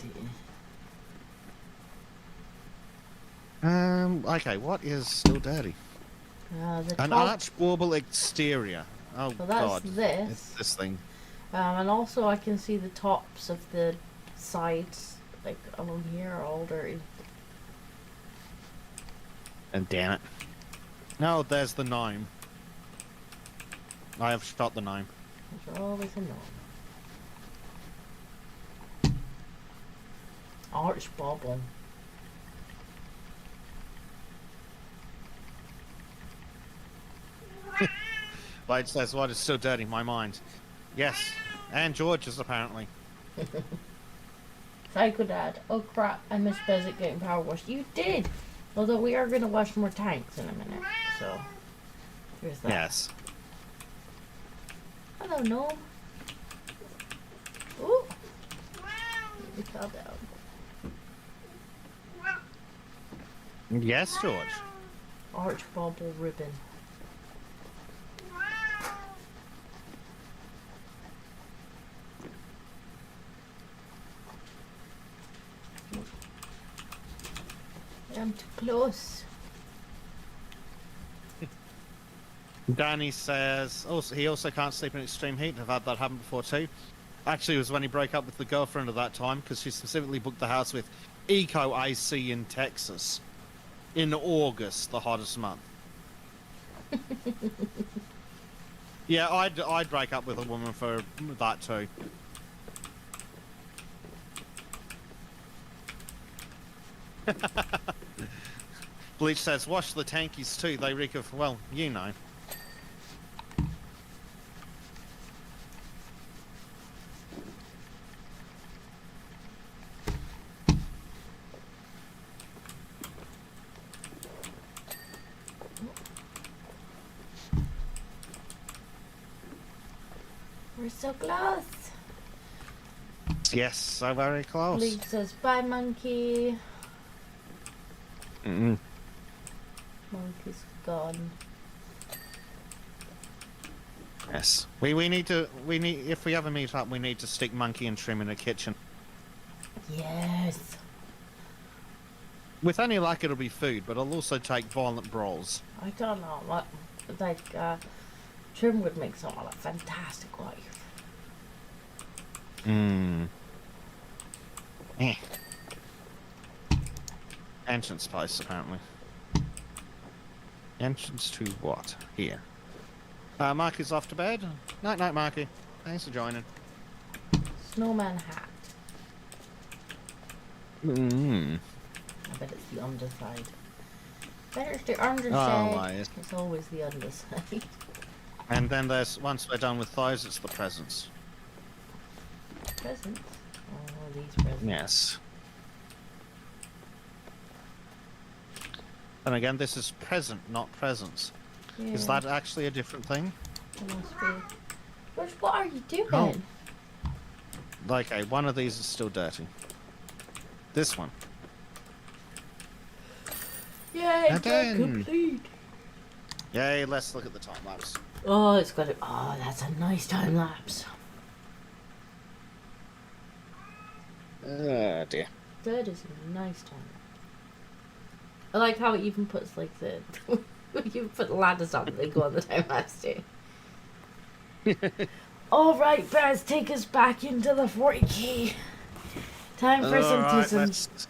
dear. Okay, what is still dirty? An arch bauble exterior. Oh, well, that's God. this. It's this thing. And also I can see the tops of the sides, like along here, are all dirty. And damn it. No, there's the gnome. I have shot the gnome. There's always a gnome. Arch bauble. Blade says, what is still dirty? My mind. Yes. And George's, apparently. Psycho Dad. Oh crap, I missed Bezek getting power washed. You did! Although we are going to wash more tanks in a minute, so there's that. Yes. Hello, gnome. Ooh! We fell down. Yes, George. Arch bauble ribbon. I'm too close. Danny says, he also can't sleep in extreme heat. I've had that happen before too. Actually, it was when he broke up with the girlfriend at that time because she specifically booked the house with Eco AC in Texas in August, the hottest month. Yeah, I'd break up with a woman for that too. Bleach says, wash the tankies too. They reek of, well, you know. We're so close. Yes, so very close. Bleach says, bye, monkey. Mm-mm. Monkey's gone. Yes. We need if we ever meet up, we need to stick Monkey and Trim in the kitchen. Yes. With any luck, it'll be food, but it'll also take violent brawls. I don't know what, like, Trim would make someone a fantastic wife. Eh. Ancient spice, apparently. Entrance to what? Here. Marky's off to bed. Night night, Marky. Thanks for joining. Snowman hat. Mm. I bet it's the underside. Better it's the underside. Always. It's always the underside. And then there's, once we're done with those, it's the presents. Presents? Oh, these presents. Yes. And again, this is present, not presents. Yeah. Is that actually a different thing? It must be. George, what are you doing? Oh. Okay, one of these is still dirty. This one. Yay, And got then- complete. Yay, let's look at the time lapse. Oh, it's got it. Oh, that's a nice time lapse. Oh dear. That is a nice time. I like how it even puts like the you put ladders on and they go on the time lapse too. All right, Baz, take us back into the 40k. Time for some Alright, tisms.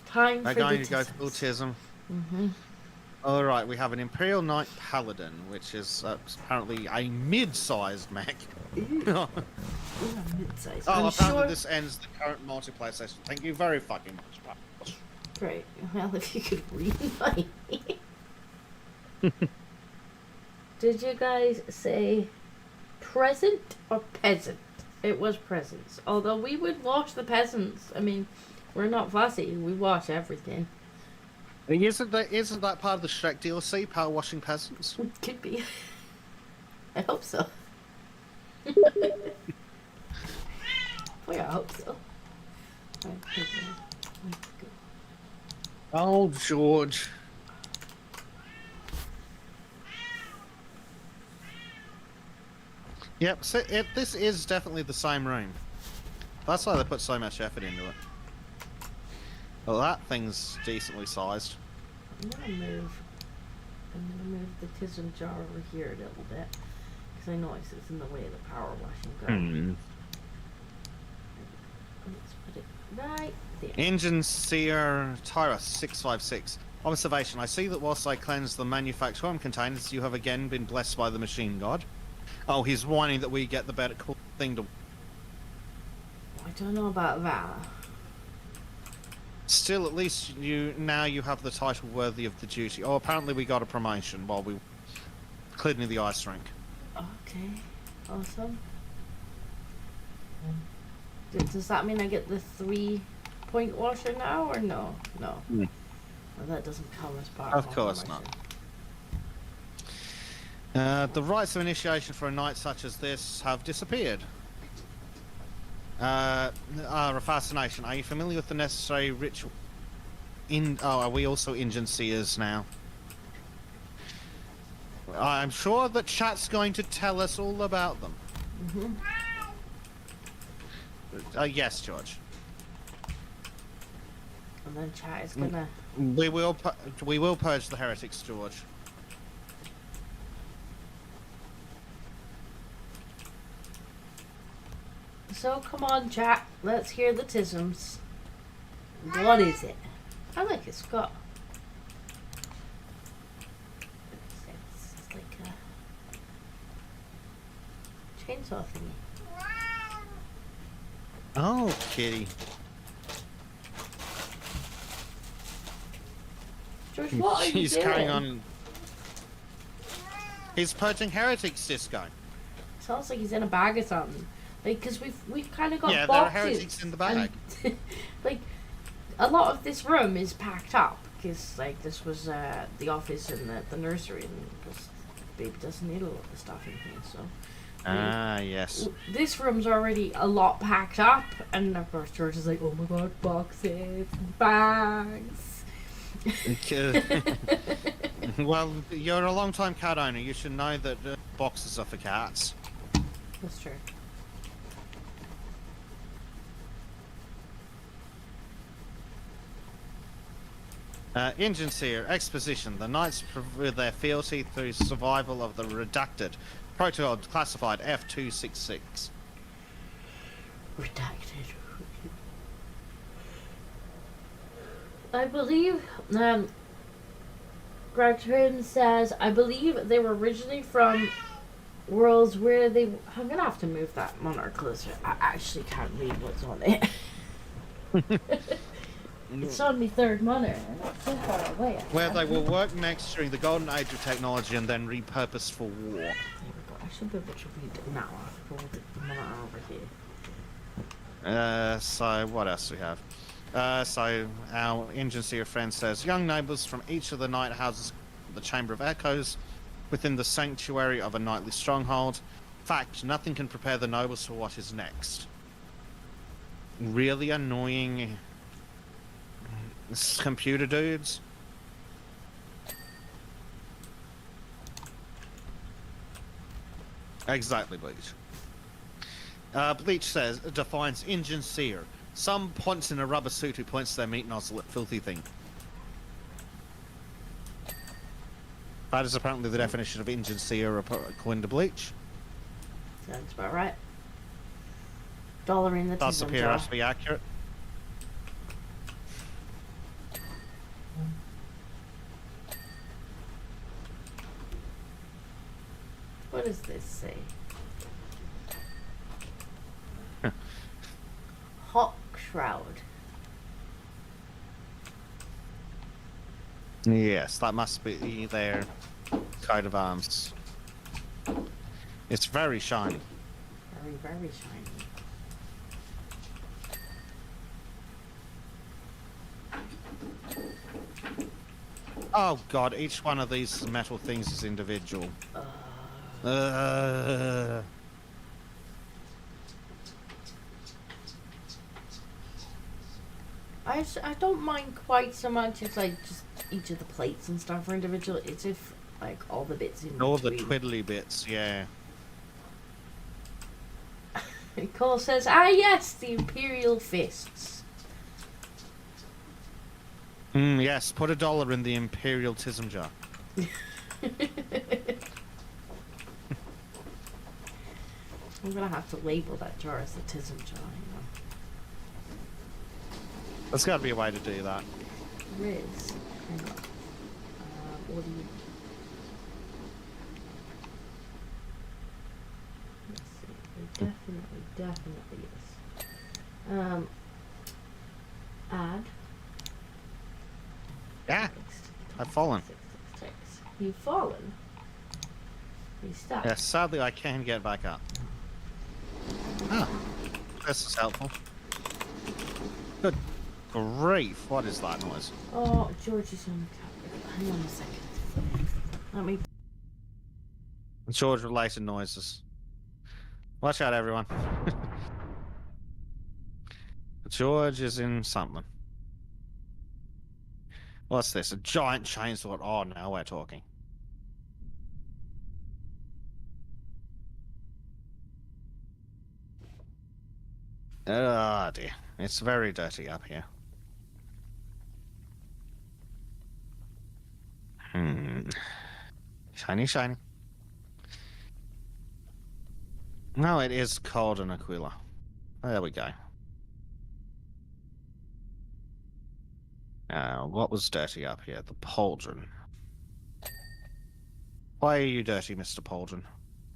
Time we're for going the to go full tisms. tism. Mm-hmm. Alright, we have an Imperial Knight Paladin, which is apparently a mid-sized mech. Ooh, a mid-size. Oh, I'm apparently sure. this ends the current multiplayer session. Thank you very fucking much, pal. Great. Well, if you could read my. Did you guys say present or peasant? It was presents. Although we would wash the peasants. I mean, we're not fussy. We wash everything. Isn't that part of the Shrek DLC, power washing peasants? Could be. I hope so. Well, I hope so. Right, okay. Let's go. Oh, George. Yep, so this is definitely the same room. That's why they put so much effort into it. Well, that thing's decently sized. I'm gonna move the tism jar over here a little bit because I notice it's in the way of the power washing gun. Let's put it right there. Engine Seer Tyra 656. Observation: I see that whilst I cleanse the manufacturing containers, you have again been blessed by the machine god. Oh, he's whining that we get the better cool thing to. I don't know about that. Still, at least you have the title worthy of the duty. Oh, apparently we got a promotion while we cleaning the ice rink. Okay, awesome. Does that mean I get the 3-point washer now, or no? No. Mm. Well, that doesn't come as part Of my course promotion. The rites of initiation for a night such as this have disappeared. A fascination. Are you familiar with the necessary ritual? Are we also engine seers now? I'm sure that chat's going to tell us all about them. Yes, George. And then chat is gonna. We will purge the heretics, George. So come on, chat. Let's hear the tisms. What is it? I like it's got. It's like a chainsaw thingy. Oh, kitty. George, what are you He's doing? carrying on. He's purging heretics, Disco. Sounds like he's in a bag or something. Like, cause we've kind of got Yeah, there are boxes. heretics in the bag. and, like, a lot of this room is packed up because like this was the office and the nursery, and because baby doesn't need a lot of stuff in here. So Yes. this room's already a lot packed up, and of course George is like, oh my god, boxes, bags. Well, you're a long-time cat owner. You should know that boxes are for cats. That's true. Engine Seer, Exposition. The Knights prove their fealty through survival of the redacted. Protocol classified F266. Redacted. I believe Gretchen says, I believe they were originally from worlds where they. I'm gonna have to move that monitor closer. I actually can't read what's on it. It's on my third monitor, and it's so far away. Where they will work next during the golden age of technology and then repurposed for war. There we go. I should be able to read it now. I'll hold the monitor over here. So what else do we have? So our engine seer friend says, young nobles from each of the night houses, the Chamber of Echoes, within the sanctuary of a nightly stronghold. Fact, nothing can prepare the nobles for what is next. Really annoying computer dudes. Exactly, Bleach. Bleach says, defines engine seer. Some ponce in a rubber suit who points their meat nozzle at filthy thing. That is apparently the definition of engine seer according to Bleach. Sounds about right. Dollar in the Does appear to be accurate. What does this say? Hawk shroud. Yes, that must be their coat of arms. It's very shiny. Very, very shiny. Oh god, each one of these metal things is individual. I don't mind quite so much if like just each of the plates and stuff are individual. It's if like all the bits in All between. the twiddly bits, yeah. Cole says, ah yes, the Imperial Fists. Yes, put $1 in the Imperial Tism jar. I'm gonna have to label that jar as the Tism jar, you know. There's got to be a way to do that. There is. Hang on. What do you... Let's see. There definitely is. Add. Yeah, I've fallen. 666. You've fallen? You stuck? Yes, sadly I can get back up. Ah, this is helpful. Good grief, what is that noise? Oh, George is on the camera. Hang on a second. Let me... George-related noises. Watch out, everyone. George is in something. What's this? A giant chainsaw. Oh, now we're talking. Oh dear. It's very dirty up here. Shiny, shiny. No, it is cold in Aquila. There we go. What was dirty up here? The pauldron. Why are you dirty, Mr. Pauldron?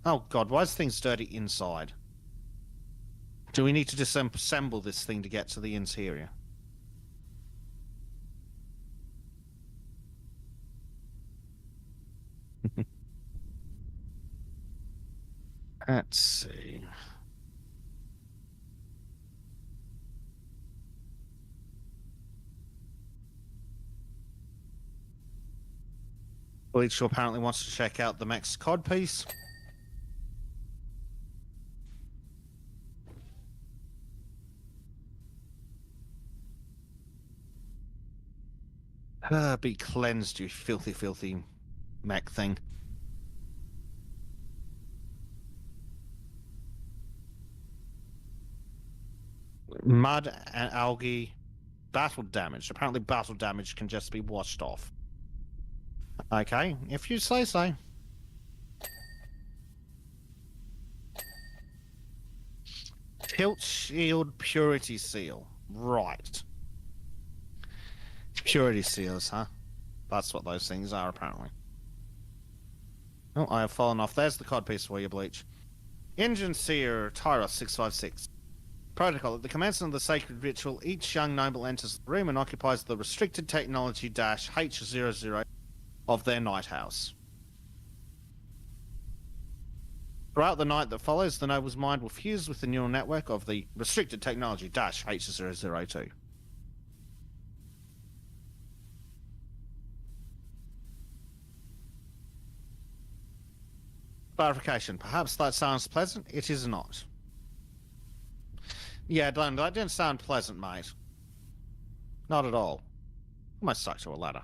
Oh god, why is things dirty inside? Do we need to disassemble this thing to get to the interior? Let's see. Bleach apparently wants to check out the Max Cod piece. Be cleansed, you filthy, filthy mech thing. Mud and algae. Battle damage. Apparently battle damage can just be washed off. Okay, if you say so. Tilt shield purity seal. Right. Purity seals, huh? That's what those things are, apparently. Oh, I have fallen off. There's the codpiece for you, Bleach. Engine Seer Tyros 656. Protocol. At the commencement of the sacred ritual, each young noble enters the room and occupies the restricted technology -H00 of their night house. Throughout the night that follows, the noble's mind will fuse with the neural network of the restricted technology -H002. Clarification. Perhaps that sounds pleasant. It is not. Yeah, Glenn, that didn't sound pleasant, mate. Not at all. Almost stuck to a ladder.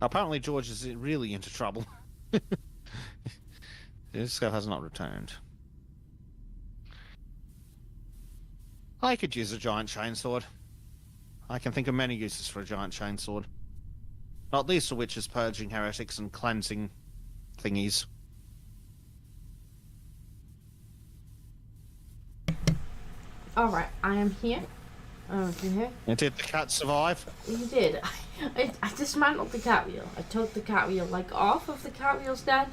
Apparently George is really into trouble. This guy has not returned. I could use a giant chainsword. I can think of many uses for a giant chainsword. Not least of which is purging heretics and cleansing thingies. Alright, I am here. Oh, can you hear? And did the cat survive? He did. I dismantled the cat wheel. I took the cat wheel like off of the cat wheel stand,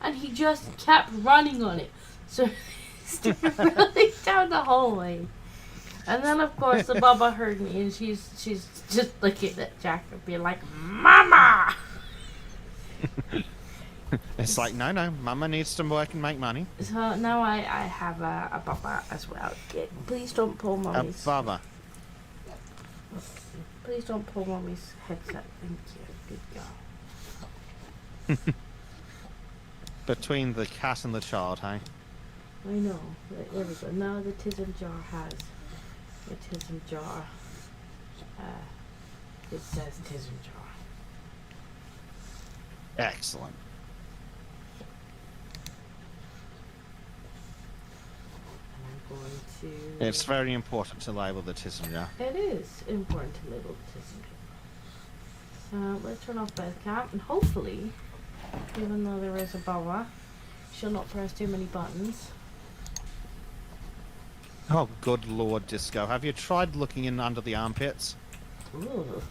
and he just kept running on it. So he's running down the hallway. And then of course the Baba heard me, and she's just looking at Jack and being like, "Mama!" It's like, no, Mama needs to work and make money. So now I have a Baba as well. Please don't pull Mommy's. A Baba. Please don't pull Mommy's headset. Thank you. Good girl. Between the cat and the child, hey? I know. There we go. Now the tism jar has a tism jar. It says tism jar. Excellent. And I'm going to... It's very important to label the tism jar. It is important to label the tism jar. Let's turn off Bezek, and hopefully, even though there is a Baba, she'll not press too many buttons. Oh, good lord, Disco. Have you tried looking in under the armpits? Ooh.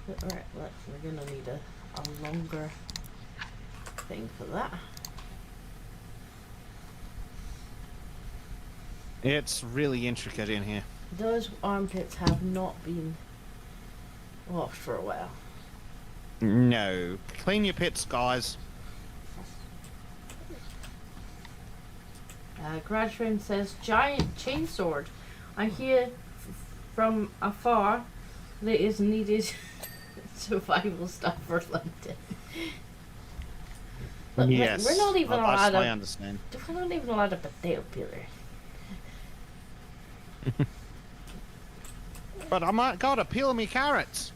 Alright, we're gonna need a longer thing for that. It's really intricate in here. Those armpits have not been washed for a while. No. Clean your pits, guys. Graduate says, giant chainsword. I hear from afar there is needed survival stuff for London. Look, Yes. we're not even allowed I understand. We're not even allowed a potato peeler. But I might gotta peel me carrots.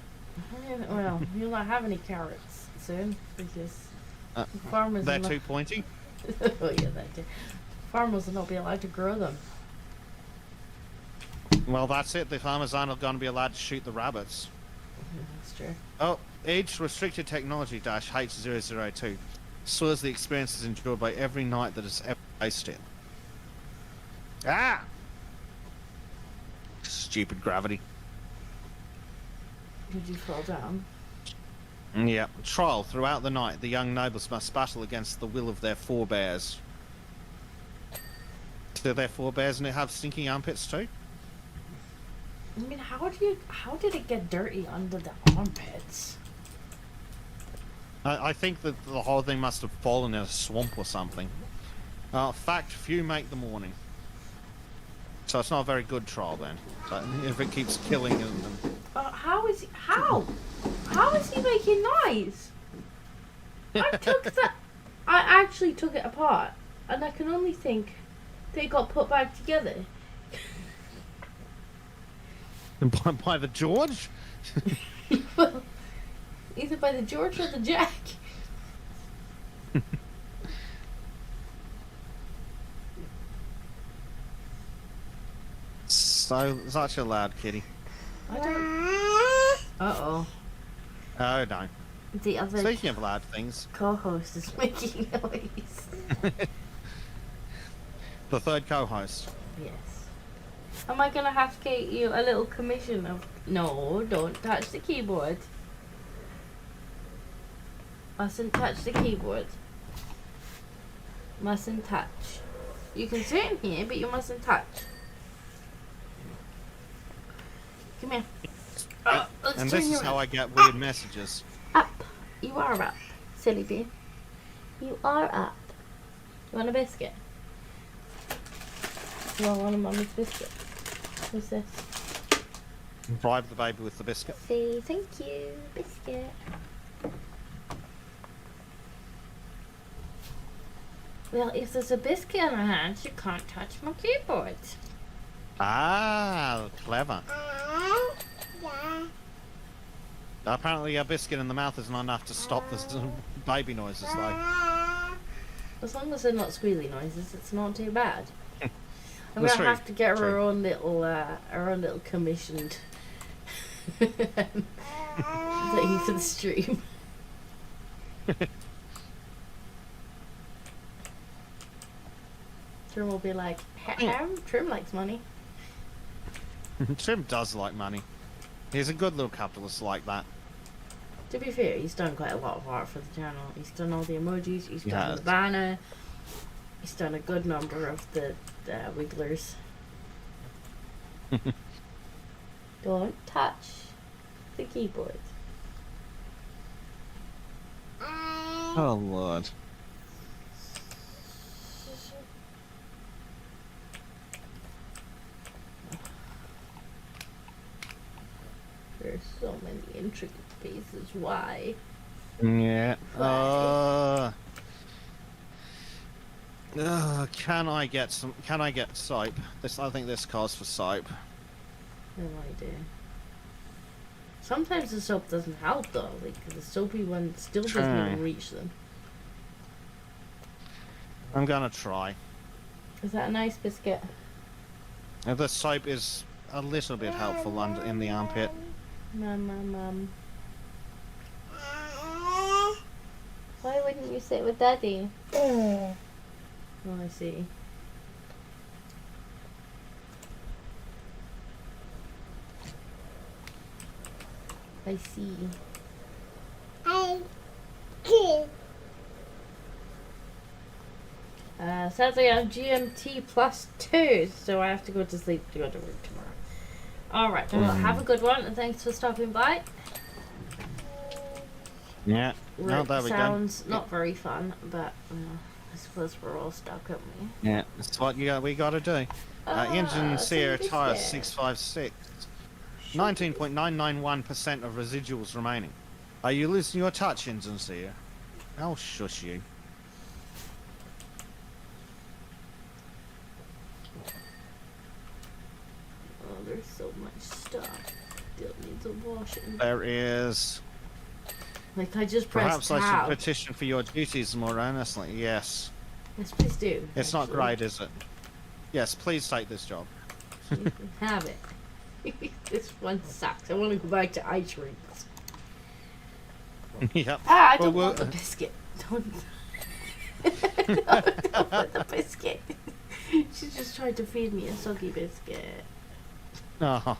Well, you'll not have any carrots soon because farmers. They're will too pointy. oh yeah, that too. Farmers will not be allowed to grow them. Well, that's it. The farmers aren't going to be allowed to shoot the rabbits. That's true. Oh, age restricted technology -H002 soils the experiences endured by every knight that has ever faced it. Ah! Stupid gravity. Did you fall down? Yeah. Trial throughout the night. The young nobles must battle against the will of their forebears. Do their forebears have stinking armpits too? I mean, how did it get dirty under the armpits? I think that the whole thing must have fallen in a swamp or something. Fact, few make the morning. So it's not a very good trial then. So if it keeps killing them. How is he making noise? I actually took it apart, and I can only think they got put back together. By the George? Well, either by the George or the Jack. So such a loud kitty. Uh-oh. Oh no. The other Speaking of loud things. co-host is making noise. The third co-host. Yes. Am I gonna have to get you a little commission of... No, don't touch the keyboard. Mustn't touch the keyboard. Mustn't touch. You can sit in here, but you mustn't touch. Come here. Let's And turn this you is how around. I get weird messages. Up. You are up, silly bee. You are up. You want a biscuit? You want one of Mummy's biscuit? What's this? Bribe the baby with the biscuit. Say thank you, biscuit. Well, if there's a biscuit in her hand, you can't touch my keyboard. Ah, clever. Apparently a biscuit in the mouth is not enough to stop the baby noises though. As long as they're not squealy noises, it's not too bad. I'm That's gonna true. have to get her True. her own little commissioned thing for the stream. Trim will be like, Trim likes money. Trim does like money. He's a good little capitalist like that. To be fair, he's done quite a lot of art for the channel. He's done all the emojis, he's done Yes. the banner, he's done a good number of the wigglers. Don't touch the keyboard. Oh lord. There's so many intricate pieces. Why? Yeah. Why? Can I get soap? I think this calls for soap. No idea. Sometimes the soap doesn't help though. Like the soapy one still doesn't Try. even reach them. I'm gonna try. Is that a nice biscuit? If the soap is a little bit helpful in the armpit. Mum. Why wouldn't you sit with Daddy? Oh, I see. I see. Sadly, I'm GMT +2, so I have to go to sleep to go to work tomorrow. Alright, well, have a good one, and thanks for stopping by. Yeah. No, Work there we go. sounds not very fun, but I suppose we're all stuck, aren't we? Yeah, that's what we gotta do. Engine Sear some Tyre biscuit. 656. 19.991% of residuals remaining. Are you losing your touch, Engine Sear? I'll shush you. Oh, there's so much stuff. Still needs a washing. There is. Like, I just pressed Perhaps I tab. should petition for your duties more earnestly. Yes. Yes, please do. It's not actually. great, is it? Yes, please take this job. You can have it. This one sucks. I want to go back to ice rinks. Yep. I Well, don't want the biscuit. Don't. Don't want the biscuit. She just tried to feed me a soggy biscuit. Oh.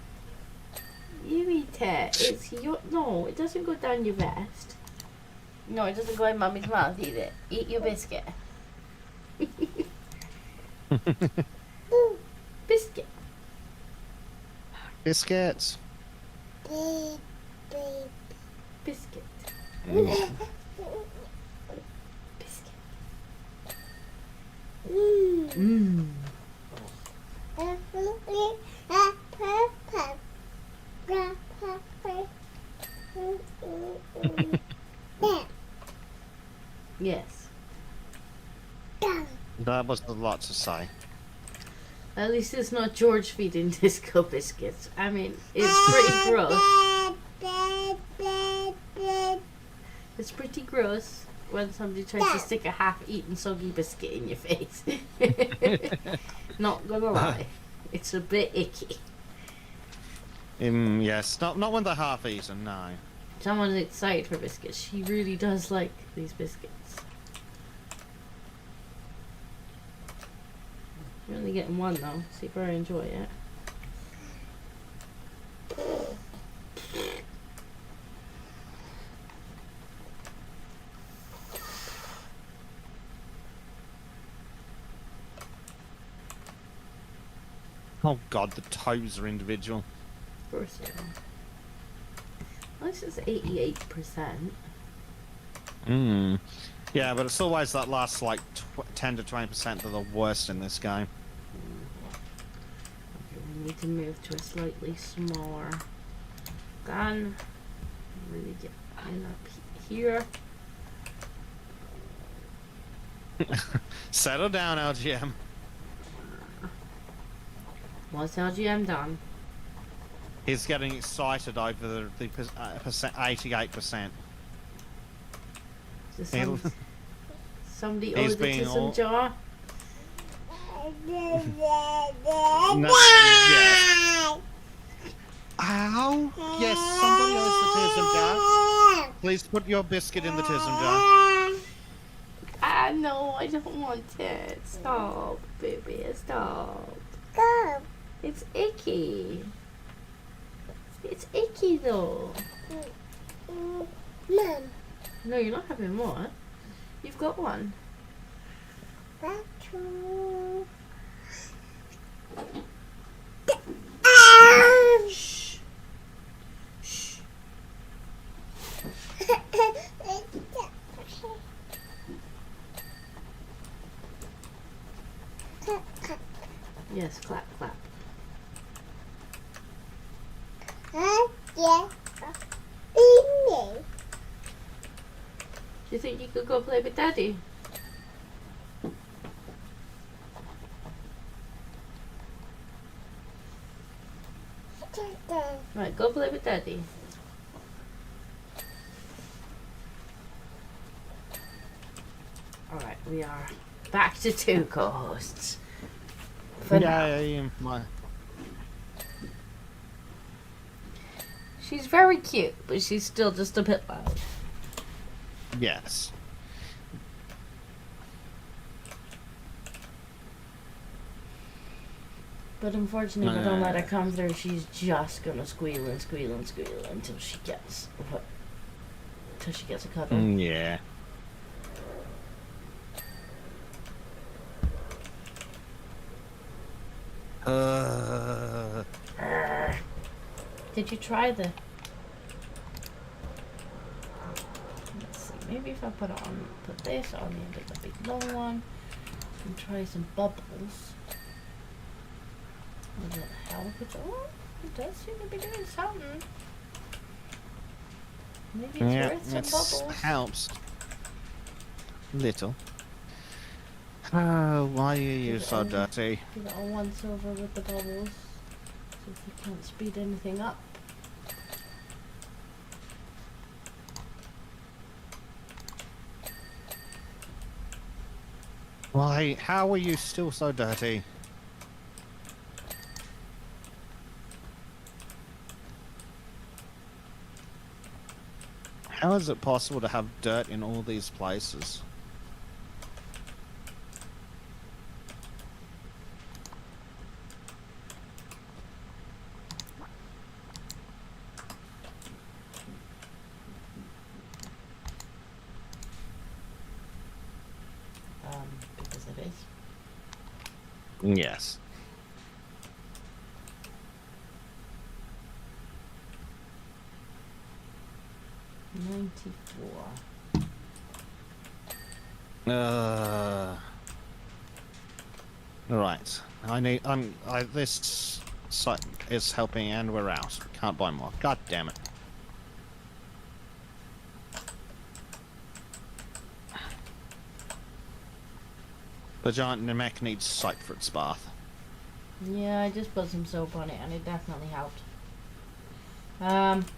You eat it. It's your... No, it doesn't go down your vest. No, it doesn't go in Mummy's mouth either. Eat your biscuit. Biscuit. Biscuits. Biscuit. Mm. Biscuit. Mmm. Yes. That was a lot to say. At least it's not George feeding disco biscuits. I mean, it's pretty gross. It's pretty gross when somebody tries to stick a half-eaten soggy biscuit in your face. Not gonna lie. It's a bit icky. Yes, not when they're half eaten, no. Someone's excited for biscuits. She really does like these biscuits. You're only getting one though. See if I enjoy it. Oh god, the toes are individual. Of course they are. At least it's 88%. Yeah, but it's always that last like 10 to 20% that are the worst in this game. Okay, we need to move to a slightly smaller gun. Really get in up here. Settle down, LGM. What's LGM done? He's getting excited over the 88%. Is this somebody He's owes it being to some jar? No, yeah. Ow! Yes, somebody owes the Tism jar. Please put your biscuit in the Tism jar. Ah, no, I don't want it. Stop, baby, stop. Stop. It's icky. It's icky, though. Mom. No, you're not having more. You've got one. That's true. Shh. Shh. Yes, clap, clap. Yeah. Do you think you could go play with Daddy? Right, go play with Daddy. Alright, we are back to 2 co-hosts. For now. She's very cute, but she's still just a bit loud. Yes. But unfortunately, if I don't let her come through, she's just gonna squeal and squeal and squeal until she gets a cuddle. Yeah. Did you try the? Let's see. Maybe if I put this on the end of the big long one, and try some bubbles. Will that help it? Oh, it does seem to be doing something. Maybe it's worth some bubbles. Helps. Little. Oh, why are you so dirty? Give it a once over with the bubbles. See if we can't speed anything up. Why? How are you still so dirty? How is it possible to have dirt in all these places? Because it is. Yes. $94. Right. This site is helping and we're out. Can't buy more. God damn it. The giant Namek needs soap for its bath. Yeah, I just put some soap on it and it definitely helped.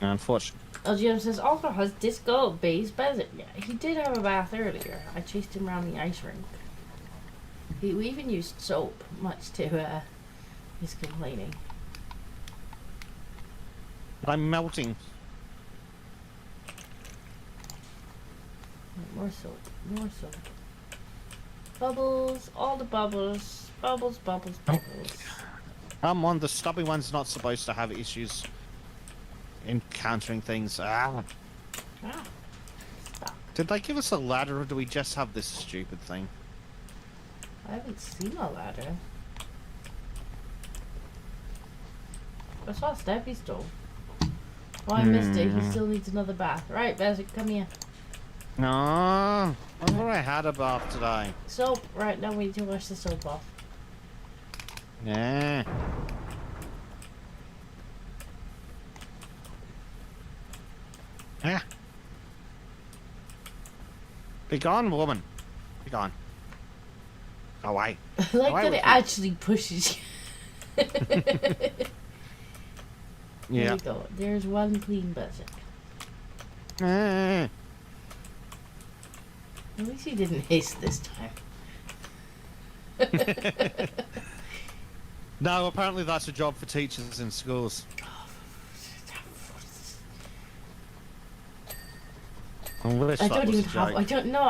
Unfortunately. LGM says, also has disco base Bezek. Yeah, he did have a bath earlier. I chased him around the ice rink. We even used soap, much to his complaining. I'm melting. More soap, more soap. Bubbles, all the bubbles. Bubbles, bubbles, Oh. bubbles. Come on, the stubby one's not supposed to have issues encountering things. Ah. Ah, stuck. Did they give us a ladder, or do we just have this stupid thing? I haven't seen a ladder. I saw a steppy stone. Well, I missed it. He still needs another bath. Right, Bezek, come here. No, I thought I had a bath today. Soap. Right, now we need to wash the soap off. Yeah. Yeah. Be gone, woman. Be gone. Go away. I like Why that would it you- actually pushes you. There Yeah. we go. There's one clean Bezek. Eh. At least he didn't hiss this time. No, apparently that's a job for teachers in schools. I wish I that don't was even a have. joke. I don't know.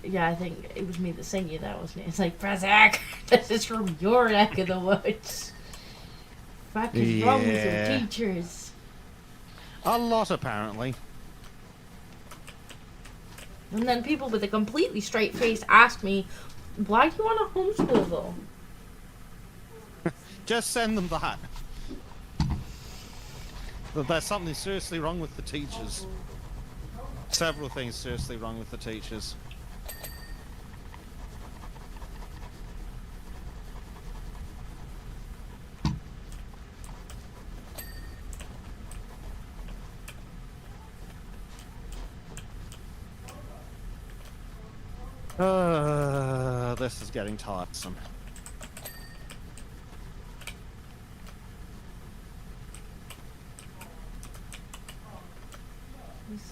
Yeah, I think it was me that sent you that, wasn't it? It's like, Bezek, this is from your neck of the woods. What is wrong with your Yeah. teachers? A lot, apparently. And then people with a completely straight face ask me, why do you want to homeschool though? Just send them that. That there's something seriously wrong with the teachers. Several things seriously wrong with the teachers. This is getting tiresome.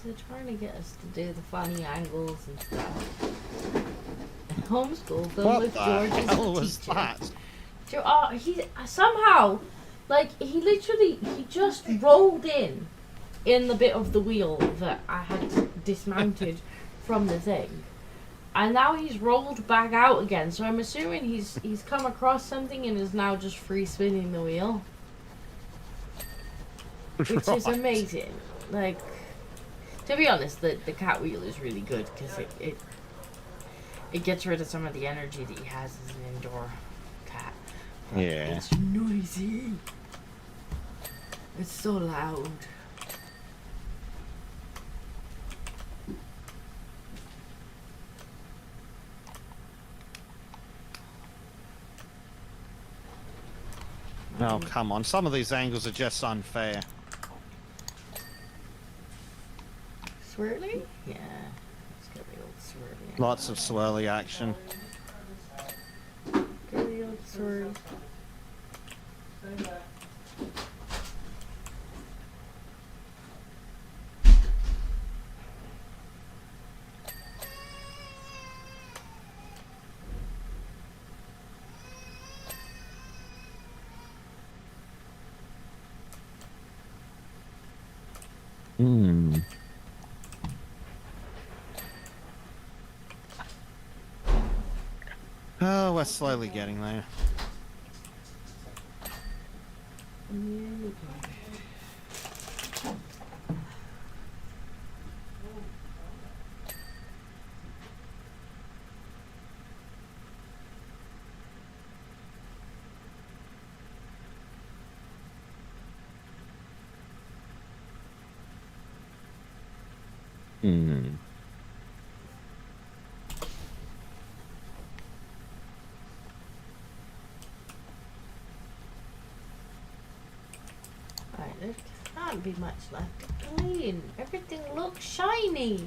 They're trying to get us to do the funny angles and stuff. Homeschool them What with the George as hell a was teacher. that? He somehow, like, he just rolled in the bit of the wheel that I had dismounted from the thing. And now he's rolled back out again, so I'm assuming he's come across something and is now just free spinning the wheel. Which is Right. amazing. Like, to be honest, the cat wheel is really good because it gets rid of some of the energy that he has as an indoor cat. But Yeah. it's noisy. It's so loud. Oh, come on. Some of these angles are just unfair. Swirly? Yeah. Let's get the old swirly. Lots of swirly action. Get the old swirly. Hmm. Oh, we're slowly getting there. Hmm. Alright, there can't be much left to clean. Everything looks shiny.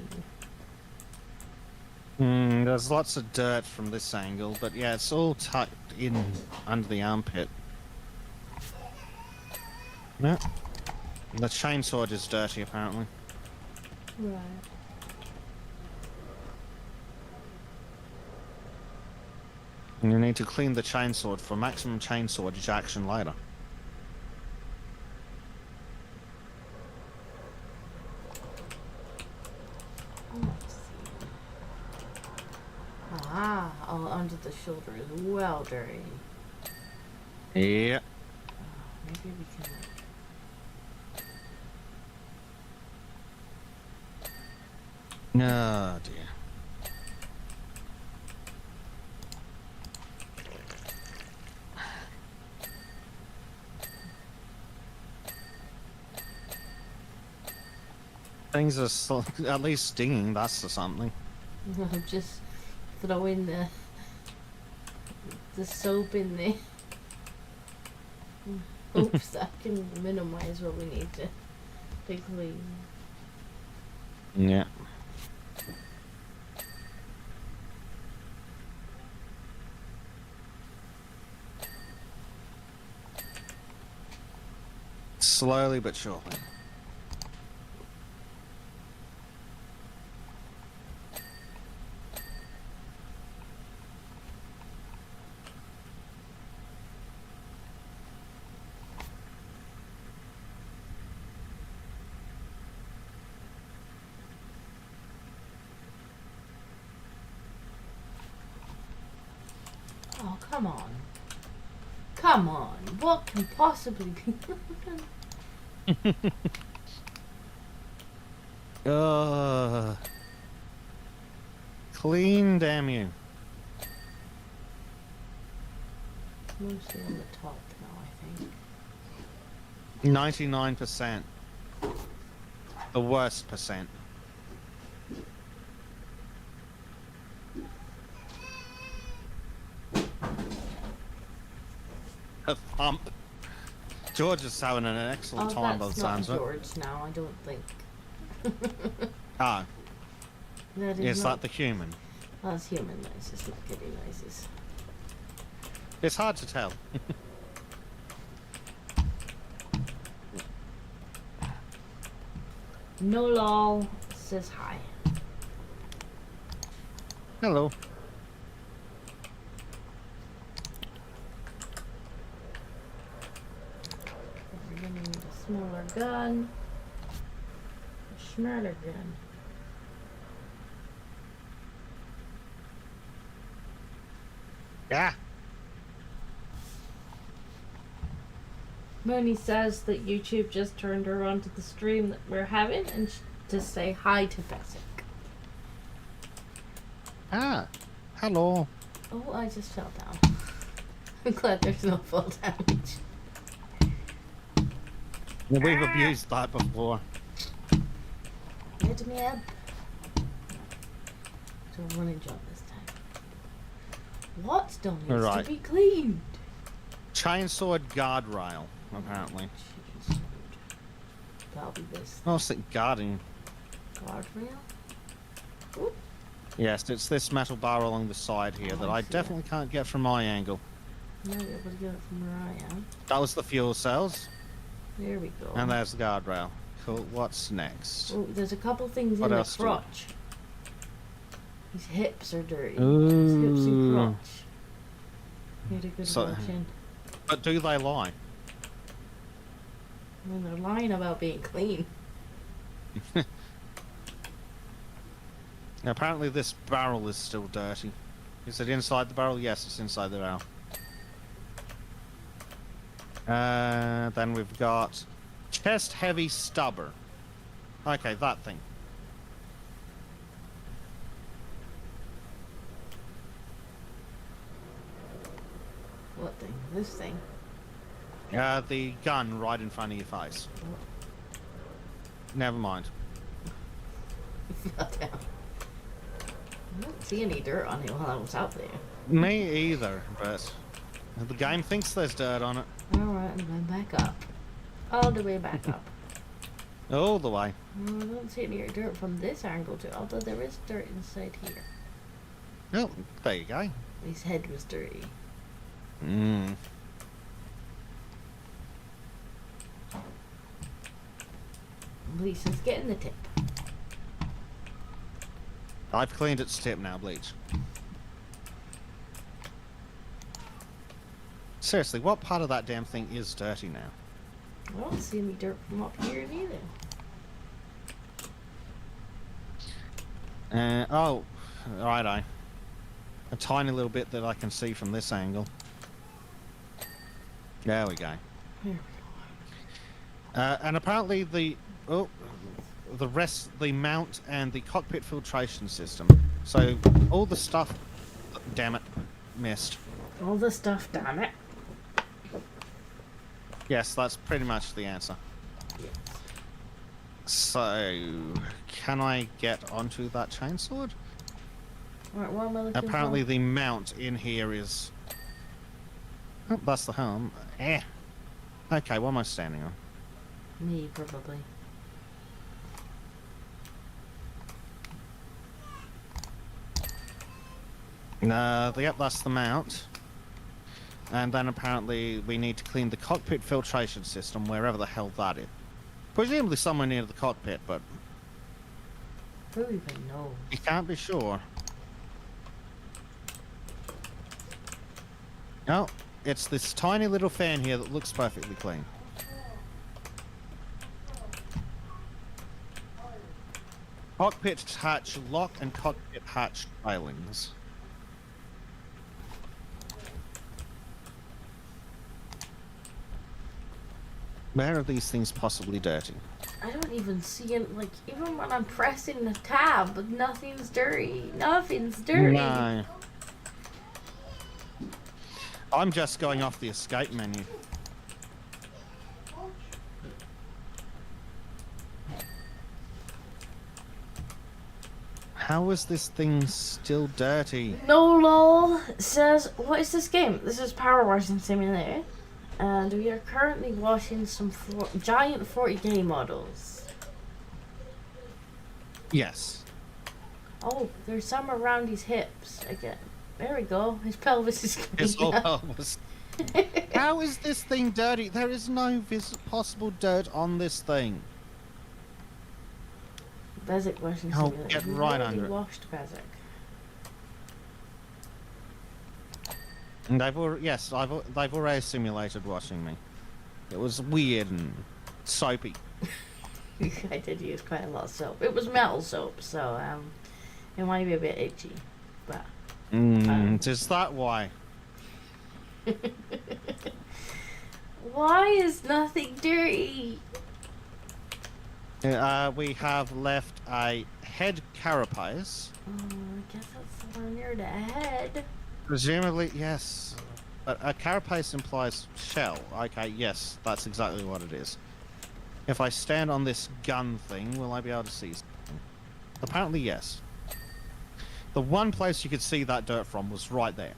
There's lots of dirt from this angle, but yeah, it's all tucked in under the armpit. Yeah. The chainsaw is dirty, apparently. Right. And you need to clean the chainsaw for maximum chainsaw action later. Let's see. Ah, on under the shoulder is well dirty. Yeah. Maybe we can Oh dear. Things are at least stinging, that's the something. just throw in the soap in there. Oops, that can minimize what we need to clean. Yeah. Slowly but surely. Oh, come on. Come on. What can possibly be Clean, damn you. mostly on the top now, I think. 99%. The worst percent. A thump. George is having an excellent time by the That's not sounds of it. George now, I don't think. Ah, That is is that not. the human? That's human noises, not kitty noises. It's hard to tell. No lol says hi. Hello. We're gonna need a smaller gun. A smarter gun. Yeah. Moni says that YouTube just turned her onto the stream that we're having and to say hi to Bezek. Ah. Hello. Oh, I just fell down. I'm glad there's no fall damage. We've abused that before. Let me up. So I'm running jump this time. What still needs Right. to be cleaned? Chainsaw guardrail, apparently. Jeez. That'll be this Mostly guarding. guardrail. Oop. Yes, it's this metal bar along the side here Oh, that I I see definitely can't get from my angle. Now you're able to get it from where I am. That was the fuel cells, There we go. and there's the guardrail. Cool. What's next? Oh, there's a couple things What in the else do we- crotch. His hips are dirty. His hips and Ooh. crotch. Need a good So- wash in. But do they lie? I mean, they're lying about being clean. Apparently this barrel is still dirty. Is it inside the barrel? Yes, it's inside the barrel. Then we've got chest heavy stubber. Okay, that thing. What thing? This thing. The gun right in front of your face. Never mind. Fell down. I didn't see any dirt on it while I was out there. Me either, but the game thinks there's dirt on it. Alright, I'm going back up. All the way back up. All the way. No, I don't see any dirt from this angle too, although there is dirt inside here. Oh, there you go. His head was dirty. Mm. Lisa's getting the tip. I've cleaned its tip now, bleach. Seriously, what part of that damn thing is dirty now? I don't see any dirt from up here neither. Oh, righto. a tiny little bit that I can see from this angle. There we go. Here we And apparently the mount and the cockpit filtration system. So all the stuff. Damn it, missed. go. All the stuff, damn it. Yes, that's pretty much the answer. Yes. So, can I get onto that chainsword? Right, what am I looking Apparently for? the mount in here is... Oh, that's the helm. Okay, what am I standing on? Me, probably. Yep, that's the mount. And then apparently we need to clean the cockpit filtration system, wherever the hell that is. Presumably somewhere near the cockpit, but Who even knows? you can't be sure. No, it's this tiny little fan here that looks perfectly clean. Cockpit hatch lock and cockpit hatch railings. Where are these things possibly dirty? I don't even see it. Like, even when I'm pressing the tab, nothing's dirty. Nothing's dirty. No. I'm just going off the escape menu. How is this thing still dirty? No lol. It says, what is this game? This is Power Washing Simulator. And we are currently washing some giant 40k models. Yes. Oh, there's some around his hips again. There we go. His pelvis is It's clean all now. pelvis. How is this thing dirty? There is no possible dirt on this thing. Bezek washing Oh, simulator. get We've right already under it. washed Bezek. And they've already simulated washing me. It was weird and soapy. I did use quite a lot of soap. It was metal soap, so it might be a bit itchy, but. Is that why? Why is nothing dirty? We have left a head carapace. Oh, I guess that's somewhere near the head. Presumably, yes. But a carapace implies shell. Okay, yes, that's exactly what it is. If I stand on this gun thing, will I be able to see something? Apparently, yes. The one place you could see that dirt from was right there.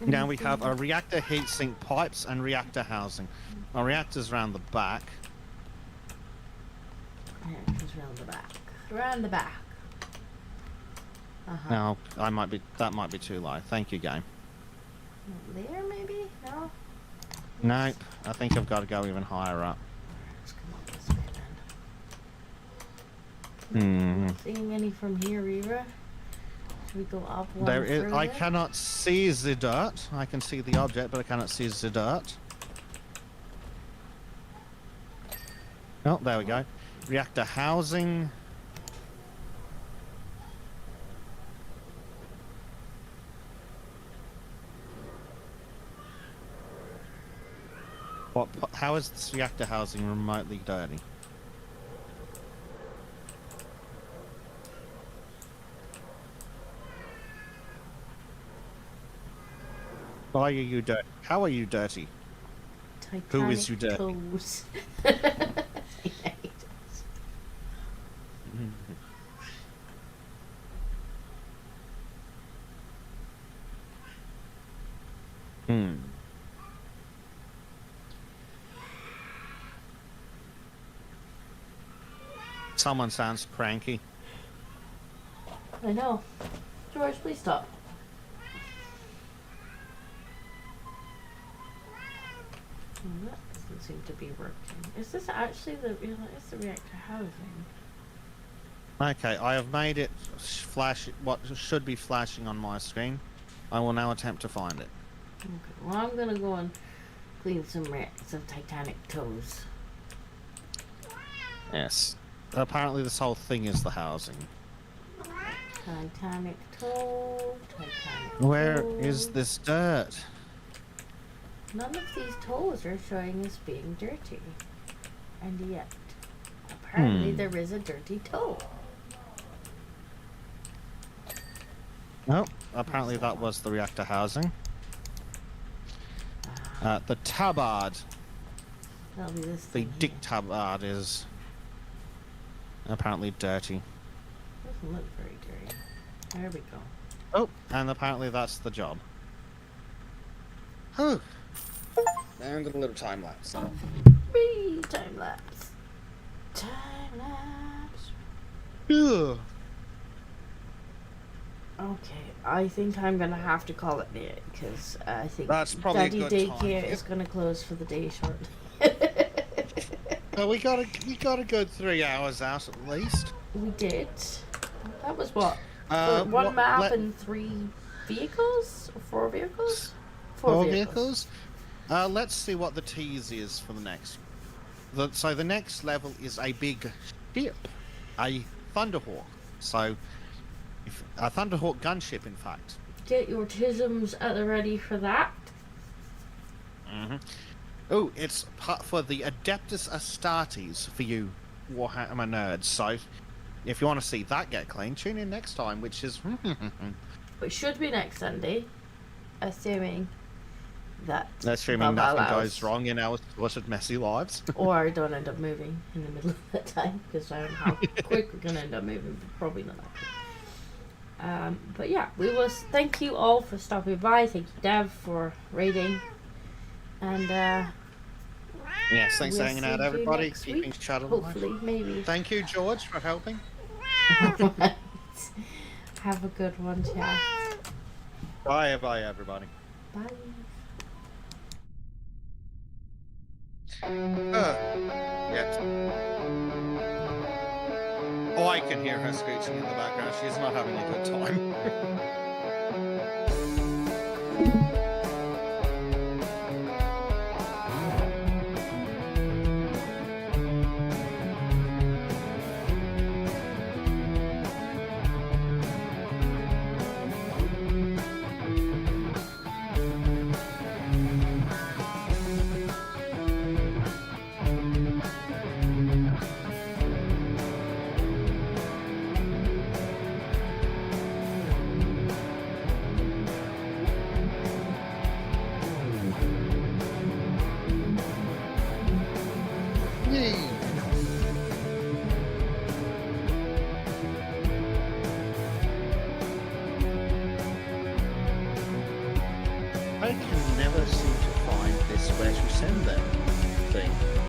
Now we have a reactor heatsink pipes and reactor housing. Our reactor's around the back. Yeah, it's round the back. Round the back. Uh-huh. Now, that might be too low. Thank you, game. There, maybe? No? Nope, I think I've got to go even higher up. Let's come up this way then. Not seeing any from here either. Should we go up one There is. further? I cannot see the dirt. I can see the object, but I cannot see the dirt. Oh, there we go. Reactor housing. How is this reactor housing remotely dirty? Why are you dirty? How are you dirty? Titanic Who is you dirty? toes. Hmm. Someone sounds cranky. I know. George, please stop. That doesn't seem to be working. Is this actually the reactor housing? Okay, I have made it flash what should be flashing on my screen. I will now attempt to find it. Okay, well I'm gonna go and clean some Titanic toes. Yes. Apparently this whole thing is the housing. Titanic toe. Titanic Where toe. is this dirt? None of these toes are showing as being dirty. And yet, apparently there is a dirty toe. Oh, apparently that was the reactor housing. The tabard, That'll be this the thing dick here. tabard is apparently dirty. Doesn't look very dirty. There we go. Oh, and apparently that's the job. Oh, and a little time lapse. Whee! Time lapse. Time lapse. Ugh. Okay, I think I'm gonna have to call it there because I think That's probably a Daddy good time. Daycare is gonna close for the day short. We got a good 3 hours out at least. We did. That was what? Uh, One what- map let- and 3 vehicles? Or 4 vehicles? 4 vehicles. Let's see what the tease is for the next. So the next level is a big ship, a Thunderhawk. So, a Thunderhawk gunship, in fact. Get your tisms at the ready for that. Oh, it's for the Adeptus Astartes for you Warhammer nerds. So, if you want to see that get clean, tune in next time, which is. Which should be next Sunday, assuming that. Assuming Bob nothing allows. goes wrong in our sort of messy lives. Or I don't end up moving in the middle of that time, because I don't know how quick we're gonna end up moving. But probably not that quick. But yeah, we will. Thank you all for stopping by. Thank you, Dev, for raiding. And Yes, thanks for we'll hanging see out, you everybody. next Keeping week, chat alive. hopefully, maybe. Thank you, George, for helping. Alright. Have a good one, chat. Bye, everybody. Bye. Yes. Oh, I can hear her screeching in the background. She's not having a good time.